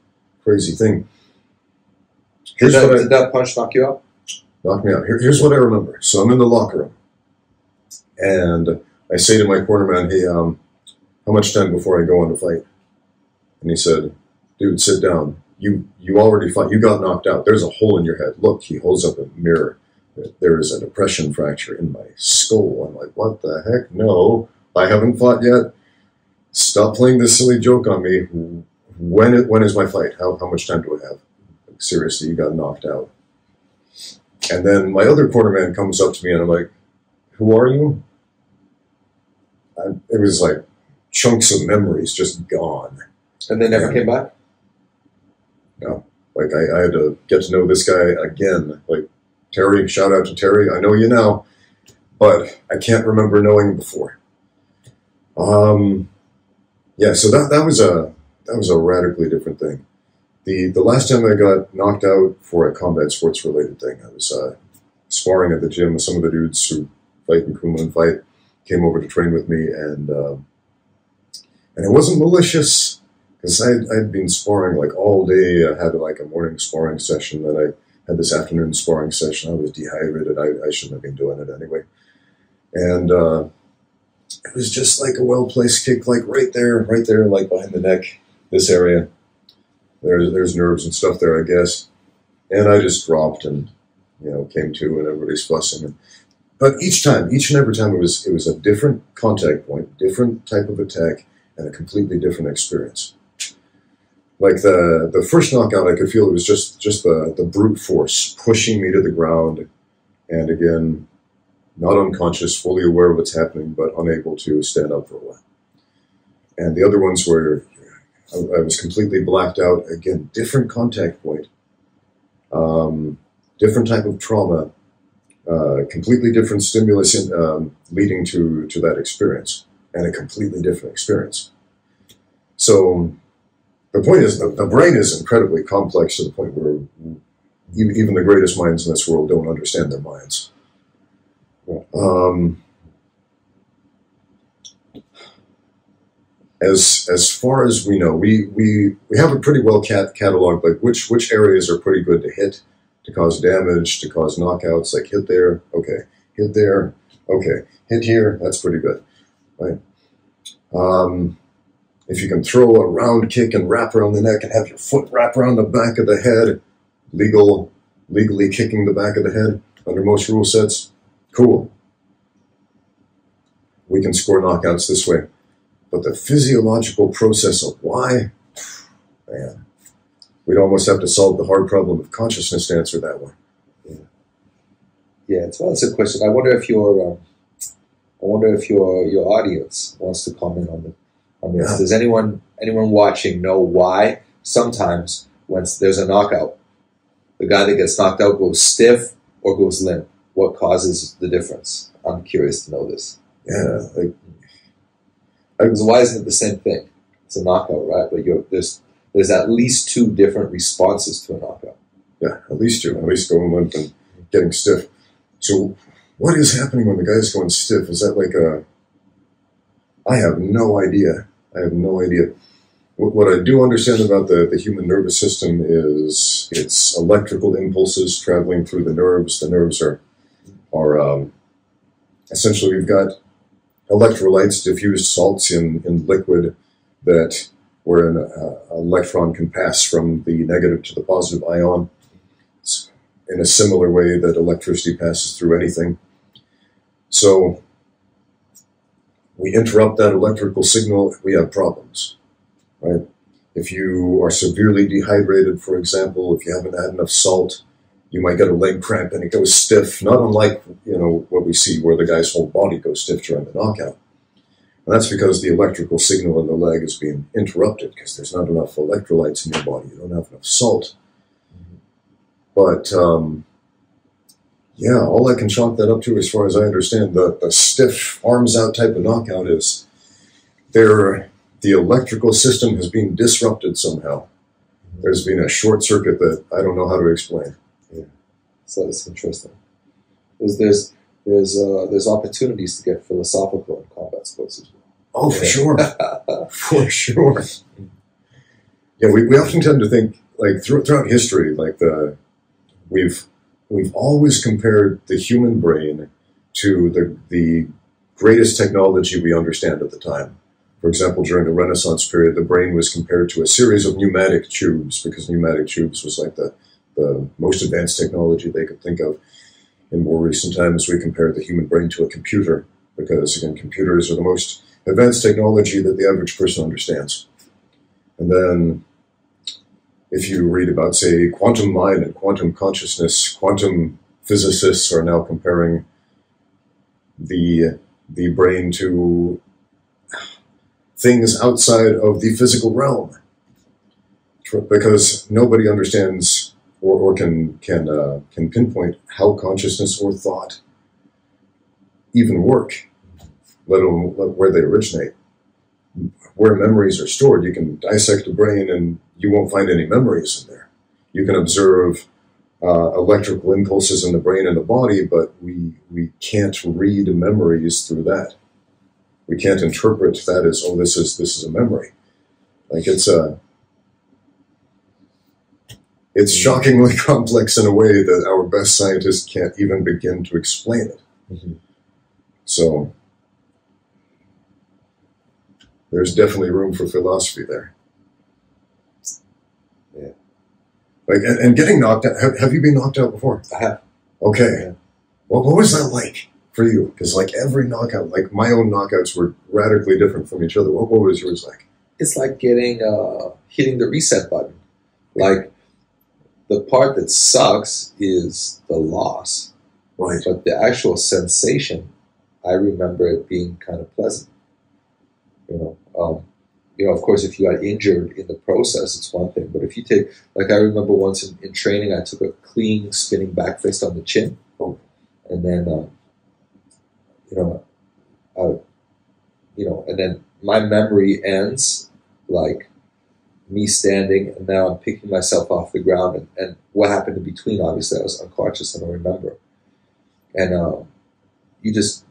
crazy thing. Did that punch knock you out? Knocked me out. Here's what I remember. So I'm in the locker room, and I say to my corner man, hey, how much time before I go on to fight? And he said, dude, sit down. You already fought. You got knocked out. There's a hole in your head. Look, he holds up a mirror. There is a depression fracture in my skull. I'm like, what the heck? No, I haven't fought yet. Stop playing this silly joke on me. When is my fight? How much time do I have? Like, seriously, you got knocked out. And then my other cornerman comes up to me, and I'm like, who are you? It was like chunks of memories just gone. And they never came back? No. Like, I had to get to know this guy again. Like, Terry, shout out to Terry. I know you now, but I can't remember knowing before. Yeah, so that was a radically different thing. The last time I got knocked out for a combat sports related thing, I was sparring at the gym with some of the dudes who fight in Kunlun Fight, came over to train with me, and it wasn't malicious, because I'd been sparring like all day. I had like a morning sparring session, then I had this afternoon sparring session. I was dehydrated. I shouldn't have been doing it anyway. And it was just like a well-placed kick, like right there, like behind the neck, this area. There's nerves and stuff there, I guess. And I just dropped and, came to, and everybody's fussing. But each and every time, it was a different contact point, different type of attack, and a completely different experience. Like the first knockout, I could feel it was just the brute force pushing me to the ground, and again, not unconscious, fully aware of what's happening, but unable to stand up for a while. And the other ones were, I was completely blacked out. Again, different contact point, different type of trauma, completely different stimulus leading to that experience, and a completely different experience. So the point is, the brain is incredibly complex to the point where even the greatest minds in this world don't understand their minds. As far as we know, we have a pretty well cataloged, like which areas are pretty good to hit, to cause damage, to cause knockouts. Like hit there, okay. Hit there, okay. Hit here, that's pretty good, right? If you can throw a round kick and wrap around the neck and have your foot wrap around the back of the head, legally kicking the back of the head under most rule sets, cool. We can score knockouts this way. But the physiological process of why, man, we'd almost have to solve the hard problem of consciousness to answer that one. Yeah, it's a question. I wonder if your audience wants to comment on this. Yeah. Does anyone watching know why sometimes when there's a knockout, the guy that gets knocked out goes stiff or goes limp? What causes the difference? I'm curious to know this. Yeah, because why isn't it the same thing? It's a knockout, right? But there's there's at least 2 different responses to a knockout. Yeah, at least 2. At least going limp and getting stiff. So what is happening when the guy's going stiff? Is that like I have no idea. I have no idea. What I do understand about the human nervous system is it's electrical impulses traveling through the nerves. The nerves are essentially, we've got electrolytes, diffused salts in liquid that where an electron can pass from the negative to the positive ion. It's in a similar way that electricity passes through anything. So we interrupt that electrical signal, we have problems, right? If you are severely dehydrated, for example, if you haven't had enough salt, you might get a leg cramp and it goes stiff, not unlike, what we see where the guy's whole body goes stiff during the knockout. And that's because the electrical signal in the leg is being interrupted because there's not enough electrolytes in your body. You don't have enough salt. But, yeah, all I can chalk that up to, as far as I understand, the stiff, arms out type of knockout is the electrical system has been disrupted somehow. There's been a short circuit that I don't know how to explain. Yeah, so it's interesting. There's opportunities to get philosophical in combat sports as well. Oh, for sure, for sure. Yeah, we often tend to think like throughout history, like we've always compared the human brain to the greatest technology we understand at the time. For example, during the Renaissance period, the brain was compared to a series of pneumatic tubes because pneumatic tubes was like the most advanced technology they could think of. In more recent times, we compared the human brain to a computer because, again, computers are the most advanced technology that the average person understands. And then if you read about, say, quantum mind and quantum consciousness, quantum physicists are now comparing the brain to things outside of the physical realm, because nobody understands or can pinpoint how consciousness or thought even work, let alone where they originate. Where memories are stored, you can dissect a brain and you won't find any memories in there. You can observe electrical impulses in the brain and the body, but we can't read memories through that. We can't interpret that as, oh, this is a memory. Like it's shockingly complex in a way that our best scientists can't even begin to explain it. Mm-hmm. So there's definitely room for philosophy there. Yeah. Like and getting knocked out. Have you been knocked out before? I have. Okay. Yeah. Well, what was that like for you? Because like every knockout, like my own knockouts were radically different from each other. What was yours like? It's like hitting the reset button. Like the part that sucks is the loss. Right. But the actual sensation, I remember it being kind of pleasant. Of course, if you got injured in the process, it's one thing. But if you take, like I remember once in training, I took a clean spinning back fist on the chin. Oh. And then, and then my memory ends like me standing, and now I'm picking myself off the ground. And what happened in between, obviously, I was unconscious and I remember. And you just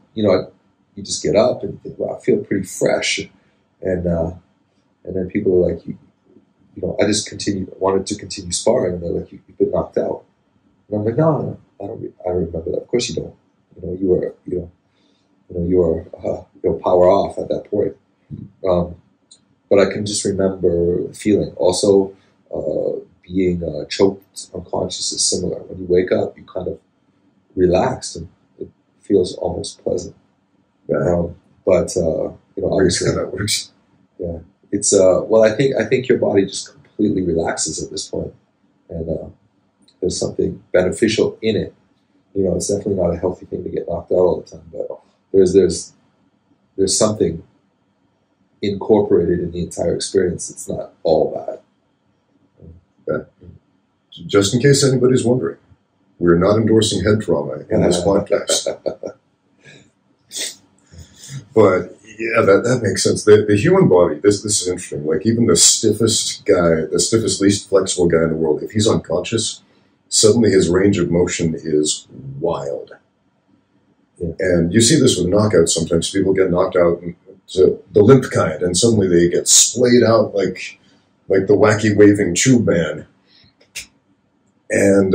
get up and think, wow, I feel pretty fresh. And then people are like, I just wanted to continue sparring, and they're like, you've been knocked out. And I'm like, no, I don't remember that. Of course you don't. You were power off at that point. But I can just remember the feeling. Also, being choked unconscious is similar. When you wake up, you kind of relaxed, and it feels almost pleasant. Yeah. Obviously how that works. Yeah. It's I think your body just completely relaxes at this point, and there's something beneficial in it. It's definitely not a healthy thing to get knocked out all the time, but there's something incorporated in the entire experience. It's not all bad. Yeah. Just in case anybody's wondering, we're not endorsing head trauma in this podcast. But Yeah, that makes sense. The human body, this is interesting. Like even the stiffest guy, the stiffest, least flexible guy in the world, if he's unconscious, suddenly his range of motion is wild. Yeah. And you see this with knockouts sometimes. People get knocked out to the limp kind, and suddenly they get splayed out like the wacky waving tube man. And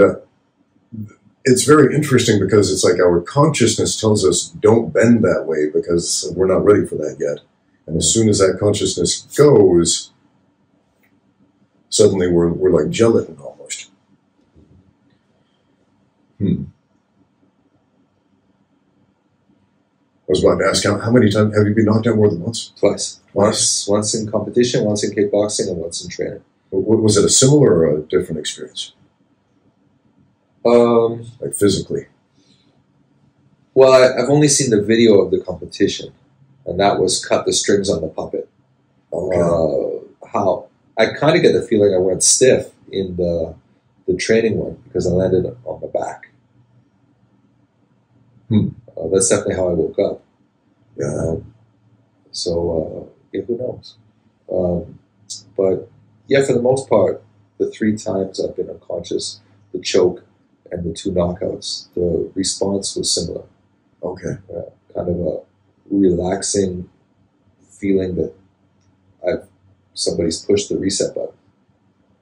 it's very interesting because it's like our consciousness tells us don't bend that way because we're not ready for that yet. And as soon as that consciousness goes, suddenly we're like gelatin almost. I was about to ask, how many times have you been knocked out more than once? Twice. Once in competition, once in kickboxing, and once in training. Was it a similar or a different experience? Like physically? Well, I've only seen the video of the competition, and that was cut the strings on the puppet. Okay. How I kind of get the feeling I went stiff in the training one because I landed on my back. That's definitely how I woke up. Yeah. Yeah, who knows? But yeah, for the most part, the 3 times I've been unconscious, the choke and the 2 knockouts, the response was similar. Okay. Kind of a relaxing feeling that somebody's pushed the reset button.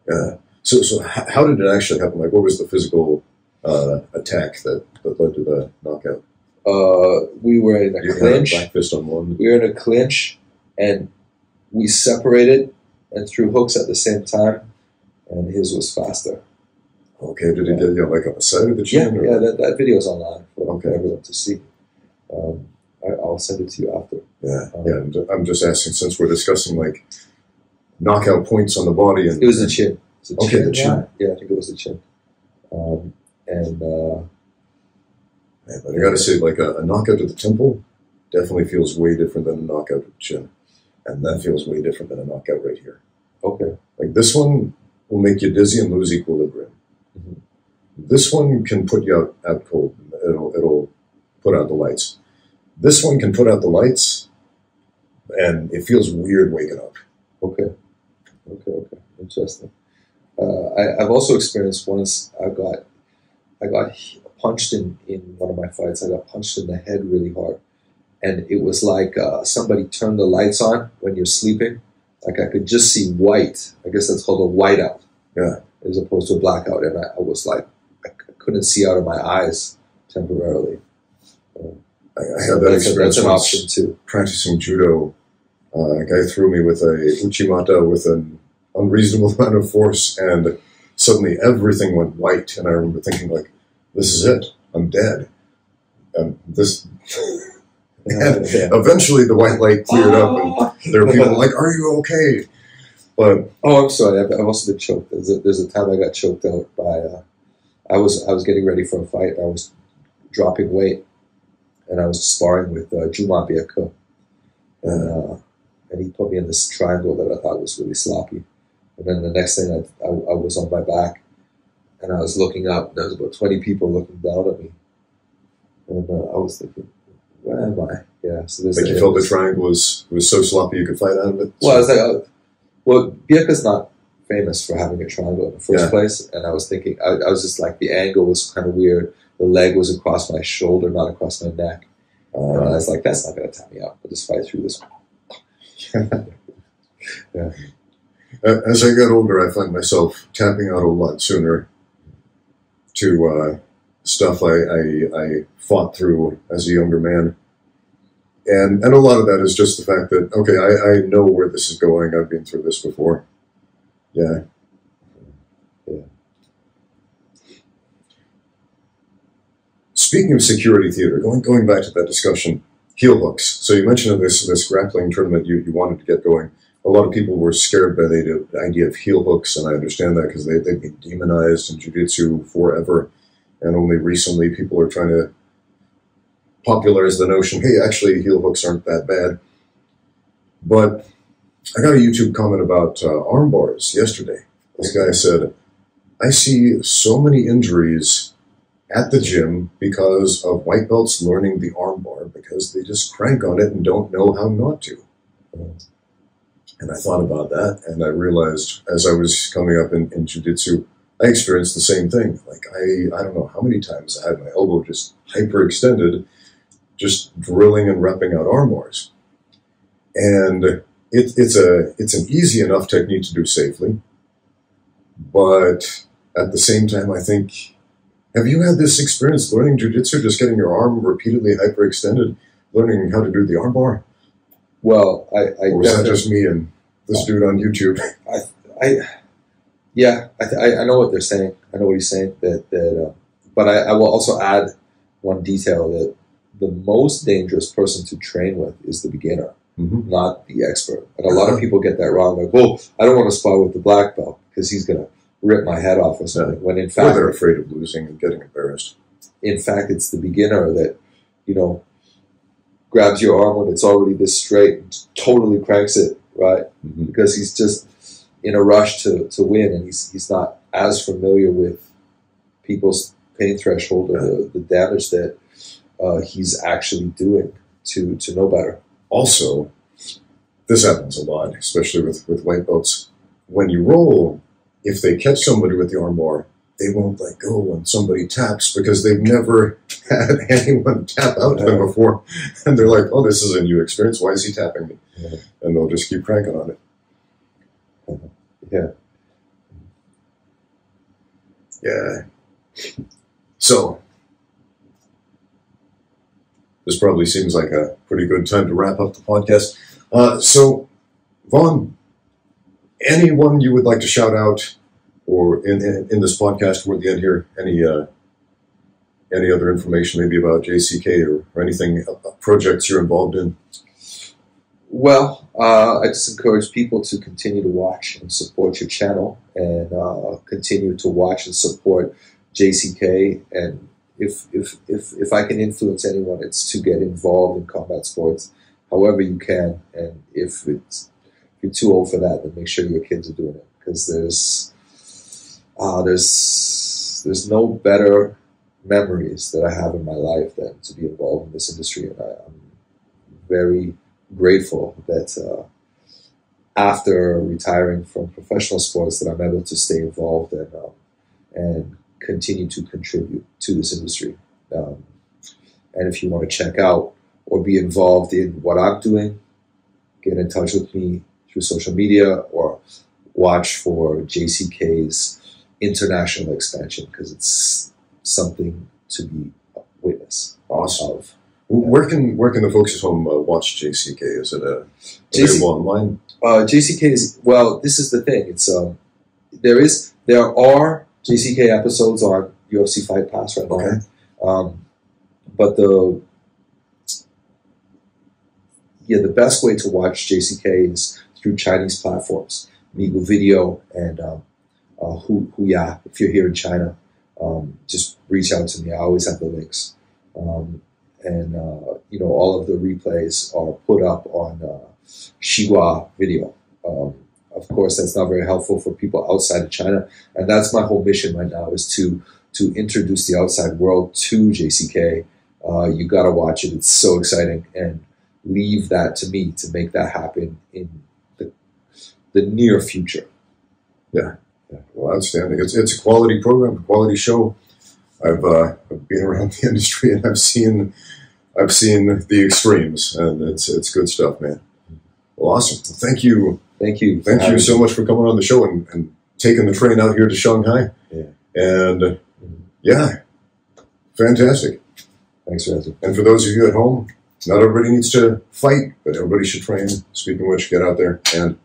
Yeah. So how did it actually happen? Like, what was the physical attack that led to the knockout? We were in a clinch. Back fist on one. We were in a clinch, and we separated and threw hooks at the same time, and his was faster. Okay, did it get you like on the side of the chin? Yeah, that video's online for everyone to see. I'll send it to you after. Yeah, and I'm just asking, since we're discussing like knockout points on the body. And it was the chin. Okay, the chin. Yeah, I think it was the chin. But I got to say, like a knockout to the temple definitely feels way different than a knockout to the chin. And that feels way different than a knockout right here. Okay. Like this one will make you dizzy and lose equilibrium. This one can put you out cold. It'll put out the lights. This one can put out the lights, and it feels weird waking up. Okay. Interesting. I've also experienced once I got punched in one of my fights. I got punched in the head really hard, and it was like somebody turned the lights on when you're sleeping. Like I could just see white. I guess that's called a whiteout. Yeah. As opposed to a blackout, and I was like, I couldn't see out of my eyes temporarily. I had that experience. That's an option too. Practicing judo, a guy threw me with a uchimata with an unreasonable amount of force, and suddenly everything went white. And I remember thinking, like, this is it. I'm dead. And this. And eventually, the white light cleared up, and there were people like, "Are you okay?" But I'm sorry. I've also been choked. There's a time I got choked out by. I was getting ready for a fight. I was dropping weight, and I was sparring with Juma Biaka, and he put me in this triangle that I thought was really sloppy. And then the next thing, I was on my back, and I was looking up. There was about 20 people looking down at me, and I was thinking, where am I? Yeah. So there's like you felt the triangle was so sloppy you could fight out of it. Well, I was like, Biaka's not famous for having a triangle in the first place, and I was thinking, I was just like, the angle was kind of weird. The leg was across my shoulder, not across my neck. And I was like, that's not going to tap me out. I'll just fight through this one. Yeah. As I got older, I find myself tapping out a lot sooner to stuff I fought through as a younger man. And a lot of that is just the fact that, okay, I know where this is going. I've been through this before. Yeah. Speaking of security theater, going back to that discussion, heel hooks. So you mentioned this grappling tournament you wanted to get going. A lot of people were scared by the idea of heel hooks, and I understand that because they've been demonized in jiu-jitsu forever. And only recently people are trying to popularize the notion, hey, actually, heel hooks aren't that bad. But I got a YouTube comment about arm bars yesterday. This guy said, I see so many injuries at the gym because of white belts learning the armbar because they just crank on it and don't know how not to. And I thought about that, and I realized as I was coming up in jiu-jitsu, I experienced the same thing. Like, I don't know how many times I had my elbow just hyperextended, just drilling and repping out arm bars. And it's an easy enough technique to do safely, but at the same time, I think, have you had this experience learning jiu-jitsu, just getting your arm repeatedly hyperextended, learning how to do the arm bar? Well, or was that just me and this dude on YouTube? I know what they're saying. I know what he's saying. But I will also add one detail that the most dangerous person to train with is the beginner, not the expert. And a lot of people get that wrong. Like, well, I don't want to spar with the black belt because he's going to rip my head off or something. When in fact, or they're afraid of losing and getting embarrassed. In fact, it's the beginner that, grabs your arm when it's already this straight and totally cranks it, right? Because he's just in a rush to win, and he's not as familiar with people's pain threshold or the damage that he's actually doing to know better. Also, this happens a lot, especially with white belts. When you roll, if they catch somebody with the armbar, they won't let go when somebody taps because they've never had anyone tap out to them before. And they're like, oh, this is a new experience. Why is he tapping me? And they'll just keep cranking on it. Yeah. So, this probably seems like a pretty good time to wrap up the podcast. So, Vaughn, anyone you would like to shout out or in this podcast toward the end here, any other information maybe about JCK or anything, projects you're involved in? Well, I just encourage people to continue to watch and support your channel and continue to watch and support JCK. And if I can influence anyone, it's to get involved in combat sports however you can. And if you're too old for that, then make sure your kids are doing it, because there's no better memories that I have in my life than to be involved in this industry. And I'm very grateful that after retiring from professional sports that I'm able to stay involved and continue to contribute to this industry. And if you want to check out or be involved in what I'm doing, get in touch with me through social media or watch for JCK's international expansion, because it's something to be a witness of. Where can the folks at home watch JCK? Is it available online? JCK is, well, this is the thing. It's there are JCK episodes on UFC Fight Pass right now. But the best way to watch JCK is through Chinese platforms, Migu Video and Huya. If you're here in China, just reach out to me. I always have the links. All of the replays are put up on Xihua Video. Of course, that's not very helpful for people outside of China, and that's my whole mission right now, is to introduce the outside world to JCK. You got to watch it; it's so exciting, and leave that to me to make that happen in the near future. Yeah. Well, outstanding. It's a quality program, a quality show. I've been around the industry and I've seen the extremes, and it's good stuff, man. Well, awesome. Thank you. Thank you So much for coming on the show and taking the train out here to Shanghai. And fantastic. Thanks, Razzie. And for those of you at home, not everybody needs to fight, but everybody should train. Speaking of which, get out there and